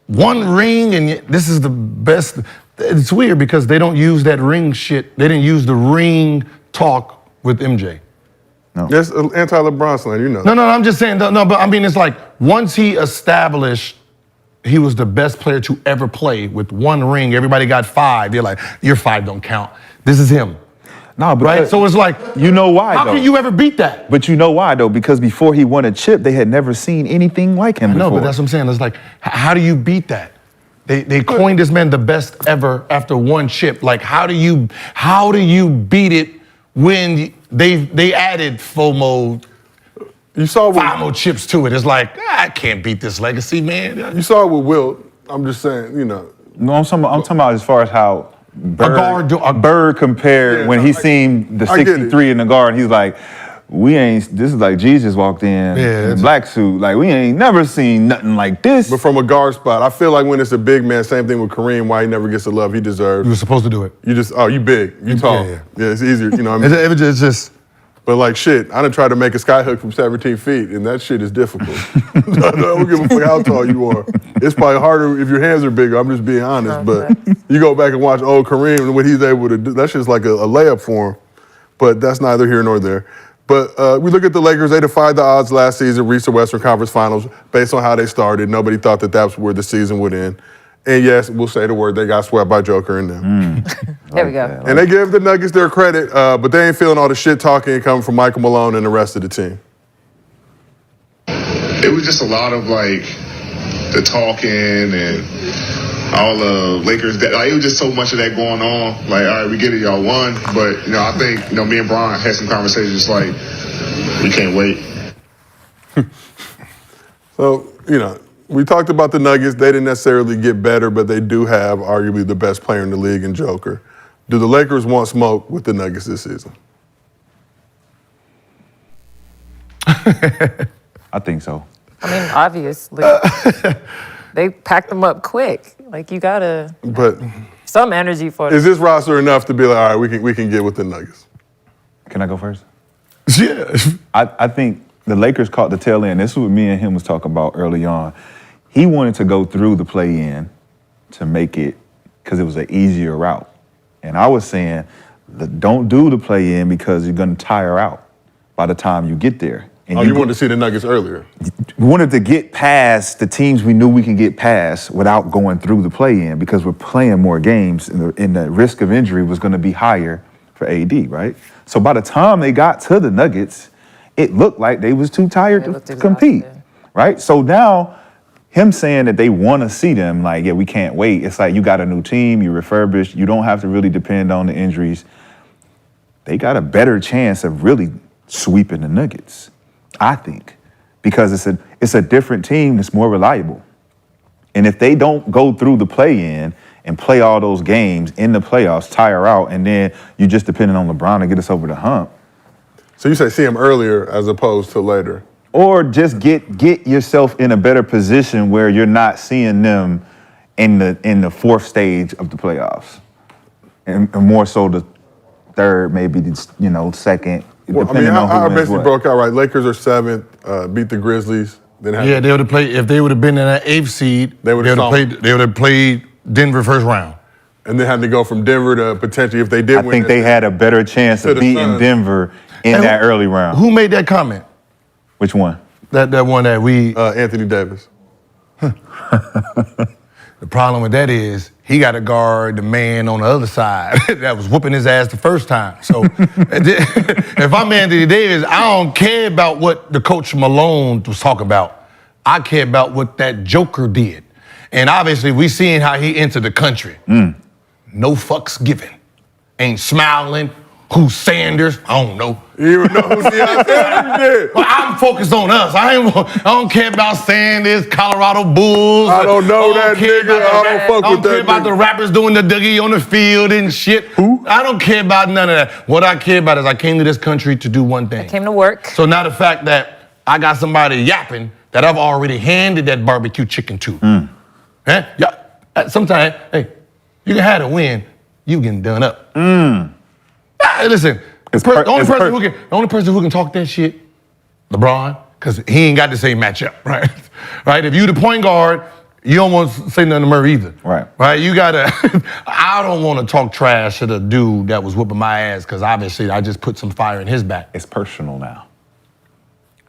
Speaker 5: one ring and this is the best. It's weird because they don't use that ring shit. They didn't use the ring talk with MJ.
Speaker 1: No.
Speaker 4: That's anti-LeBron slang,
Speaker 5: No, I'm just saying, but I mean, it's like once he established he was the best player to ever play with one ring, everybody got 5. They're like, your 5 don't count. This is him.
Speaker 1: No, but
Speaker 5: right? So it's like,
Speaker 1: you know why,
Speaker 5: how can you ever beat that?
Speaker 1: But you know why, though? Because before he won a chip, they had never seen anything like him before.
Speaker 5: No, but that's what I'm saying. It's like, how do you beat that? They coined this man the best ever after one chip. Like, how do you beat it when they added FOMO?
Speaker 4: You saw
Speaker 5: 5 more chips to it. It's like, I can't beat this legacy, man.
Speaker 4: You saw it with Wilt. I'm just saying, you know.
Speaker 1: No, I'm talking about as far as how Bird compared
Speaker 4: Yeah,
Speaker 1: when
Speaker 4: no,
Speaker 1: he seen the
Speaker 4: I get it.
Speaker 1: 63 in the guard. He's like, this is like Jesus walked in in a black suit. Like, we ain't never seen nothing like this.
Speaker 4: But from a guard spot, I feel like when it's a big man, same thing with Kareem, why he never gets the love he deserves.
Speaker 5: You were supposed to do it.
Speaker 4: You just, you big, you tall.
Speaker 5: Yeah.
Speaker 4: Yeah, it's easier, you know what I mean?
Speaker 5: It's just.
Speaker 4: But like shit, I done tried to make a skyhook from 17 feet, and that shit is difficult. I don't give a fuck how tall you are. It's probably harder if your hands are bigger. I'm just being honest. But you go back and watch old Kareem and what he's able to do. That shit's like a layup for him. But that's neither here nor there. But we look at the Lakers. They defied the odds last season, reached the Western Conference Finals based on how they started. Nobody thought that that's where the season would end. And yes, we'll say the word, they got swept by Joker and them.
Speaker 3: There we go.
Speaker 4: And they give the Nuggets their credit, but they ain't feeling all the shit talking coming from Michael Malone and the rest of the team.
Speaker 6: It was just a lot of like the talking and all the Lakers. It was just so much of that going on. Like, all right, we get it, y'all won, but you know, I think me and Bron had some conversations like we can't wait.
Speaker 4: So we talked about the Nuggets. They didn't necessarily get better, but they do have arguably the best player in the league in Joker. Do the Lakers want smoke with the Nuggets this season?
Speaker 1: I think so.
Speaker 3: I mean, obviously. They packed them up quick. Like, you gotta
Speaker 4: But
Speaker 3: some energy for
Speaker 4: is
Speaker 3: them.
Speaker 4: this roster enough to be like, all right, we can get with the Nuggets?
Speaker 1: Can I go first?
Speaker 5: Yeah.
Speaker 1: I think the Lakers caught the tail end. This is what me and him was talking about early on. He wanted to go through the play-in to make it, because it was an easier route. And I was saying, don't do the play-in because you're going to tire out by the time you get there. And
Speaker 4: You wanted to see the Nuggets earlier.
Speaker 1: We wanted to get past the teams we knew we can get past without going through the play-in, because we're playing more games and the risk of injury was going to be higher for AD, right? So by the time they got to the Nuggets, it looked like they was too tired to compete, right? So now, him saying that they want to see them, like, yeah, we can't wait. It's like, you got a new team, you refurbished, you don't have to really depend on the injuries. They got a better chance of really sweeping the Nuggets, I think, because it's a different team that's more reliable. And if they don't go through the play-in and play all those games in the playoffs, tire out, and then you just depending on LeBron to get us over the hump.
Speaker 4: So you say see them earlier as opposed to later?
Speaker 1: Or just get yourself in a better position where you're not seeing them in the fourth stage of the playoffs, and more so the third, maybe second.
Speaker 4: Well,
Speaker 1: depending on who
Speaker 4: I
Speaker 1: wins
Speaker 4: basically
Speaker 1: what.
Speaker 4: broke out right. Lakers are 7th, beat the Grizzlies. Then
Speaker 5: Yeah, they would have played, if they would have been in that 8th seed, they would have played Denver first round.
Speaker 4: And then had to go from Denver to potentially, if they did
Speaker 1: I
Speaker 4: win.
Speaker 1: think they had a better chance
Speaker 4: to
Speaker 1: of
Speaker 4: the
Speaker 1: beating
Speaker 4: Suns.
Speaker 1: Denver in that early round.
Speaker 5: Who made that comment?
Speaker 1: Which one?
Speaker 5: That one that we.
Speaker 4: Anthony Davis.
Speaker 5: The problem with that is he got to guard the man on the other side that was whooping his ass the first time. So if I'm Anthony Davis, I don't care about what the coach Malone was talking about. I care about what that Joker did. And obviously we seen how he entered the country. No fucks given. Ain't smiling. Who's Sanders? I don't know.
Speaker 4: You even know who Deion Sanders did?
Speaker 5: Well, I'm focused on us. I don't care about Sanders, Colorado Bulls.
Speaker 4: I don't know that
Speaker 5: care
Speaker 4: nigga.
Speaker 5: about
Speaker 4: I don't fuck
Speaker 5: I
Speaker 4: with
Speaker 5: don't care
Speaker 4: that
Speaker 5: about the
Speaker 4: nigga.
Speaker 5: rappers doing the Dougie on the field and shit.
Speaker 1: Who?
Speaker 5: I don't care about none of that. What I care about is I came to this country to do one thing.
Speaker 3: Came to work.
Speaker 5: So now the fact that I got somebody yapping that I've already handed that barbecue chicken to. Huh? Yeah. Sometimes, hey, you can have a win, you getting done up. Listen, the only person who can talk that shit, LeBron, because he ain't got the same matchup, right? Right? If you the point guard, you don't want to say nothing to Murray either.
Speaker 1: Right.
Speaker 5: Right? You gotta, I don't want to talk trash to the dude that was whooping my ass, because obviously I just put some fire in his back.
Speaker 1: It's personal now.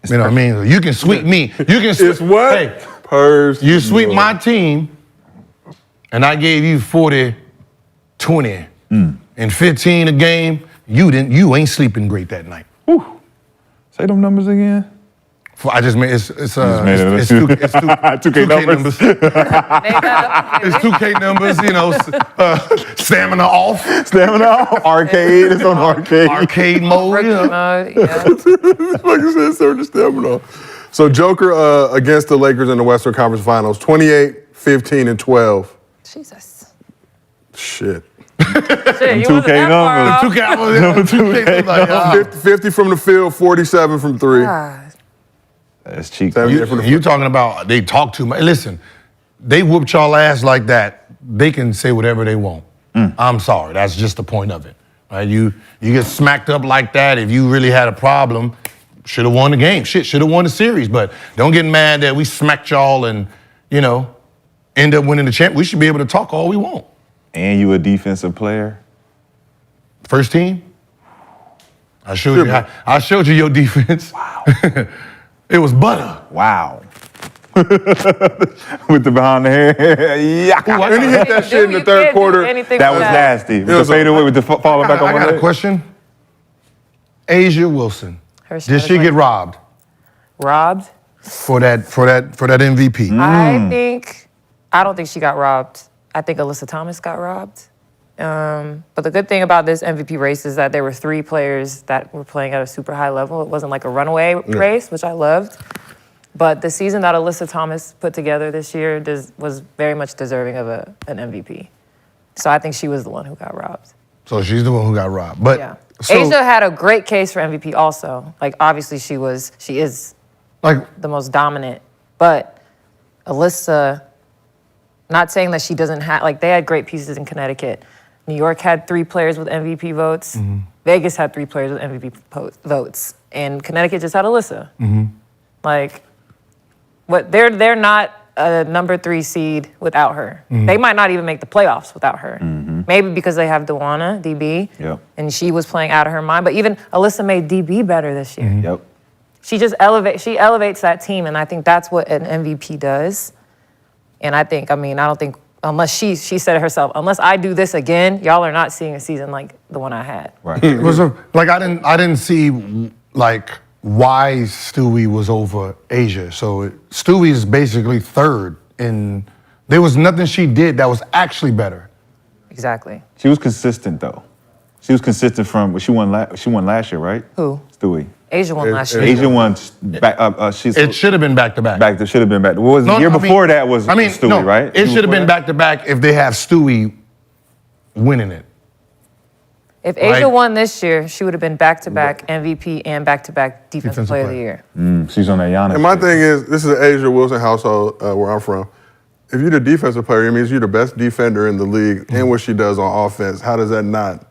Speaker 5: You know what I mean? You can sweep me. You can sweep.
Speaker 4: It's what?
Speaker 5: Hey,
Speaker 4: Personal.
Speaker 5: you sweep my team, and I gave you 40, 20, and 15 a game. You ain't sleeping great that night.
Speaker 1: Whew. Say them numbers again.
Speaker 5: I just made it's
Speaker 1: made it.
Speaker 5: it's 2K numbers.
Speaker 3: Made that up.
Speaker 5: It's 2K numbers, you know, stamina off,
Speaker 1: arcade. It's on arcade.
Speaker 5: arcade mode. You know.
Speaker 3: Yeah.
Speaker 4: Like you said, sir, the stamina. So Joker against the Lakers in the Western Conference Finals, 28, 15, and 12.
Speaker 3: Jesus.
Speaker 4: Shit.
Speaker 3: Shit, you
Speaker 1: 2K
Speaker 3: wasn't that far off.
Speaker 5: 2K, like,
Speaker 4: 50 from the field, 47 from three.
Speaker 3: God.
Speaker 1: That's cheap.
Speaker 5: you talking about they talk too much. Listen, they whooped y'all ass like that. They can say whatever they want. I'm sorry. That's just the point of it. Right? You get smacked up like that. If you really had a problem, should have won the game. Shit, should have won the series. But don't get mad that we smacked y'all and, you know, end up winning the champ. We should be able to talk all we want.
Speaker 1: And you a defensive player?
Speaker 5: First team? I showed you your defense. Wow. It was butter.
Speaker 1: Wow. With the behind the hair. Yeah.
Speaker 4: And he hit that shit in the third quarter.
Speaker 1: That was nasty. With the fadeaway, with the falling back on
Speaker 5: I
Speaker 1: one
Speaker 5: got a
Speaker 1: leg.
Speaker 5: question. Asia Wilson.
Speaker 3: Her shot
Speaker 5: Did
Speaker 3: is
Speaker 5: she
Speaker 3: like-
Speaker 5: get robbed
Speaker 3: Robbed?
Speaker 5: for that MVP?
Speaker 3: I don't think she got robbed. I think Alyssa Thomas got robbed. But the good thing about this MVP race is that there were 3 players that were playing at a super high level. It wasn't like a runaway race, which I loved. But the season that Alyssa Thomas put together this year was very much deserving of an MVP. So I think she was the one who got robbed.
Speaker 5: So she's the one who got robbed. But
Speaker 3: Yeah.
Speaker 5: so,
Speaker 3: Asia had a great case for MVP also. Like, obviously she is
Speaker 5: like,
Speaker 3: the most dominant. But Alyssa, not saying that she doesn't have, like, they had great pieces in Connecticut. New York had 3 players with MVP votes. Vegas had 3 players with MVP votes. And Connecticut just had Alyssa. Like, they're not a number 3 seed without her. They might not even make the playoffs without her. Maybe because they have DeWanna, DB, and she was playing out of her mind. But even Alyssa made DB better this year.
Speaker 1: Yep.
Speaker 3: She just elevates that team, and I think that's what an MVP does. And I don't think, unless she said it herself, unless I do this again, y'all are not seeing a season like the one I had.
Speaker 1: Right.
Speaker 5: it was I didn't see like why Stewie was over Asia. So Stewie is basically third, and there was nothing she did that was actually better.
Speaker 3: Exactly.
Speaker 1: She was consistent though. She was consistent from she won last year, right?
Speaker 3: Who?
Speaker 1: Stewie.
Speaker 3: Asia won last year.
Speaker 1: Asia won back.
Speaker 5: It should have been back to back.
Speaker 1: It should have been back. What was the year before that was Stewie, right?
Speaker 5: It should have been back to back if they have Stewie winning it.
Speaker 3: If Asia
Speaker 5: Right.
Speaker 3: won this year, she would have been back-to-back MVP and back-to-back Defensive Player of the Year.
Speaker 1: She's on that Giannis.
Speaker 4: And my thing is, this is an Asia Wilson household where I'm from. If you're the defensive player, it means you're the best defender in the league and what she does on offense. How does that not?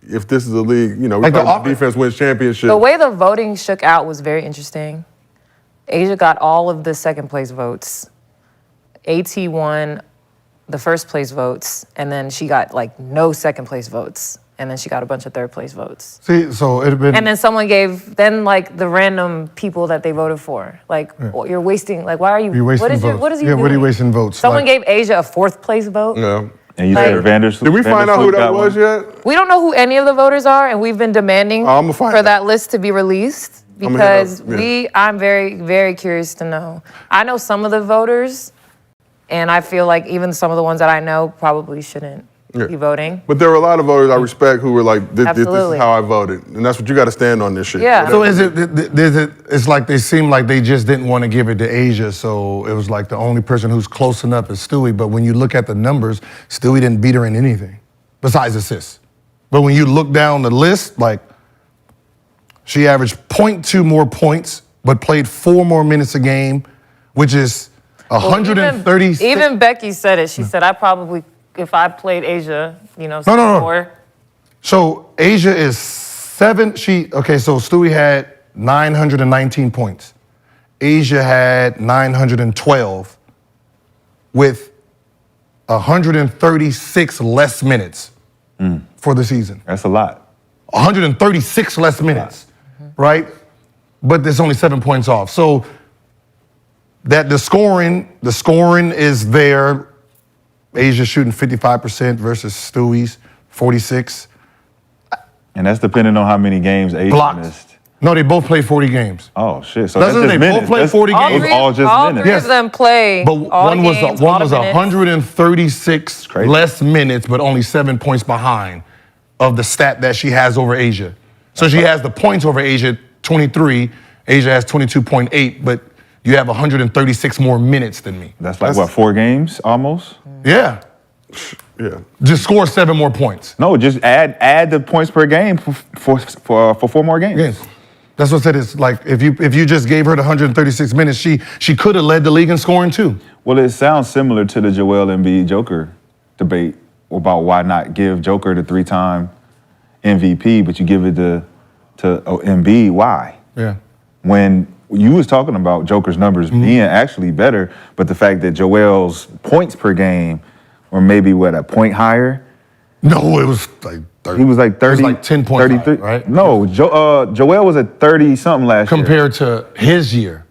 Speaker 4: If this is a league, you know, we talk defense wins championship.
Speaker 3: The way the voting shook out was very interesting. Asia got all of the second place votes. AT won the first place votes, and then she got like no second place votes. And then she got a bunch of third place votes.
Speaker 5: See, so it'd have been.
Speaker 3: And then someone gave, like the random people that they voted for. Like, well, you're wasting, like, why are you,
Speaker 5: You're wasting votes.
Speaker 3: what is he
Speaker 5: Yeah,
Speaker 3: doing?
Speaker 5: what are you wasting votes?
Speaker 3: Someone
Speaker 5: Like-
Speaker 3: gave Asia a fourth place vote.
Speaker 4: Yeah.
Speaker 1: And you
Speaker 3: Like-
Speaker 1: said Vandersloot.
Speaker 4: Did we find out who that
Speaker 1: got
Speaker 4: was
Speaker 1: one?
Speaker 4: yet?
Speaker 3: We don't know who any of the voters are, and we've been demanding
Speaker 4: I'ma find
Speaker 3: for
Speaker 4: out.
Speaker 3: that list to be released
Speaker 4: I'ma hit
Speaker 3: because
Speaker 4: up, yeah.
Speaker 3: I'm very, very curious to know. I know some of the voters, and I feel like even some of the ones that I know probably shouldn't be voting.
Speaker 4: But there were a lot of voters I respect who were like, this is
Speaker 3: Absolutely.
Speaker 4: how I voted. And that's what you got to stand on this shit.
Speaker 3: Yeah.
Speaker 5: So it's like they seem like they just didn't want to give it to Asia, so it was like the only person who's close enough is Stewie. But when you look at the numbers, Stewie didn't beat her in anything besides assists. But when you look down the list, like she averaged 0.2 more points, but played 4 more minutes a game, which is 136.
Speaker 3: Even Becky said it. She said, I probably, if I played Asia,
Speaker 5: No.
Speaker 3: more.
Speaker 5: So Asia is 7. So Stewie had 919 points. Asia had 912 with 136 less minutes for the season.
Speaker 1: That's a lot.
Speaker 5: 136 less minutes, right? But there's only 7 points off. So that the scoring is there. Asia shooting 55% versus Stewie's 46.
Speaker 1: And that's depending on how many games Asia
Speaker 5: Blocked.
Speaker 1: missed.
Speaker 5: No, they both played 40 games.
Speaker 1: Oh shit! So
Speaker 5: Doesn't
Speaker 1: that's just
Speaker 5: they both
Speaker 1: minutes.
Speaker 5: play
Speaker 1: That's-
Speaker 5: 40
Speaker 3: All
Speaker 5: games?
Speaker 1: It was
Speaker 3: three,
Speaker 1: all just
Speaker 3: all
Speaker 1: minutes.
Speaker 3: three
Speaker 5: Yes.
Speaker 3: of them play
Speaker 5: But
Speaker 3: all
Speaker 5: one
Speaker 3: the
Speaker 5: was
Speaker 3: games,
Speaker 5: one
Speaker 3: all the
Speaker 5: was
Speaker 3: minutes.
Speaker 5: 136
Speaker 1: Crazy.
Speaker 5: less minutes, but only 7 points behind of the stat that she has over Asia. So she has the points over Asia, 23. Asia has 22.8, but you have 136 more minutes than me.
Speaker 1: That's like what, 4 games almost?
Speaker 5: Yeah.
Speaker 4: Yeah.
Speaker 5: Just score 7 more points.
Speaker 1: No, just add the points per game for 4 more games.
Speaker 5: Yes. That's what I said. It's like if you just gave her the 136 minutes, she could have led the league in scoring too.
Speaker 1: Well, it sounds similar to the Joel Embiid Joker debate about why not give Joker the 3-time MVP, but you give it to Embiid. Why?
Speaker 5: Yeah.
Speaker 1: When you was talking about Joker's numbers being actually better, but the fact that Joel's points per game were maybe a point higher.
Speaker 5: No, it was like 30.
Speaker 1: He was like 30.
Speaker 5: It was like 10 points
Speaker 1: 33.
Speaker 5: higher, right?
Speaker 1: No, Joel was at 30 something last year
Speaker 5: Compared to his year.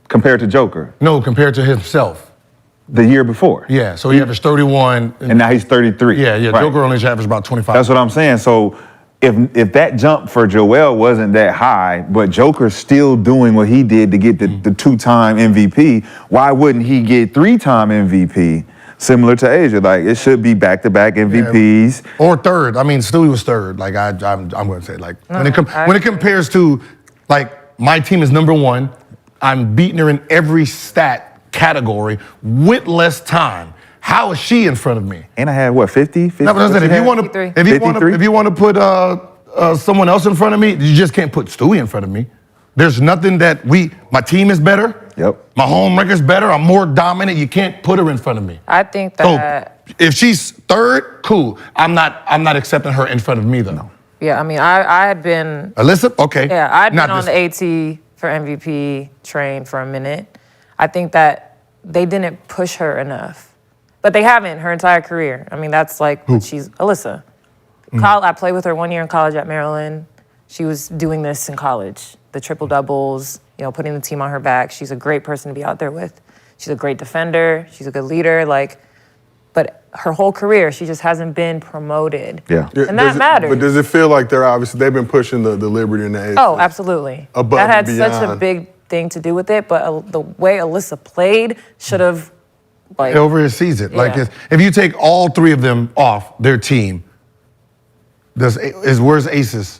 Speaker 1: compared to Joker
Speaker 5: No, compared to himself.
Speaker 1: the year before.
Speaker 5: Yeah, so he averaged 31.
Speaker 1: And now he's 33.
Speaker 5: Yeah,
Speaker 1: Right.
Speaker 5: Joker only averaged about 25.
Speaker 1: That's what I'm saying. So if that jump for Joel wasn't that high, but Joker's still doing what he did to get the 2-time MVP, why wouldn't he get 3-time MVP? Similar to Asia, like it should be back-to-back MVPs.
Speaker 5: Or third. I mean, Stewie was third. Like I'm going to say, like when it compares to, like my team is number 1, I'm beating her in every stat category with less time. How is she in front of me?
Speaker 1: And I had what, 50? 50
Speaker 5: No, but that's it. If you want
Speaker 3: 53.
Speaker 5: to, if you want to put someone else in front of me, you just can't put Stewie in front of me. There's nothing that my team is better.
Speaker 1: Yep.
Speaker 5: My home record's better. I'm more dominant. You can't put her in front of me.
Speaker 3: I think
Speaker 5: So
Speaker 3: that.
Speaker 5: if she's third, cool. I'm not accepting her in front of me though. No.
Speaker 3: Yeah, I mean, I had been.
Speaker 5: Alyssa, okay.
Speaker 3: Yeah, I'd
Speaker 5: Not
Speaker 3: been on
Speaker 5: this-
Speaker 3: the AT for MVP train for a minute. I think that they didn't push her enough, but they haven't her entire career. I mean, that's like she's Alyssa. I played with her 1 year in college at Maryland. She was doing this in college, the triple doubles, putting the team on her back. She's a great person to be out there with. She's a great defender. She's a good leader. But her whole career, she just hasn't been promoted.
Speaker 1: Yeah.
Speaker 3: And that matters.
Speaker 4: But does it feel like they've been pushing the Liberty and the ACE?
Speaker 3: Oh, absolutely.
Speaker 4: Above
Speaker 3: that had
Speaker 4: and
Speaker 3: such a
Speaker 4: beyond.
Speaker 3: big thing to do with it, but the way Alyssa played should have,
Speaker 5: over his season. Like
Speaker 3: Yeah.
Speaker 5: if you take all 3 of them off their team, where's Aces?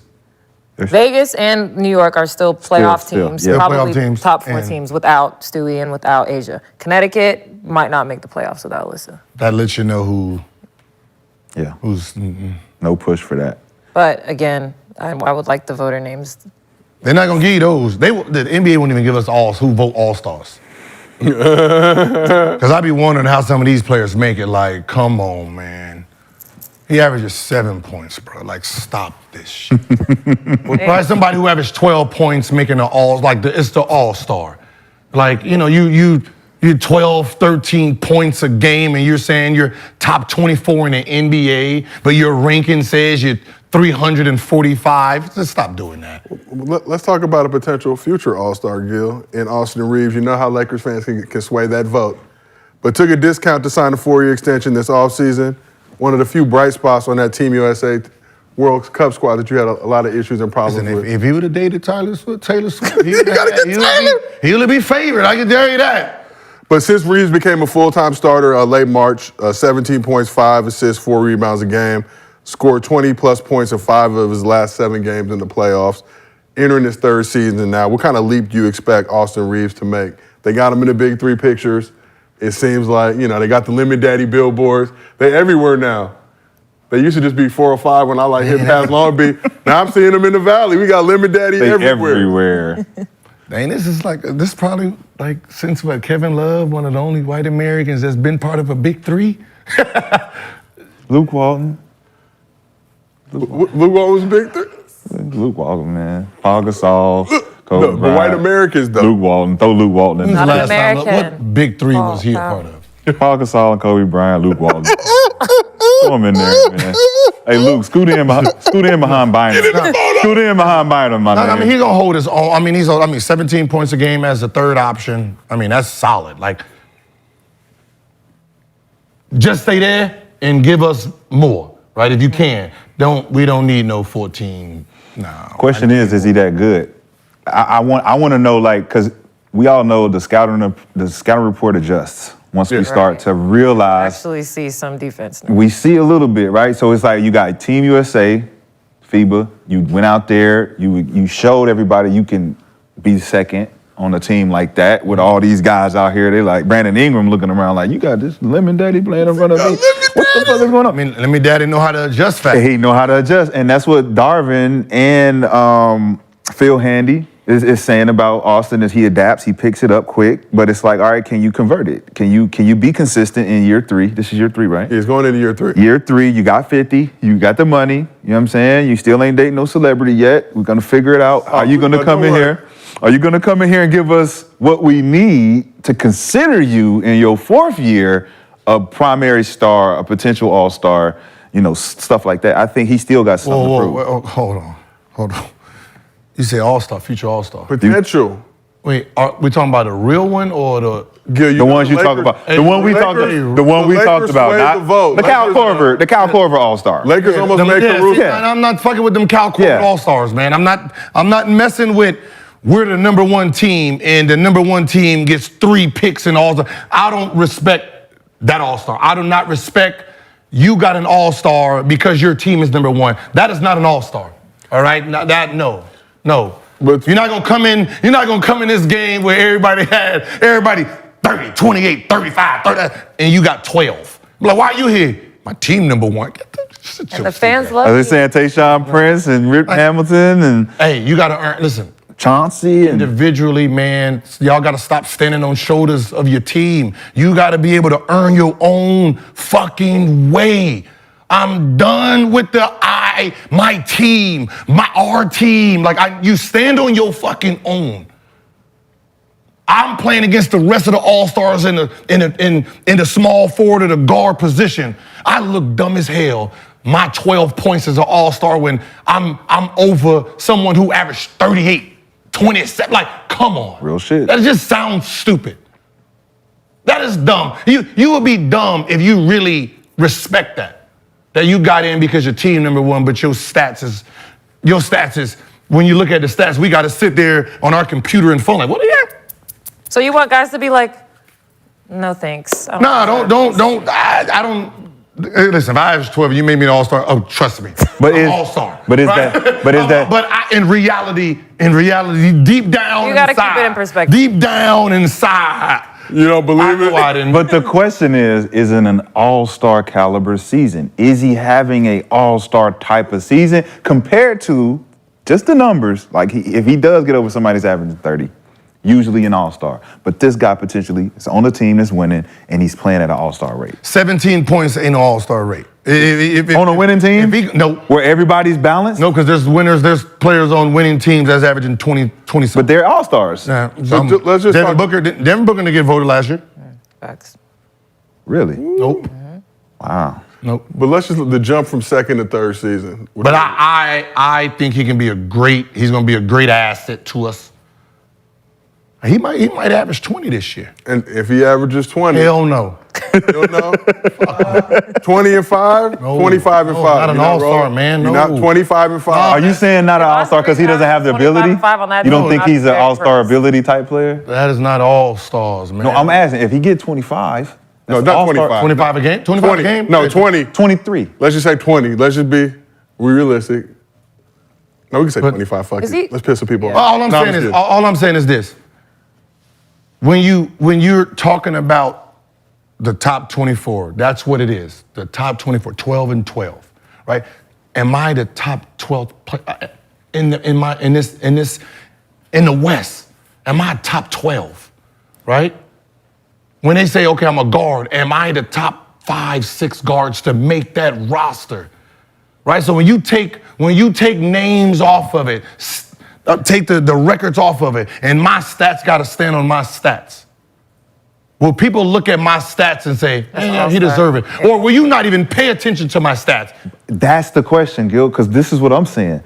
Speaker 3: Vegas and New York are still playoff
Speaker 1: Still,
Speaker 3: teams,
Speaker 1: yeah.
Speaker 3: probably
Speaker 5: Playoff teams,
Speaker 3: top 4
Speaker 5: and-
Speaker 3: teams without Stewie and without Asia. Connecticut might not make the playoffs without Alyssa.
Speaker 5: That lets you know who's.
Speaker 1: No push for that.
Speaker 3: But again, I would like the voter names.
Speaker 5: They're not gonna give you those. The NBA won't even give us who vote All-Stars. Because I be wondering how some of these players make it. Like, come on, man. He averages 7 points, bro. Like, stop this shit. Well, probably somebody who averaged 12 points making it's the All-Star. Like, you 12, 13 points a game, and you're saying you're top 24 in the NBA, but your ranking says you're 345. Just stop doing that.
Speaker 4: Let's talk about a potential future All-Star, Gil, in Austin Reaves. You know how Lakers fans can sway that vote. But took a discount to sign a 4-year extension this offseason. One of the few bright spots on that Team USA World Cup squad that you had a lot of issues and problems
Speaker 5: Listen,
Speaker 4: with.
Speaker 5: if he would have dated Taylor Swift, he would be favored. I can tell you that.
Speaker 4: But since Reaves became a full-time starter late March, 17 points, 5 assists, 4 rebounds a game, scored 20-plus points in 5 of his last 7 games in the playoffs, entering his 3rd season now. What kind of leap do you expect Austin Reaves to make? They got him in the Big 3 pictures. It seems like, they got the Lemon Daddy billboards. They're everywhere now. They used to just be 4 or 5 when I hit past Long Beach. Now I'm seeing them in the Valley. We got Lemon Daddy everywhere.
Speaker 5: Dang, this is probably since Kevin Love, one of the only white Americans that's been part of a Big 3.
Speaker 1: Luke Walton.
Speaker 4: Luke Walton was Big 3?
Speaker 1: Luke Walton, man. Paul Gasol. Kobe
Speaker 4: The
Speaker 1: Bryant,
Speaker 4: white Americans, though.
Speaker 1: Luke Walton. Throw Luke Walton in
Speaker 3: Not
Speaker 1: there.
Speaker 3: an American.
Speaker 5: What Big 3 was he a part of?
Speaker 1: Paul Gasol and Kobe Bryant, Luke Walton. Throw him in there, man. Hey, Luke, scoot in behind Bynum. Scoot in behind Bynum, my man.
Speaker 5: I mean, he's gonna hold his own. I mean, 17 points a game as a 3rd option. I mean, that's solid. Like, just stay there and give us more, right? If you can. We don't need no 14. No.
Speaker 1: Question is he that good? I want to know, like, because we all know the scouting report adjusts once we start to realize.
Speaker 3: Actually see some defense now.
Speaker 1: We see a little bit, right? So it's like you got Team USA, FIBA. You went out there. You showed everybody you can be second on a team like that with all these guys out here. They like Brandon Ingram looking around like, you got this Lemon Daddy playing in front of me. What the fuck is going on?
Speaker 5: I mean, Lemon Daddy know how to adjust fast.
Speaker 1: He know how to adjust, and that's what Darvin and Phil Handy is saying about Austin. As he adapts, he picks it up quick. But it's like, all right, can you convert it? Can you be consistent in year 3? This is year 3, right?
Speaker 4: He's going into year 3.
Speaker 1: Year 3, you got 50, you got the money. You know what I'm saying? You still ain't dating no celebrity yet. We're gonna figure it out. Are you gonna come in here? Are you gonna come in here and give us what we need to consider you in your 4th year a primary star, a potential all-star, stuff like that? I think he still got something to prove.
Speaker 5: Whoa, hold on. You say all-star, future all-star.
Speaker 4: Potential.
Speaker 5: Wait, are we talking about a real one or the?
Speaker 4: Gil,
Speaker 1: The ones you talk about. The one we talked about. Not
Speaker 4: the vote.
Speaker 1: the Cal Korver. The Cal Korver All-Star.
Speaker 4: Lakers almost made Caruso.
Speaker 5: I'm not fucking with them Cal Korver All-Stars, man. I'm not messing with. We're the number 1 team, and the number 1 team gets 3 picks and all. I don't respect that All-Star. I do not respect you got an All-Star because your team is number 1. That is not an All-Star. All right, no. But you're not gonna come in. You're not gonna come in this game where everybody 30, 28, 35, 30, and you got 12. I'm like, why are you here? My team number 1.
Speaker 3: And the fans love
Speaker 1: Are
Speaker 3: you.
Speaker 1: they saying Tayshaun Prince and Rip Hamilton and
Speaker 5: Hey, you gotta earn. Listen.
Speaker 1: Chauncey and
Speaker 5: Individually, man, y'all got to stop standing on shoulders of your team. You got to be able to earn your own fucking way. I'm done with my team, our team. Like, you stand on your fucking own. I'm playing against the rest of the all-stars in the small forward or the guard position. I look dumb as hell. My 12 points as an all-star when I'm over someone who averaged 38. 27, like, come on.
Speaker 1: Real shit.
Speaker 5: That just sounds stupid. That is dumb. You would be dumb if you really respect that you got in because your team number 1, but your stats is, when you look at the stats, we got to sit there on our computer and phone like, what are you?
Speaker 3: So you want guys to be like, no thanks.
Speaker 5: No, don't. I don't. Listen, if I average 12, you made me an all-star. Oh, trust me,
Speaker 1: But
Speaker 5: I'm
Speaker 1: is
Speaker 5: all-star.
Speaker 1: But is
Speaker 5: right?
Speaker 1: that? But is that?
Speaker 5: But in reality, deep down,
Speaker 3: You gotta
Speaker 5: inside,
Speaker 3: keep it in perspective.
Speaker 5: Deep down inside,
Speaker 4: You don't believe it?
Speaker 1: But the question is it an all-star caliber season? Is he having a all-star type of season compared to just the numbers? Like, if he does get over somebody's averaging 30, usually an all-star. But this guy potentially is on a team that's winning, and he's playing at an all-star rate.
Speaker 5: 17 points ain't an all-star rate.
Speaker 1: On a winning team?
Speaker 5: No.
Speaker 1: Where everybody's balanced?
Speaker 5: No, because there's winners, there's players on winning teams that's averaging 20
Speaker 1: But they're all-stars.
Speaker 5: Nah,
Speaker 4: let's just
Speaker 5: Devin Booker didn't get voted last year.
Speaker 3: Facts.
Speaker 1: Really?
Speaker 5: Nope.
Speaker 1: Wow.
Speaker 5: Nope.
Speaker 4: But let's just the jump from 2nd to 3rd season.
Speaker 5: But I think he can be he's going to be a great asset to us. He might average 20 this year.
Speaker 4: And if he averages 20,
Speaker 5: Hell no.
Speaker 4: you don't know. 20 and 5,
Speaker 5: No.
Speaker 4: 25 and 5.
Speaker 5: Not an
Speaker 4: You're not
Speaker 5: all-star,
Speaker 4: rolling.
Speaker 5: man.
Speaker 4: You're
Speaker 5: No.
Speaker 4: not 25 and 5.
Speaker 1: Are you saying not an all-star because he doesn't have the
Speaker 3: 25
Speaker 1: ability?
Speaker 3: and 5 on that
Speaker 1: You don't
Speaker 3: team,
Speaker 1: think
Speaker 3: not
Speaker 1: he's an
Speaker 3: very
Speaker 1: all-star
Speaker 3: impressed.
Speaker 1: ability type player?
Speaker 5: That is not all-stars, man.
Speaker 1: No, I'm asking, if he get 25,
Speaker 4: No,
Speaker 1: that's
Speaker 4: not
Speaker 1: all-star-
Speaker 4: 25.
Speaker 5: 25 a game? 25 a game?
Speaker 4: No, 20.
Speaker 1: 23.
Speaker 4: Let's just say 20. Let's just be realistic. No, we can say 25. Fuck
Speaker 3: Is
Speaker 4: it.
Speaker 3: he-
Speaker 4: Let's piss some people off.
Speaker 5: All
Speaker 4: No, just kidding.
Speaker 5: I'm saying is this. When you're talking about the top 24, that's what it is. The top 24, 12 and 12, right? Am I the top 12 player in the West? Am I top 12, right? When they say, okay, I'm a guard, am I the top 5, 6 guards to make that roster, right? So when you take names off of it, take the records off of it, and my stats got to stand on my stats. Will people look at my stats and say, hey, he deserves it? Or will you not even pay attention to my stats?
Speaker 1: That's the question, Gil, because this is what I'm saying.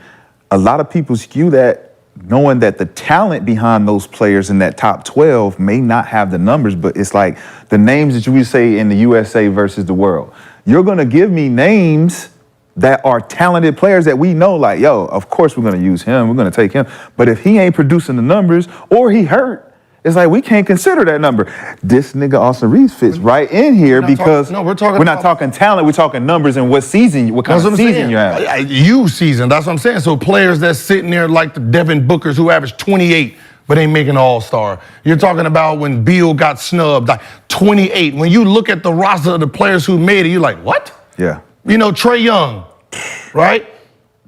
Speaker 1: A lot of people skew that knowing that the talent behind those players in that top 12 may not have the numbers, but it's like the names that you would say in the USA versus the world. You're going to give me names that are talented players that we know, like, yo, of course we're gonna use him, we're gonna take him. But if he ain't producing the numbers or he hurt, it's like we can't consider that number. This nigga Austin Reaves fits right in here because we're not talking talent, we're talking numbers and what kind of season you have.
Speaker 5: You season, that's what I'm saying. So players that's sitting there like the Devin Bookers who average 28 but ain't making all-star. You're talking about when Beal got snubbed, like 28. When you look at the roster of the players who made it, you're like, what?
Speaker 1: Yeah.
Speaker 5: You know, Trae Young, right?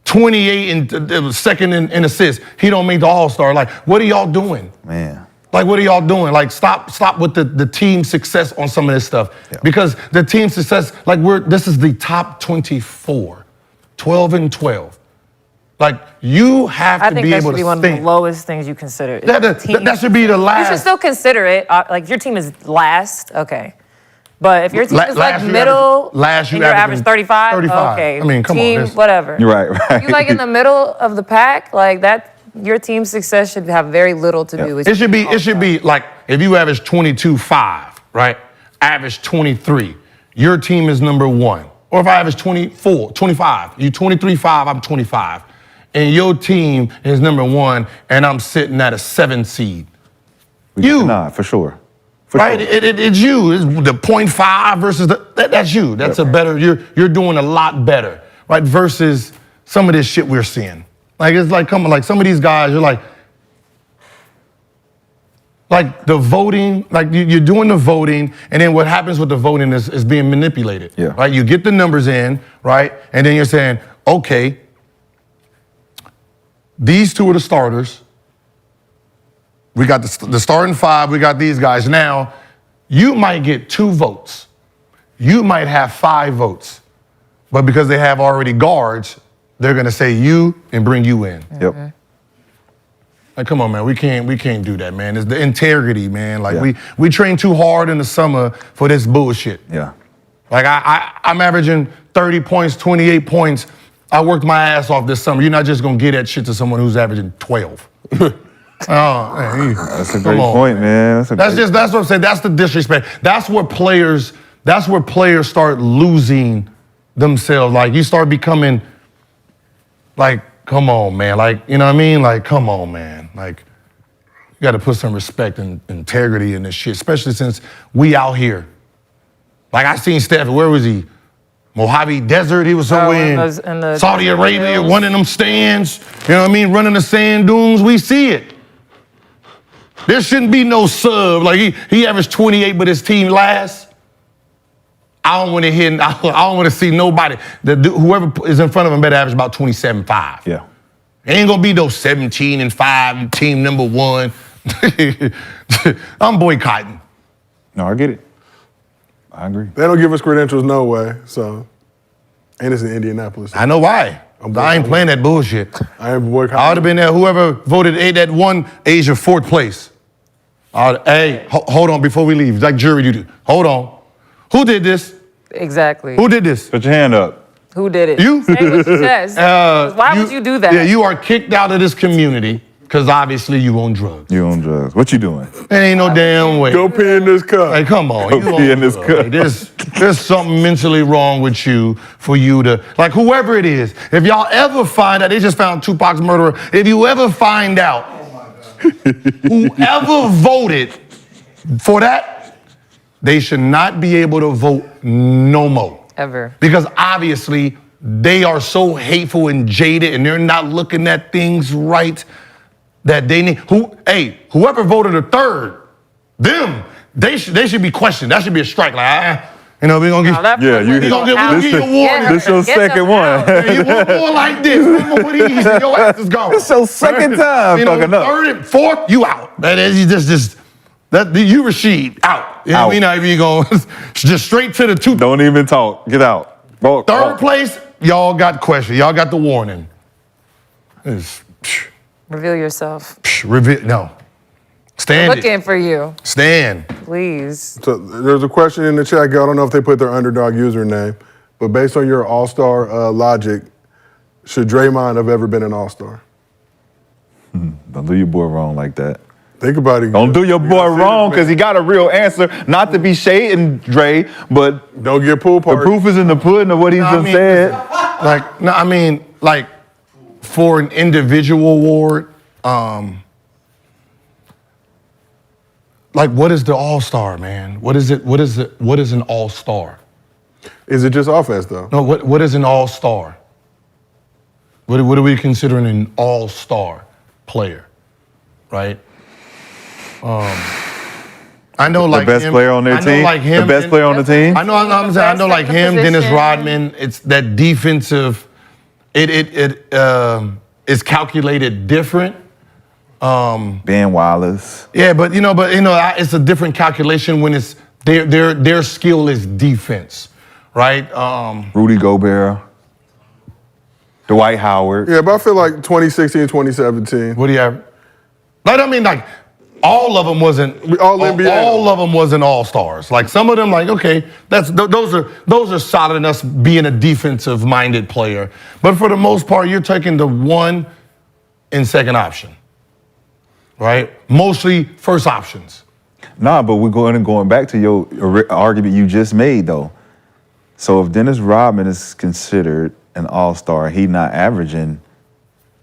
Speaker 5: 28 and second in assists. He don't make the all-star. Like, what are y'all doing?
Speaker 1: Man.
Speaker 5: Like, what are y'all doing? Like, stop with the team success on some of this stuff. Yeah. Because the team success, like, this is the top 24, 12 and 12. Like, you have to be able to think. I think that should
Speaker 3: be one of the lowest things you consider.
Speaker 5: That should be the last.
Speaker 3: You should still consider it. Like, your team is last, okay. But if your team is like middle, and you average 35, okay.
Speaker 5: I mean, come
Speaker 3: team,
Speaker 5: on.
Speaker 3: Whatever.
Speaker 1: Right.
Speaker 3: You like in the middle of the pack, like that. Your team's success should have very little to do with
Speaker 5: it. Should be like if you average 22.5, right? Average 23. Your team is number 1. Or if I average 24, 25, you 23.5, I'm 25. And your team is number 1, and I'm sitting at a 7 seed.
Speaker 1: Nah, for sure.
Speaker 5: Right? It's you. It's the 0.5 versus that's you. That's a better, you're doing a lot better, right? Versus some of this shit we're seeing. Like, it's like, come on, like some of these guys, you're like the voting, like you're doing the voting, and then what happens with the voting is being manipulated.
Speaker 1: Yeah.
Speaker 5: Right? You get the numbers in, right? And then you're saying, okay, these two are the starters. We got the starting 5, we got these guys. Now, you might get 2 votes. You might have 5 votes. But because they have already guards, they're gonna say you and bring you in.
Speaker 1: Yep.
Speaker 5: Like, come on, man, we can't do that, man. It's the integrity, man. Like, we train too hard in the summer for this bullshit.
Speaker 1: Yeah.
Speaker 5: Like, I'm averaging 30 points, 28 points. I worked my ass off this summer. You're not just gonna get that shit to someone who's averaging 12. Oh, man,
Speaker 1: that's a great point, man.
Speaker 5: That's what I'm saying. That's the disrespect. That's where players start losing themselves. Like, you start becoming like, come on, man. Like, you know what I mean? Like, come on, man. Like, you got to put some respect and integrity in this shit, especially since we out here. Like, I seen Steph, where was he? Mojave Desert, he was somewhere in Saudi Arabia, one of them stands, you know what I mean, running the sand dunes, we see it. There shouldn't be no sub, like he averaged 28, but his team last. I don't want to hear, I don't want to see nobody, whoever is in front of him better average about 27.5.
Speaker 1: Yeah.
Speaker 5: It ain't gonna be those 17 and 5, team number 1. I'm boycotting.
Speaker 1: No, I get it. I agree.
Speaker 4: They don't give us credentials no way, so. And it's in Indianapolis.
Speaker 5: I know why. I ain't playing that bullshit.
Speaker 4: I ain't boycotting.
Speaker 5: I would have been there, whoever voted that one, Asia 4th place. Hey, hold on before we leave, like jury duty. Hold on. Who did this?
Speaker 3: Exactly.
Speaker 5: Who did this?
Speaker 1: Put your hand up.
Speaker 3: Who did it?
Speaker 5: You?
Speaker 3: Say what you said. Why would you do that?
Speaker 5: Yeah, you are kicked out of this community because obviously you on drugs.
Speaker 1: You on drugs. What you doing?
Speaker 5: There ain't no damn way.
Speaker 4: Go pee in this cup.
Speaker 5: Hey, come on.
Speaker 1: Go pee in this cup.
Speaker 5: Like, there's something mentally wrong with you for you to, like, whoever it is, if y'all ever find out, they just found Tupac's murderer, if you ever find out whoever voted for that, they should not be able to vote no more.
Speaker 3: Ever.
Speaker 5: Because obviously they are so hateful and jaded and they're not looking at things right that they need. Whoever voted a 3rd, they should be questioned. That should be a strike. Like, we're gonna get
Speaker 1: This your second one.
Speaker 5: You want more like this. One more of these, and your ass is gone.
Speaker 1: This your second time fucking up.
Speaker 5: 3rd and 4th, you out. That is you Rashad out. You know what I mean? You go just straight to the 2.
Speaker 1: Don't even talk. Get out.
Speaker 5: 3rd place, y'all got questions. Y'all got the warning.
Speaker 3: Reveal yourself.
Speaker 5: No. Stand.
Speaker 3: Looking for you.
Speaker 5: Stand.
Speaker 3: Please.
Speaker 4: So there's a question in the chat. I don't know if they put their underdog username, but based on your all-star logic, should Draymond have ever been an all-star?
Speaker 1: Don't do your boy wrong like that.
Speaker 4: Think about it.
Speaker 1: Don't do your boy wrong because he got a real answer. Not to be shading Dre, but
Speaker 4: don't get pool party.
Speaker 1: The proof is in the pudding of what he's just said.
Speaker 5: Like, no, I mean, like, for an individual award, like, what is the All-Star, man? What is it? What is it? What is an All-Star?
Speaker 4: Is it just offense, though?
Speaker 5: No, what is an All-Star? What are we considering an All-Star player, right? I know, like
Speaker 1: the best
Speaker 5: him,
Speaker 1: player on their
Speaker 5: I know,
Speaker 1: team.
Speaker 5: like him,
Speaker 1: the best
Speaker 5: and-
Speaker 1: player on the team.
Speaker 5: I know, I'm saying, I know, like him, Dennis Rodman. It's that defensive. It is calculated different.
Speaker 1: Ben Wallace.
Speaker 5: Yeah, but it's a different calculation when it's their skill is defense, right?
Speaker 1: Rudy Gobert. Dwight Howard.
Speaker 4: Yeah, but I feel like 2016, 2017.
Speaker 5: What do you have? Like, I mean, like, all of them wasn't
Speaker 4: All NBA.
Speaker 5: All of them wasn't all-stars. Like, some of them, like, okay, those are solid enough being a defensive-minded player. But for the most part, you're taking the one and second option, right? Mostly first options.
Speaker 1: Nah, but we're going back to your argument you just made, though. So if Dennis Rodman is considered an all-star, he not averaging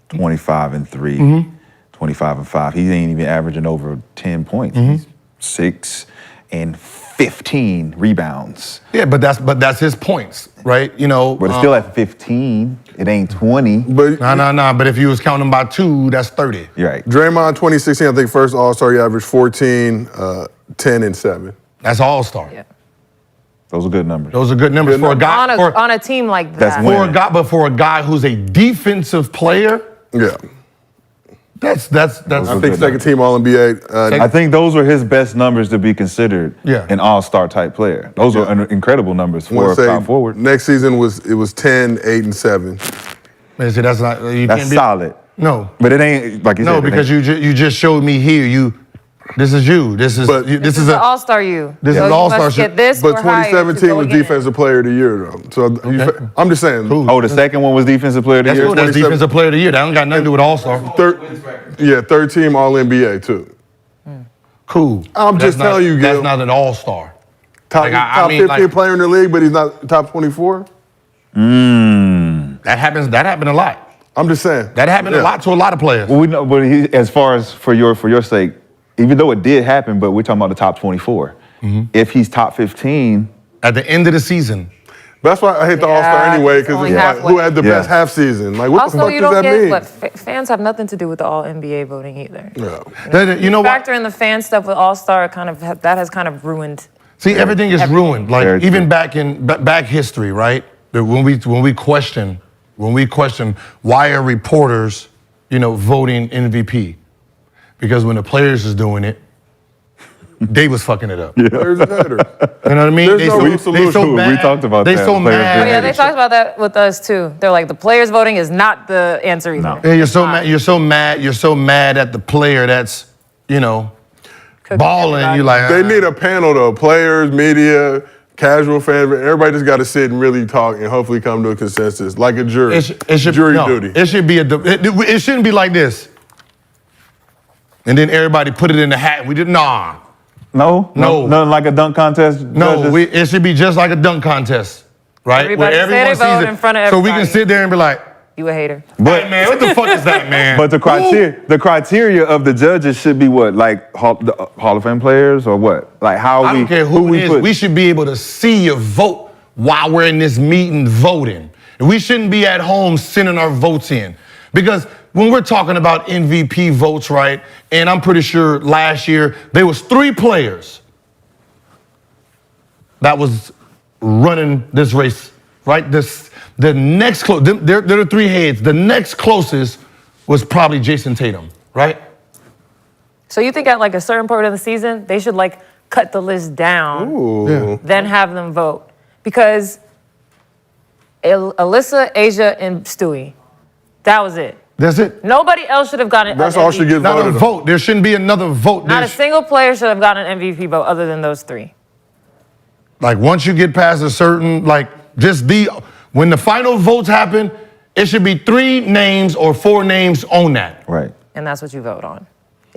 Speaker 1: 25 and 3, 25 and 5. He ain't even averaging over 10 points. He's 6 and 15 rebounds.
Speaker 5: Yeah, but that's his points, right? You know.
Speaker 1: But it's still at 15. It ain't 20.
Speaker 4: But
Speaker 5: Nah. But if you was counting by 2, that's 30.
Speaker 1: You're right.
Speaker 4: Draymond, 2016, I think first All-Star, he averaged 14, 10, and 7.
Speaker 5: That's all-star.
Speaker 3: Yeah.
Speaker 1: Those are good numbers.
Speaker 5: Those are good numbers for a guy.
Speaker 3: On a team like that.
Speaker 1: That's winning.
Speaker 5: For a guy who's a defensive player,
Speaker 4: Yeah.
Speaker 5: that's.
Speaker 4: I think second team All-NBA.
Speaker 1: I think those are his best numbers to be considered an all-star type player. Those are incredible numbers for a power forward.
Speaker 4: Next season it was 10, 8, and 7.
Speaker 5: Man, see, that's not. You
Speaker 1: That's
Speaker 5: can't be,
Speaker 1: solid.
Speaker 5: No.
Speaker 1: But it ain't, like you said.
Speaker 5: No,
Speaker 1: it
Speaker 5: because
Speaker 1: ain't-
Speaker 5: you just showed me here. This is you. This is
Speaker 4: But-
Speaker 3: This is
Speaker 5: a.
Speaker 3: the All-Star you.
Speaker 5: This is
Speaker 3: so you
Speaker 5: All-Star
Speaker 3: must
Speaker 5: shit.
Speaker 3: get this
Speaker 4: But
Speaker 3: or higher to
Speaker 4: 2017
Speaker 3: go
Speaker 4: was
Speaker 3: again.
Speaker 4: Defensive Player of the Year, though. So I'm just saying.
Speaker 5: Cool.
Speaker 1: Oh, the second one was defensive player of the
Speaker 5: That's
Speaker 1: year.
Speaker 5: cool. That's defensive player of the year. That don't got nothing to do with All-Star.
Speaker 4: Third team All-NBA, too.
Speaker 5: Cool.
Speaker 4: I'm just telling you, Gil.
Speaker 5: That's not an All-Star.
Speaker 4: Top,
Speaker 5: Like, I
Speaker 4: top
Speaker 5: mean,
Speaker 4: 15
Speaker 5: like-
Speaker 4: player in the league, but he's not top 24?
Speaker 5: That happens. That happened a lot.
Speaker 4: I'm just saying.
Speaker 5: That happened a lot to a lot of players.
Speaker 1: Well, we know, but as far as for your sake, even though it did happen, but we're talking about the top 24. If he's top 15,
Speaker 5: At the end of the season.
Speaker 4: That's why I hate the
Speaker 3: Yeah,
Speaker 4: All-Star anyway,
Speaker 3: it's
Speaker 4: because
Speaker 3: only
Speaker 4: it's like,
Speaker 3: halfway.
Speaker 4: who had the best half season? Like, what
Speaker 3: Also,
Speaker 4: the fuck
Speaker 3: you
Speaker 4: does
Speaker 3: don't
Speaker 4: that
Speaker 3: get,
Speaker 4: mean?
Speaker 3: but fans have nothing to do with the All-NBA voting either.
Speaker 4: Yeah.
Speaker 5: You know what?
Speaker 3: Factor in the fan stuff with All-Star, that has kind of ruined.
Speaker 5: See, everything is ruined. Like
Speaker 1: Very
Speaker 5: even
Speaker 1: true.
Speaker 5: back in back history, right? That when we question why are reporters, voting MVP? Because when the players is doing it, they was fucking it up.
Speaker 4: Players and haters.
Speaker 5: You know what I mean?
Speaker 4: There's no real solution.
Speaker 1: We talked about
Speaker 5: they
Speaker 1: that.
Speaker 5: so
Speaker 1: Players
Speaker 5: mad.
Speaker 3: Oh, yeah, they talked about that with us too. They're like, the players voting is not the answer either.
Speaker 5: Yeah, you're so mad. You're so mad at the player that's,
Speaker 3: Cooking
Speaker 5: balling.
Speaker 3: everybody.
Speaker 5: You like
Speaker 4: They need a panel, though. Players, media, casual fans. Everybody just got to sit and really talk and hopefully come to a consensus, like a jury.
Speaker 5: it should
Speaker 4: jury
Speaker 5: no,
Speaker 4: duty.
Speaker 5: It should be it shouldn't be like this. And then everybody put it in the hat. We did nah.
Speaker 1: No, nothing like a dunk contest.
Speaker 5: No,
Speaker 1: judges?
Speaker 5: it should be just like a dunk contest, right?
Speaker 3: Everybody say they vote in front of
Speaker 5: so we can
Speaker 3: everybody.
Speaker 5: sit there and be like,
Speaker 3: You a hater.
Speaker 5: "Hey man, what the fuck is that, man?"
Speaker 1: But the criteria of the judges should be what, like the Hall of Fame players or what? Like how
Speaker 5: I
Speaker 1: we
Speaker 5: don't care who
Speaker 1: we
Speaker 5: it is.
Speaker 1: put.
Speaker 5: We should be able to see your vote while we're in this meeting voting. And we shouldn't be at home sending our votes in. Because when we're talking about MVP votes, right, and I'm pretty sure last year there was 3 players that was running this race, right? The next close, there are 3 heads. The next closest was probably Jason Tatum, right?
Speaker 3: So you think at like a certain point of the season, they should like cut the list down,
Speaker 4: Ooh.
Speaker 3: then have them vote? Because Alyssa, Asia, and Stewie, that was it.
Speaker 5: That's it.
Speaker 3: Nobody else should have gotten
Speaker 4: That's
Speaker 3: an
Speaker 4: all
Speaker 3: MVP.
Speaker 4: should get
Speaker 5: Not a
Speaker 4: voted on.
Speaker 5: vote. There shouldn't be another vote.
Speaker 3: Not a
Speaker 5: There's-
Speaker 3: single player should have gotten an MVP vote other than those 3.
Speaker 5: Like once you get past a certain, when the final votes happen, it should be 3 names or 4 names on that.
Speaker 1: right.
Speaker 3: And that's what you vote on.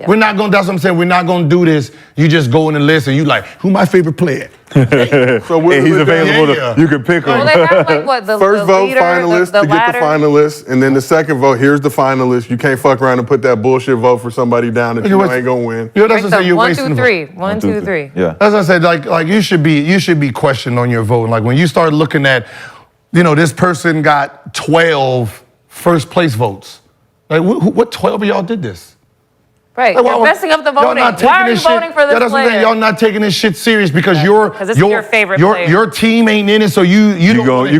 Speaker 5: We're not gonna. That's what I'm saying. We're not gonna do this. You just go in the list and you like, who my favorite player?
Speaker 4: So
Speaker 1: And he's available. You can pick him.
Speaker 3: Well, they have like what the
Speaker 4: First
Speaker 3: the
Speaker 4: vote
Speaker 3: leader,
Speaker 4: finalist
Speaker 3: the
Speaker 4: to get the
Speaker 3: ladder.
Speaker 4: finalist, and then the second vote. Here's the finalist. You can't fuck around and put that bullshit vote for somebody down that you know ain't gonna win.
Speaker 5: Yeah, that's
Speaker 3: Like
Speaker 5: what I'm saying. You're
Speaker 3: one,
Speaker 5: wasting
Speaker 3: two,
Speaker 5: the
Speaker 3: three.
Speaker 5: vote.
Speaker 3: 1, 2, 3.
Speaker 1: Yeah.
Speaker 5: That's what I said. Like you should be questioned on your vote. Like when you start looking at, this person got 12 first place votes. Like what 12 of y'all did this?
Speaker 3: Right.
Speaker 5: Like,
Speaker 3: You're messing up the
Speaker 5: y'all
Speaker 3: voting.
Speaker 5: not taking
Speaker 3: Why are you
Speaker 5: this shit-
Speaker 3: voting for this
Speaker 5: that's what I'm saying.
Speaker 3: player?
Speaker 5: Y'all not taking this shit serious because your
Speaker 3: this is your favorite player.
Speaker 5: your team ain't in it, so you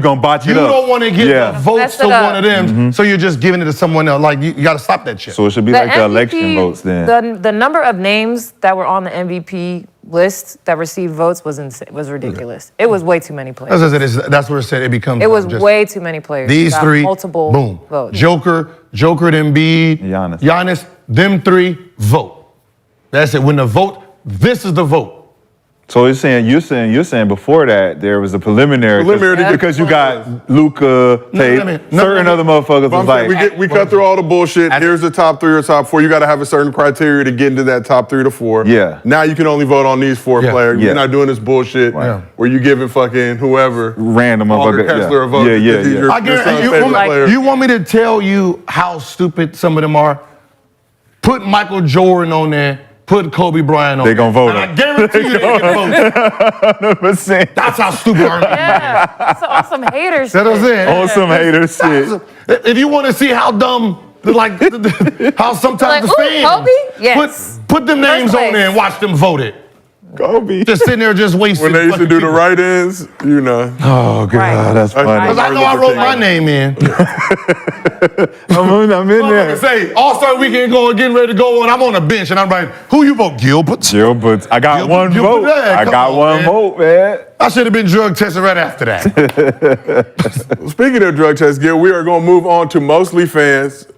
Speaker 1: gonna botch it
Speaker 5: You
Speaker 1: up.
Speaker 5: don't want to give
Speaker 1: Yeah.
Speaker 5: the votes
Speaker 3: Mess
Speaker 5: to
Speaker 3: it up.
Speaker 5: one of them, so you're just giving it to someone else. Like you got to stop that shit.
Speaker 1: So it should be like the election
Speaker 3: MVP
Speaker 1: votes then.
Speaker 3: The number of names that were on the MVP list that received votes was ridiculous. It was way too many players.
Speaker 5: That's what it is. That's where it said it becomes.
Speaker 3: It was
Speaker 5: just
Speaker 3: way too many players.
Speaker 5: these
Speaker 3: Got
Speaker 5: three.
Speaker 3: multiple
Speaker 5: boom.
Speaker 3: votes.
Speaker 5: Joker, Embiid,
Speaker 1: Giannis.
Speaker 5: them three vote. That's it. When the vote, this is the vote.
Speaker 1: So you're saying before that there was a preliminary
Speaker 4: Preliminary
Speaker 1: because you got Luka, Tate, certain other motherfuckers was like
Speaker 4: we cut through all the bullshit. Here's the top 3 or top 4. You got to have a certain criteria to get into that top 3 to 4.
Speaker 1: Yeah.
Speaker 4: Now you can only vote on these 4 players.
Speaker 1: Yeah.
Speaker 4: You're not doing this bullshit where you giving fucking whoever
Speaker 1: random
Speaker 4: Walker
Speaker 1: motherfucker.
Speaker 4: Kessler a vote.
Speaker 1: Yeah.
Speaker 4: Your son's favorite player.
Speaker 5: You want me to tell you how stupid some of them are? Put Michael Jordan on there. Put Kobe Bryant on.
Speaker 1: They gonna vote
Speaker 5: and
Speaker 1: him.
Speaker 5: I guarantee you they can vote.
Speaker 1: 100%.
Speaker 5: That's how stupid are they?
Speaker 3: Yeah, so on some haters.
Speaker 5: That's what I'm saying.
Speaker 1: On some hater shit.
Speaker 5: If you want to see how dumb, like, how sometimes
Speaker 3: Like,
Speaker 5: the fans
Speaker 3: Kobe? Yes.
Speaker 5: put them names on there and watch them vote it.
Speaker 1: Kobe.
Speaker 5: Just sitting there just wasting.
Speaker 4: When they used to do the
Speaker 5: fucking-
Speaker 4: write-ins,
Speaker 1: Oh God,
Speaker 3: Right.
Speaker 1: that's funny.
Speaker 5: Because I know I wrote my name in.
Speaker 1: I'm in there.
Speaker 5: Say All-Star Weekend getting ready to go on. I'm on a bench and I'm like, who you vote, Gilbert?
Speaker 1: But I got
Speaker 5: Gilbert,
Speaker 1: one vote.
Speaker 5: yeah,
Speaker 1: I
Speaker 5: come
Speaker 1: got
Speaker 5: on,
Speaker 1: one
Speaker 5: man.
Speaker 1: vote, man.
Speaker 5: I should have been drug tested right after that.
Speaker 4: Speaking of drug test, Gil, we are going to move on to MostlyFans.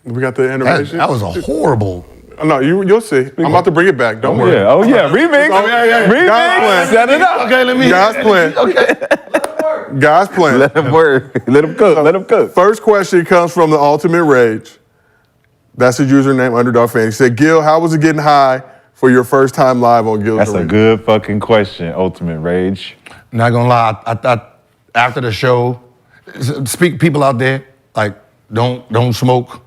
Speaker 4: We got the animation.
Speaker 5: that was a horrible.
Speaker 4: No, you'll see. I'm about to bring it back. Don't worry.
Speaker 1: Yeah. Oh yeah. Remix.
Speaker 4: Oh, yeah.
Speaker 1: Remix.
Speaker 4: Guys
Speaker 1: Set it up.
Speaker 5: Okay, let me.
Speaker 4: Guys playing.
Speaker 5: Okay.
Speaker 4: Guys playing.
Speaker 1: Let him work. Let him cook. Let him cook.
Speaker 4: First question comes from the Ultimate Rage. That's his username, Underdog Fan. He said, Gil, how was it getting high for your first time live on Gil's
Speaker 1: That's a
Speaker 4: Arena?
Speaker 1: good fucking question, Ultimate Rage.
Speaker 5: Not gonna lie, I after the show, speak people out there, like don't smoke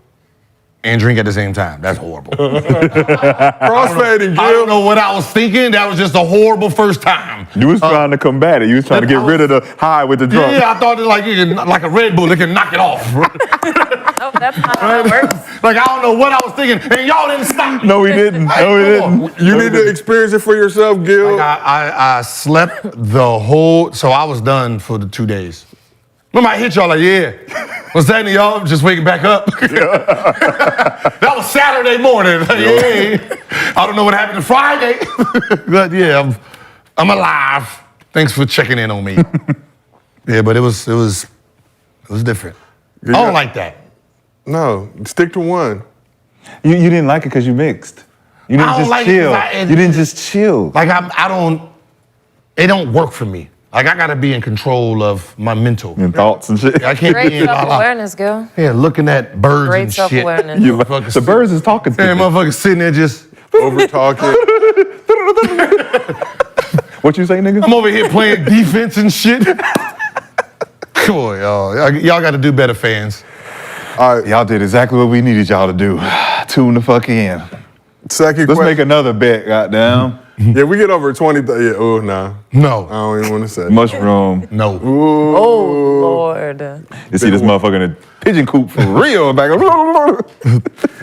Speaker 5: and drink at the same time. That's horrible.
Speaker 4: Crossfading,
Speaker 5: I don't
Speaker 4: Gil.
Speaker 5: know what I was thinking. That was just a horrible first time.
Speaker 1: You was trying to combat it. You was trying to get rid of the high with the drunk.
Speaker 5: Yeah, I thought it like a Red Bull, it can knock it off.
Speaker 3: No, that's not how it works.
Speaker 5: Like I don't know what I was thinking, and y'all didn't stop.
Speaker 1: No, we didn't. No, we didn't.
Speaker 4: You need to experience it for yourself, Gil.
Speaker 5: I slept the whole, so I was done for the 2 days. Remember I hit y'all like, yeah. What's that, y'all? Just waking back up. That was Saturday morning. Like, yeah. I don't know what happened to Friday. But yeah, I'm alive. Thanks for checking in on me. Yeah, but it was different. I don't like that.
Speaker 4: No, stick to one.
Speaker 1: You didn't like it because you mixed. You didn't
Speaker 5: I don't
Speaker 1: just
Speaker 5: like it
Speaker 1: chill.
Speaker 5: 'cause
Speaker 1: You didn't just chill.
Speaker 5: Like it don't work for me. Like I gotta be in control of my mental.
Speaker 1: And thoughts and shit.
Speaker 5: I can't
Speaker 3: Great
Speaker 5: be in
Speaker 3: self-awareness, Gil.
Speaker 5: yeah, looking at birds
Speaker 3: Great
Speaker 5: and shit.
Speaker 3: self-awareness.
Speaker 1: You-
Speaker 5: Motherfuckers
Speaker 1: the birds is talking to
Speaker 5: Man,
Speaker 1: you.
Speaker 5: motherfucker sitting there just.
Speaker 4: Over talking.
Speaker 1: What you say, nigga?
Speaker 5: I'm over here playing defense and shit. Come on, y'all. Y'all got to do better, fans.
Speaker 4: All right,
Speaker 1: Y'all did exactly what we needed y'all to do. Tune the fuck in.
Speaker 4: second
Speaker 1: Let's
Speaker 4: question.
Speaker 1: make another bet, goddamn.
Speaker 4: Yeah, we get over 20. Yeah, oh, nah. I
Speaker 5: No,
Speaker 4: don't even want to say.
Speaker 1: Mushroom.
Speaker 5: no.
Speaker 3: Oh, Lord.
Speaker 1: You see this motherfucker in a pigeon coop for real. Back.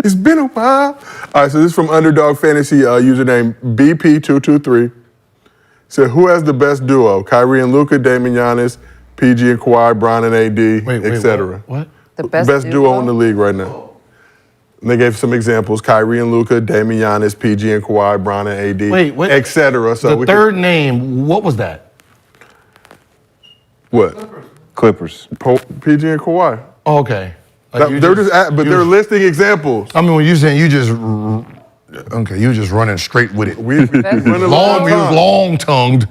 Speaker 4: It's been a while. All right, so this is from Underdog Fantasy, username BP223. Said, who has the best duo? Kyrie and Luka, Damian Giannis, PG and Kawhi, Bron and AD, etc.
Speaker 5: What?
Speaker 3: The best,
Speaker 4: duo in the league right now. And they gave some examples: Kyrie and Luka, Damian Giannis, PG and Kawhi, Bron and AD,
Speaker 5: Wait, what?
Speaker 4: etc. So
Speaker 5: The third name, what was that?
Speaker 4: what?
Speaker 1: Clippers.
Speaker 4: PG and Kawhi.
Speaker 5: Oh, okay. Like
Speaker 4: They're they're listing examples.
Speaker 5: I mean, when you saying you just running straight with it.
Speaker 4: We running
Speaker 5: We was
Speaker 4: long.
Speaker 5: long-tongued.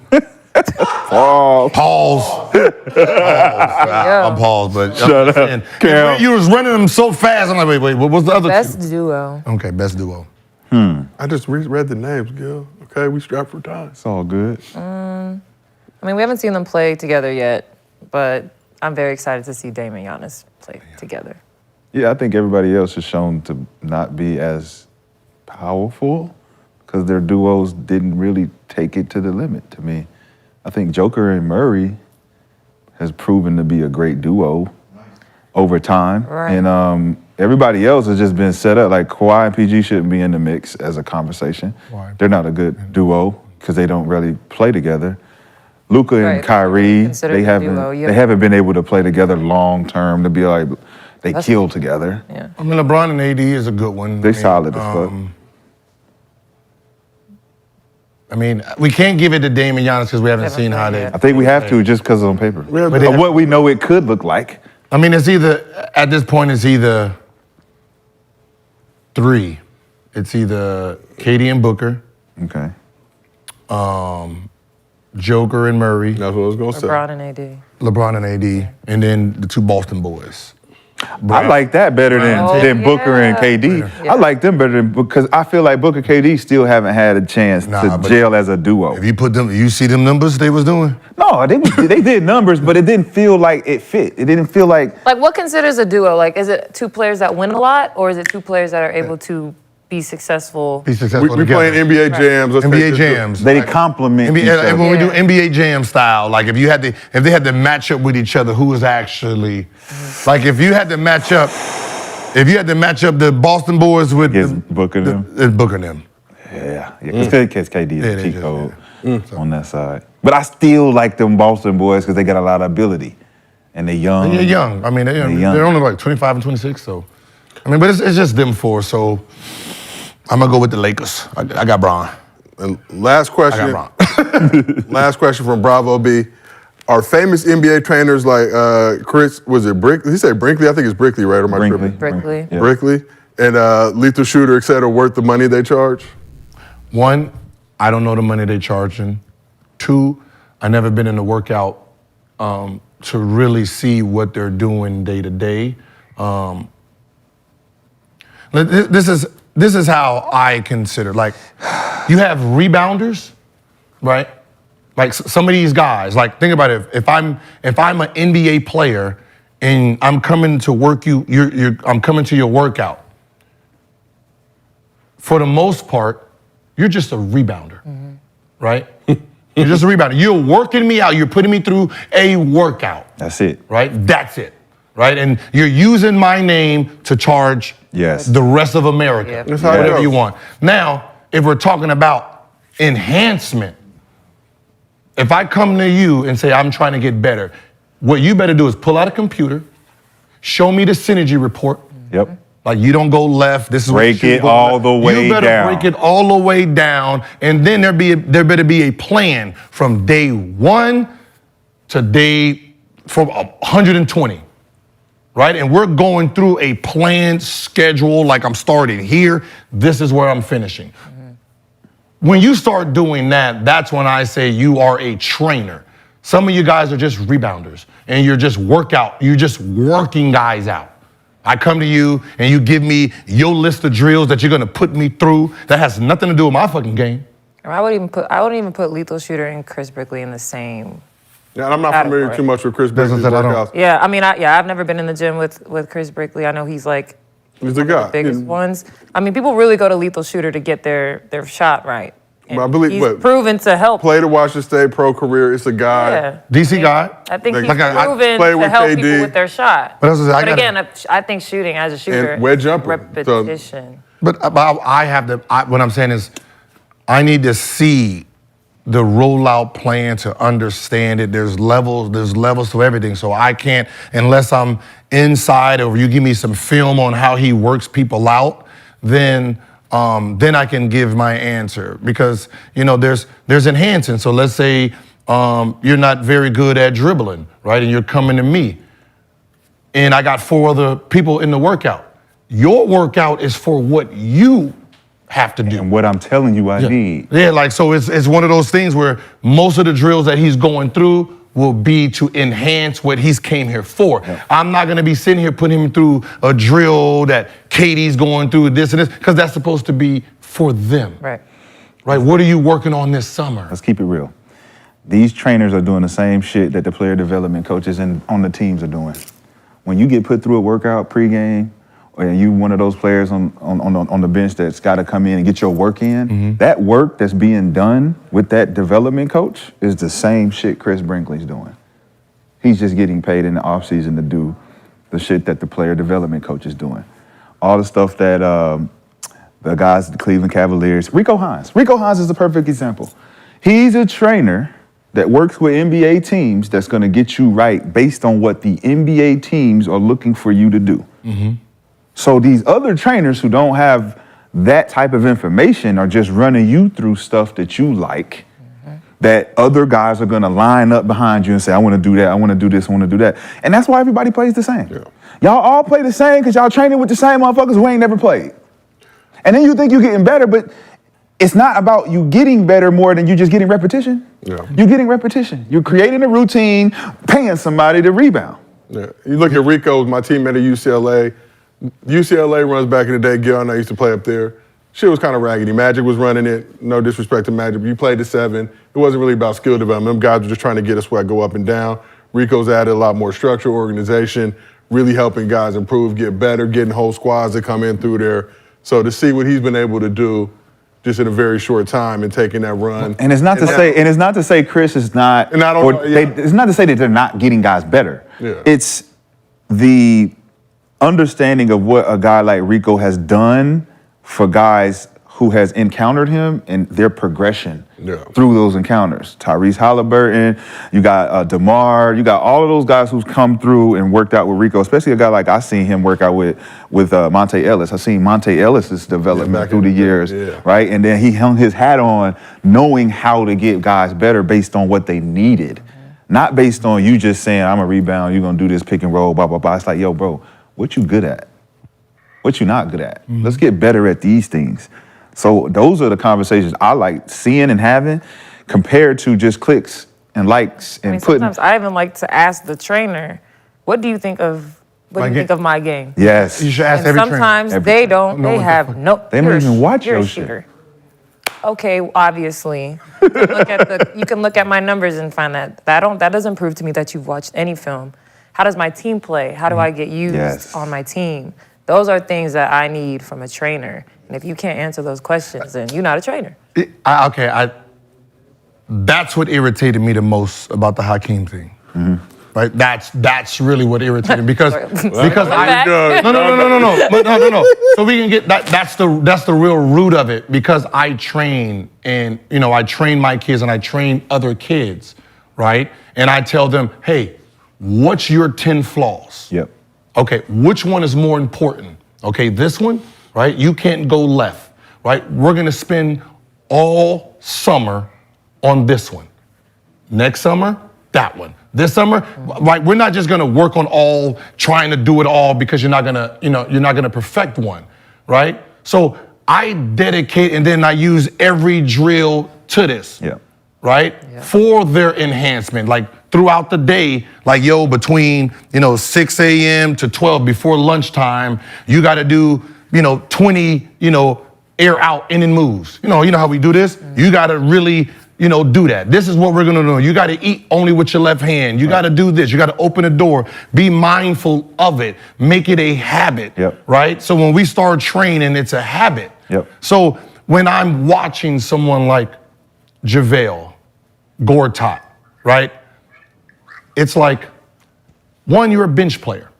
Speaker 5: Pause. I'm paused, but
Speaker 1: Shut up, Cam.
Speaker 5: you was running them so fast. I'm like, wait, what was the other
Speaker 3: Best
Speaker 5: two?
Speaker 3: duo.
Speaker 5: Okay, best duo.
Speaker 4: I just read the names, Gil. Okay, we strapped for time.
Speaker 1: It's all good.
Speaker 3: I mean, we haven't seen them play together yet, but I'm very excited to see Dame and Giannis play together.
Speaker 1: Yeah, I think everybody else has shown to not be as powerful because their duos didn't really take it to the limit to me. I think Joker and Murray has proven to be a great duo over time.
Speaker 3: Right.
Speaker 1: And everybody else has just been set up. Like Kawhi and PG shouldn't be in the mix as a conversation.
Speaker 5: Why?
Speaker 1: They're not a good duo because they don't really play together. Luka and
Speaker 3: Right.
Speaker 1: Kyrie,
Speaker 3: Considered
Speaker 1: they
Speaker 3: a
Speaker 1: haven't
Speaker 3: duo, yeah.
Speaker 1: they haven't been able to play together long term to be like they kill together.
Speaker 3: Yeah.
Speaker 5: I mean, LeBron and AD is a good one.
Speaker 1: They solid as fuck.
Speaker 5: I mean, we can't give it to Dame and Giannis because we haven't
Speaker 3: Haven't
Speaker 5: seen how
Speaker 3: played
Speaker 5: they.
Speaker 3: yet.
Speaker 1: I think we have to just because on paper.
Speaker 4: Yeah,
Speaker 5: But they-
Speaker 1: Of what we know it could look like.
Speaker 5: I mean, it's either at this point it's either three. It's either KD and Booker,
Speaker 1: Okay.
Speaker 5: Joker and Murray,
Speaker 4: That's what I was gonna say.
Speaker 3: LeBron and AD.
Speaker 5: LeBron and AD, and then the two Boston boys.
Speaker 1: I like that better than Booker and
Speaker 3: yeah.
Speaker 1: KD.
Speaker 3: Yeah.
Speaker 1: I like them better than because I feel like Booker KD still haven't had a chance
Speaker 5: Nah,
Speaker 1: to
Speaker 5: but
Speaker 1: gel as a duo.
Speaker 5: If you put them, you see them numbers they was doing.
Speaker 1: No, they did numbers, but it didn't feel like it fit. It didn't feel like
Speaker 3: Like, what considers a duo? Like, is it two players that win a lot, or is it two players that are able to be successful?
Speaker 5: Be successful
Speaker 4: We
Speaker 5: together.
Speaker 4: playing NBA jams. Let's
Speaker 5: NBA
Speaker 4: take this-
Speaker 5: jams.
Speaker 1: they complement each
Speaker 5: NBA, and when
Speaker 1: other.
Speaker 5: we do NBA Jam style, like if they had to match up with each other, who was actually, like if you had to match up the Boston boys with
Speaker 1: Against Booker them.
Speaker 5: Booker and them.
Speaker 1: Yeah, because KD
Speaker 5: Yeah,
Speaker 1: is a
Speaker 5: they
Speaker 1: cheat
Speaker 5: just-
Speaker 1: code on that side. But I still like them Boston boys because they got a lot of ability. And they're young.
Speaker 5: They're young. I mean, they're
Speaker 1: young.
Speaker 5: only like 25 and 26, so. I mean, but it's just them four, so I'm going to go with the Lakers. I got Bron.
Speaker 4: And last
Speaker 5: I
Speaker 4: question.
Speaker 5: got Bron.
Speaker 4: Last question from Bravo B. Are famous NBA trainers like Chris, was it Brickley? He said Brinkley? I think it's Brickley, right? Or am I
Speaker 1: Brinkley.
Speaker 4: tripping?
Speaker 3: Brickley.
Speaker 1: Yeah.
Speaker 4: Brickley. And Lethal Shooter, et cetera, worth the money they charge?
Speaker 5: One, I don't know the money they're charging. Two, I never been in a workout to really see what they're doing day to day. This is how I consider. Like, you have rebounders, right? Like some of these guys. Like, think about it. If I'm an NBA player and I'm coming to work I'm coming to your workout. For the most part, you're just a rebounder, right? You're just a rebounder. You're working me out. You're putting me through a workout.
Speaker 1: That's it.
Speaker 5: Right? That's it. Right? And you're using my name to charge the rest of America.
Speaker 3: Yep.
Speaker 4: That's how it
Speaker 5: Whatever
Speaker 4: goes.
Speaker 5: you want. Now, if we're talking about enhancement, if I come to you and say, I'm trying to get better, what you better do is pull out a computer, show me the synergy report.
Speaker 1: Yep.
Speaker 5: Like, you don't go left. This is what
Speaker 1: Break
Speaker 5: you should
Speaker 1: it
Speaker 5: go
Speaker 1: all
Speaker 5: left.
Speaker 1: the way
Speaker 5: You better
Speaker 1: down.
Speaker 5: break it all the way down, and then there better be a plan from day one to from 120, right? And we're going through a planned schedule. Like, I'm starting here. This is where I'm finishing. When you start doing that, that's when I say you are a trainer. Some of you guys are just rebounders, and you're just working guys out. I come to you and you give me your list of drills that you're gonna put me through. That has nothing to do with my fucking game.
Speaker 3: I wouldn't even put Lethal Shooter and Chris Brickley in the same.
Speaker 4: Yeah, and I'm not familiar
Speaker 3: Category.
Speaker 4: too much with Chris Brickley's
Speaker 5: Business that I don't-
Speaker 4: workouts.
Speaker 3: Yeah, I mean, I've never been in the gym with Chris Brickley. I know he's like
Speaker 4: He's the guy.
Speaker 3: the biggest ones. I mean, people really go to Lethal Shooter to get their shot right. And
Speaker 4: But I believe-
Speaker 3: he's
Speaker 4: but-
Speaker 3: proven to help.
Speaker 4: Played at Washington State, pro career. It's a guy.
Speaker 3: Yeah.
Speaker 5: DC guy.
Speaker 3: I think he's
Speaker 4: Like
Speaker 5: I
Speaker 3: proven
Speaker 4: played
Speaker 3: to
Speaker 4: with
Speaker 3: help
Speaker 4: KD.
Speaker 3: people with their shot.
Speaker 5: But that's what I
Speaker 3: But
Speaker 5: gotta-
Speaker 3: again, I think shooting as a shooter,
Speaker 4: And wedge jumper. So-
Speaker 3: repetition.
Speaker 5: But what I'm saying is, I need to see the rollout plan to understand it. There's levels to everything. So I can't, unless I'm inside or you give me some film on how he works people out, then I can give my answer. Because, there's enhancing. So let's say you're not very good at dribbling, right? And you're coming to me. And I got 4 other people in the workout. Your workout is for what you have to do.
Speaker 1: And what I'm telling you I need.
Speaker 5: Yeah, like, so it's one of those things where most of the drills that he's going through will be to enhance what he's came here for. I'm not gonna be sitting here putting him through a drill that Katie's going through this and this, because that's supposed to be for them.
Speaker 3: Right.
Speaker 5: Right, what are you working on this summer?
Speaker 1: Let's keep it real. These trainers are doing the same shit that the player development coaches and on the teams are doing. When you get put through a workout pregame, or you one of those players on the bench that's got to come in and get your work in, that work that's being done with that development coach is the same shit Chris Brinkley's doing. He's just getting paid in the offseason to do the shit that the player development coach is doing. All the stuff that the guys at the Cleveland Cavaliers, Rico Hines is the perfect example. He's a trainer that works with NBA teams that's gonna get you right based on what the NBA teams are looking for you to do. So these other trainers who don't have that type of information are just running you through stuff that you like, that other guys are gonna line up behind you and say, I wanna do that, I wanna do this, I wanna do that. And that's why everybody plays the same. Y'all all play the same because y'all training with the same motherfuckers who ain't never played. And then you think you're getting better, but it's not about you getting better more than you just getting repetition. You're getting repetition. You're creating a routine, paying somebody to rebound.
Speaker 4: You look at Rico, my teammate at UCLA. UCLA runs back in the day. Gil and I used to play up there. Shit was kind of raggedy. Magic was running it. No disrespect to Magic, but you played the 7. It wasn't really about skill development. Them guys were just trying to get a sweat, go up and down. Rico's added a lot more structure, organization, really helping guys improve, get better, getting whole squads that come in through there. So to see what he's been able to do just in a very short time and taking that run.
Speaker 1: And it's not to say Chris is not, it's not to say that they're not getting guys better. It's the understanding of what a guy like Rico has done for guys who has encountered him and their progression through those encounters. Tyrese Halliburton, you got DeMar, you got all of those guys who's come through and worked out with Rico, especially a guy like I seen him work out with Monte Ellis. I seen Monte Ellis's development through the years, right? And then he hung his hat on knowing how to get guys better based on what they needed. Not based on you just saying, I'm a rebound, you're gonna do this pick and roll, blah, blah, blah. It's like, yo, bro, what you good at? What you not good at? Let's get better at these things. So those are the conversations I like seeing and having compared to just clicks and likes and putting.
Speaker 3: Sometimes I even like to ask the trainer, what do you think of my game?
Speaker 1: Yes.
Speaker 5: You should ask
Speaker 3: And
Speaker 5: every
Speaker 3: sometimes
Speaker 5: trainer.
Speaker 3: they don't. They have no.
Speaker 1: They don't even watch
Speaker 3: your
Speaker 1: your
Speaker 3: shooter. Okay, obviously. You can look at my numbers and find that doesn't prove to me that you've watched any film. How does my team play? How do I get used on my team? Those are things that I need from a trainer. And if you can't answer those questions, then you're not a trainer.
Speaker 5: That's what irritated me the most about the Hakeem thing. Right? That's really what irritated me because no. So we can get that's the real root of it because I train and I train my kids and I train other kids, right? And I tell them, hey, what's your 10 flaws? Okay, which one is more important? Okay, this one, right? You can't go left, right? We're gonna spend all summer on this one. Next summer, that one. This summer, right? We're not just gonna work on trying to do it all because you're not gonna perfect one, right? So I dedicate and then I use every drill to this, right? For their enhancement, like throughout the day, like between 6 a.m. to 12 before lunchtime, you got to do 20 air out in and moves. You know how we do this. You got to really do that. This is what we're gonna do. You got to eat only with your left hand. You got to do this. You got to open a door. Be mindful of it. Make it a habit, right? So when we start training, it's a habit. So when I'm watching someone like JaVale, Gortat, right? It's like, one, you're a bench player,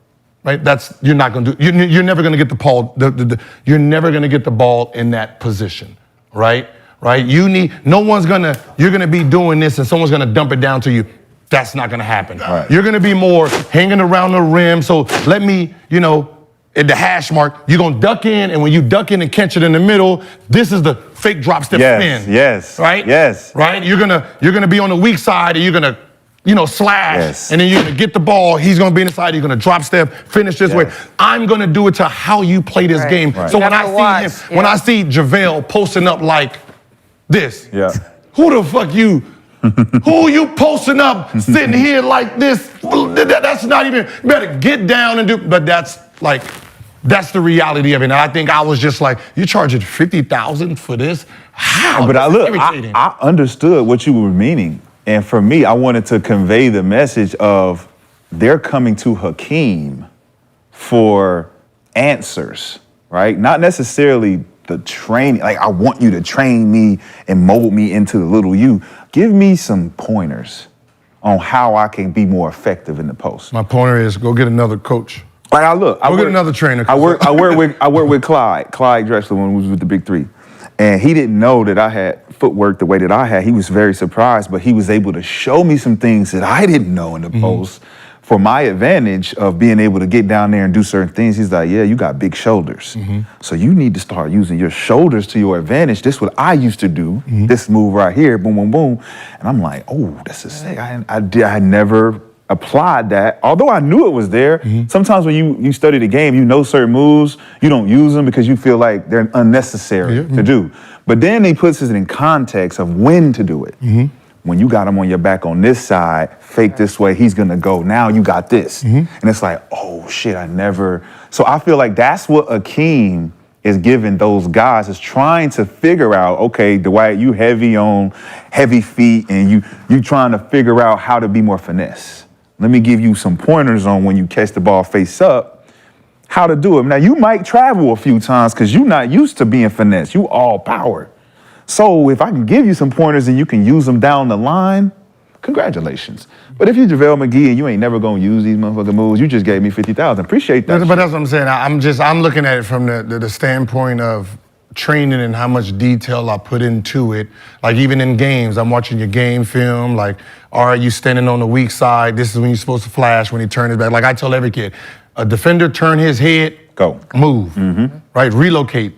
Speaker 5: right? You're not gonna do. You're never gonna get the ball. You're never gonna get the ball in that position, right? Right? You're gonna be doing this, and someone's gonna dump it down to you. That's not gonna happen. You're gonna be more hanging around the rim. So let me, at the hash mark, you're gonna duck in, and when you duck in and catch it in the middle, this is the fake drop step spin. Right? Right? You're gonna be on the weak side, and you're gonna slash, and then you're gonna get the ball. He's gonna be inside. You're gonna drop step, finish this way. I'm gonna do it to how you play this game. So when I see him, when I see JaVale posting up like this, who the fuck you Who you posting up, sitting here like this? That's not even, you better get down and do, but that's the reality of it. And I think I was just like, you're charging $50,000 for this? How?
Speaker 1: But
Speaker 5: That's
Speaker 1: I understood what you were meaning. And for me, I wanted to convey the message of they're coming to Hakeem for answers, right? Not necessarily the training. Like, I want you to train me and mold me into the little you. Give me some pointers on how I can be more effective in the post.
Speaker 5: My pointer is go get another coach.
Speaker 1: Like, I get
Speaker 5: another trainer.
Speaker 1: I work with Clyde Drexler when we was with the Big Three. And he didn't know that I had footwork the way that I had. He was very surprised, but he was able to show me some things that I didn't know in the post for my advantage of being able to get down there and do certain things. He's like, yeah, you got big shoulders. So you need to start using your shoulders to your advantage. This is what I used to do, this move right here, boom, boom, boom. And I'm like, oh, this is sick. I never applied that, although I knew it was there. Sometimes when you study the game, you know certain moves, you don't use them because you feel like they're unnecessary to do. But then he puts it in context of when to do it. When you got him on your back on this side, fake this way, he's gonna go, now you got this. And it's like, oh shit, so I feel like that's what Hakeem is giving those guys, is trying to figure out, okay, Dwight, you heavy on heavy feet and you trying to figure out how to be more finesse. Let me give you some pointers on when you catch the ball face up, how to do it. Now, you might travel a few times because you're not used to being finesse. You all power. So if I can give you some pointers and you can use them down the line, congratulations. But if you're JaVale McGee and you ain't never gonna use these motherfucking moves, you just gave me 50,000. Appreciate that.
Speaker 5: But that's what I'm saying. I'm looking at it from the standpoint of training and how much detail I put into it. Like, even in games, I'm watching your game film, like, all right, you standing on the weak side, this is when you're supposed to flash, when he turns his back. Like I tell every kid, a defender turn his head,
Speaker 1: go,
Speaker 5: move, right, relocate.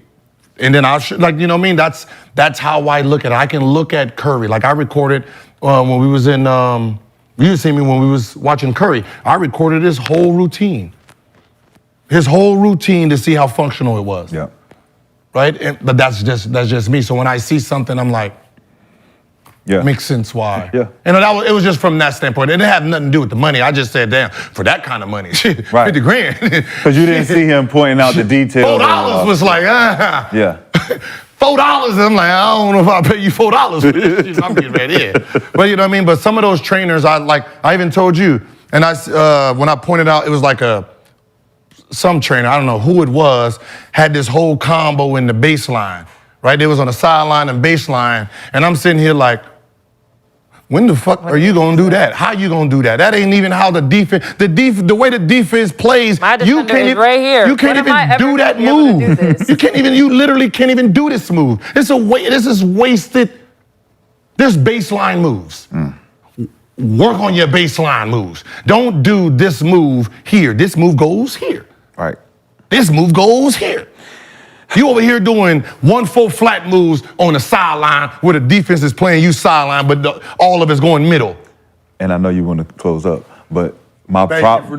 Speaker 5: And then like, you know what I mean? That's how I look at it. I can look at Curry. Like, I recorded when we was in, you see me when we was watching Curry, I recorded his whole routine. His whole routine to see how functional it was.
Speaker 1: Yeah.
Speaker 5: Right? But that's just me. So when I see something, I'm like, yeah, makes sense why.
Speaker 1: Yeah.
Speaker 5: And it was just from that standpoint. It didn't have nothing to do with the money. I just said, damn, for that kind of money,
Speaker 1: right.
Speaker 5: 50 grand.
Speaker 1: Because you didn't see him pointing out the details.
Speaker 5: $4 was like,
Speaker 1: yeah.
Speaker 5: $4, I'm like, I don't know if I'll pay you $4 for this shit. I'm getting right here. But you know what I mean? But some of those trainers, I even told you, and when I pointed out, it was like some trainer, I don't know who it was, had this whole combo in the baseline, right? They was on the sideline and baseline, and I'm sitting here like, when the fuck are you gonna do that? How you gonna do that? That ain't even how the defense, the way the defense plays,
Speaker 3: you can't even,
Speaker 5: right here. You can't even do that move. You literally can't even do this move. This is wasted. There's baseline moves. Work on your baseline moves. Don't do this move here. This move goes here.
Speaker 1: Right.
Speaker 5: This move goes here. You over here doing 1-4 flat moves on the sideline where the defense is playing you sideline, but all of it's going middle.
Speaker 1: And I know you want to close up, but my problem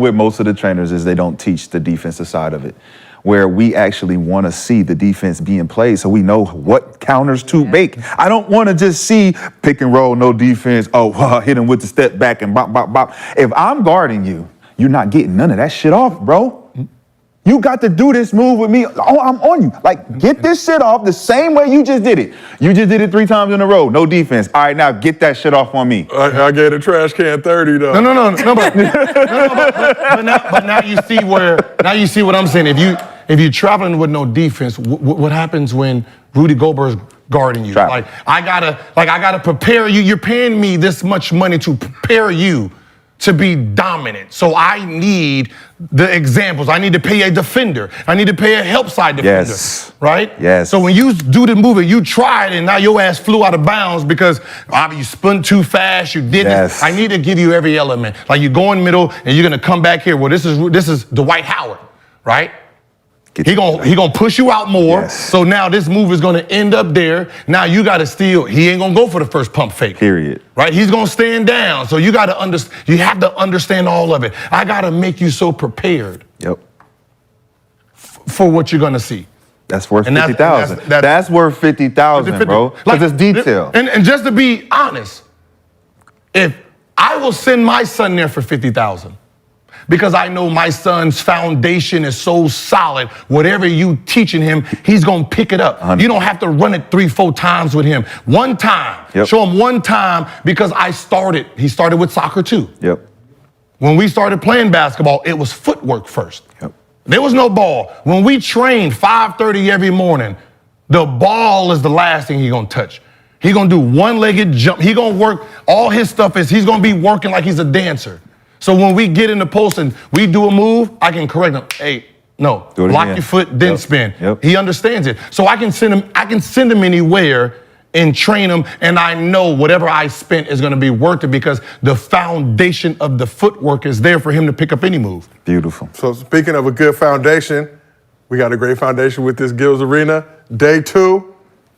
Speaker 1: with most of the trainers is they don't teach the defensive side of it, where we actually want to see the defense being played so we know what counters to make. I don't want to just see pick and roll, no defense, hit him with the step back and bop, bop, bop. If I'm guarding you, you're not getting none of that shit off, bro. You got to do this move with me. Oh, I'm on you. Like, get this shit off the same way you just did it. You just did it 3 times in a row. No defense. All right, now get that shit off on me.
Speaker 4: I gave a trash can 30 though.
Speaker 5: No, but now you see what I'm saying. If you're traveling with no defense, what happens when Rudy Gobert's guarding you?
Speaker 1: Trap.
Speaker 5: Like I gotta prepare you. You're paying me this much money to prepare you to be dominant. So I need the examples. I need to pay a defender. I need to pay a help side defender.
Speaker 1: Yes.
Speaker 5: Right?
Speaker 1: Yes.
Speaker 5: So when you do the move, you tried and now your ass flew out of bounds because you spun too fast, you didn't.
Speaker 1: Yes.
Speaker 5: I need to give you every element. Like you go in middle and you're gonna come back here. Well, this is Dwight Howard, right? He gonna push you out more.
Speaker 1: Yes.
Speaker 5: So now this move is gonna end up there. Now you gotta steal. He ain't gonna go for the first pump fake.
Speaker 1: Period.
Speaker 5: Right? He's gonna stand down. So you gotta understand. You have to understand all of it. I gotta make you so prepared.
Speaker 1: Yep.
Speaker 5: For what you're gonna see.
Speaker 1: That's worth
Speaker 5: And that's-
Speaker 1: 50,000.
Speaker 5: and that's-
Speaker 1: That's worth 50,000, bro. Because it's detail.
Speaker 5: And just to be honest, if I will send my son there for 50,000, because I know my son's foundation is so solid. Whatever you teaching him, he's gonna pick it up.
Speaker 1: 100.
Speaker 5: You don't have to run it 3-4 times with him. One time, show him one time, because he started with soccer too.
Speaker 1: Yep.
Speaker 5: When we started playing basketball, it was footwork first.
Speaker 1: Yep.
Speaker 5: There was no ball. When we trained 5:30 every morning, the ball is the last thing he's gonna touch. He's gonna do one-legged jump. He's gonna work, all his stuff is, he's gonna be working like he's a dancer. So when we get in the post and we do a move, I can correct him. Hey, no, lock your foot, then spin.
Speaker 1: Yep.
Speaker 5: He understands it. So I can send him anywhere and train him, and I know whatever I spent is gonna be worth it because the foundation of the footwork is there for him to pick up any move.
Speaker 1: Beautiful.
Speaker 4: So speaking of a good foundation, we got a great foundation with this Gills Arena. Day 2,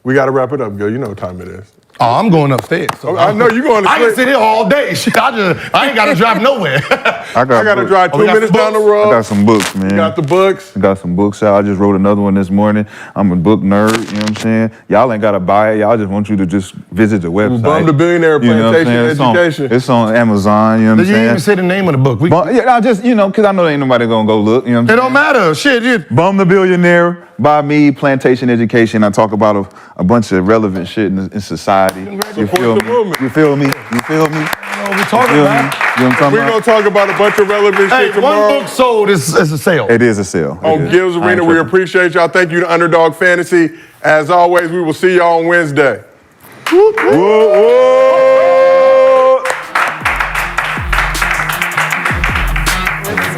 Speaker 4: we got to wrap it up, Gil. You know what time it is.
Speaker 5: Oh, I'm going upstairs. So
Speaker 4: I know you're going to
Speaker 5: I can sit here all day. Shit, I ain't got to drive nowhere.
Speaker 1: I
Speaker 4: I got to drive 2
Speaker 5: we got
Speaker 4: minutes down the
Speaker 5: books.
Speaker 4: road.
Speaker 1: I got some books, man.
Speaker 4: You got the books.
Speaker 1: I got some books out. I just wrote another one this morning. I'm a book nerd, you know what I'm saying? Y'all ain't got to buy it. Y'all just want you to just visit the website.
Speaker 4: Bum the Billionaire
Speaker 1: You know what I'm
Speaker 4: Plantation
Speaker 1: saying?
Speaker 4: Education.
Speaker 1: It's on Amazon, you know what I'm
Speaker 5: Did you
Speaker 1: saying?
Speaker 5: even say the name of the book?
Speaker 1: Yeah, I just, because I know ain't nobody gonna go look, you know what I'm
Speaker 5: It
Speaker 1: saying?
Speaker 5: don't matter. Shit,
Speaker 1: Bum the Billionaire by me, Plantation Education. I talk about a bunch of relevant shit in society. You feel
Speaker 4: the
Speaker 1: me?
Speaker 4: movement.
Speaker 1: You feel me? You feel me?
Speaker 5: what we
Speaker 1: You
Speaker 5: talking
Speaker 1: feel me? You know
Speaker 5: about?
Speaker 1: what I'm talking
Speaker 4: We're going
Speaker 1: about?
Speaker 4: to talk about a bunch of relevant
Speaker 5: Hey,
Speaker 4: shit tomorrow.
Speaker 5: one book sold is a sale.
Speaker 1: It is a sale. It
Speaker 4: On
Speaker 1: is.
Speaker 4: Gills
Speaker 1: I ain't
Speaker 4: Arena. We
Speaker 1: tripping.
Speaker 4: appreciate y'all. Thank you to Underdog Fantasy. As always, we will see y'all on Wednesday. Whoop, whoop. Whoa, whoa.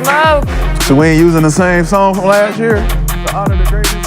Speaker 3: Smoke.
Speaker 1: So we ain't using the same song from last year? The Honor the Greatest?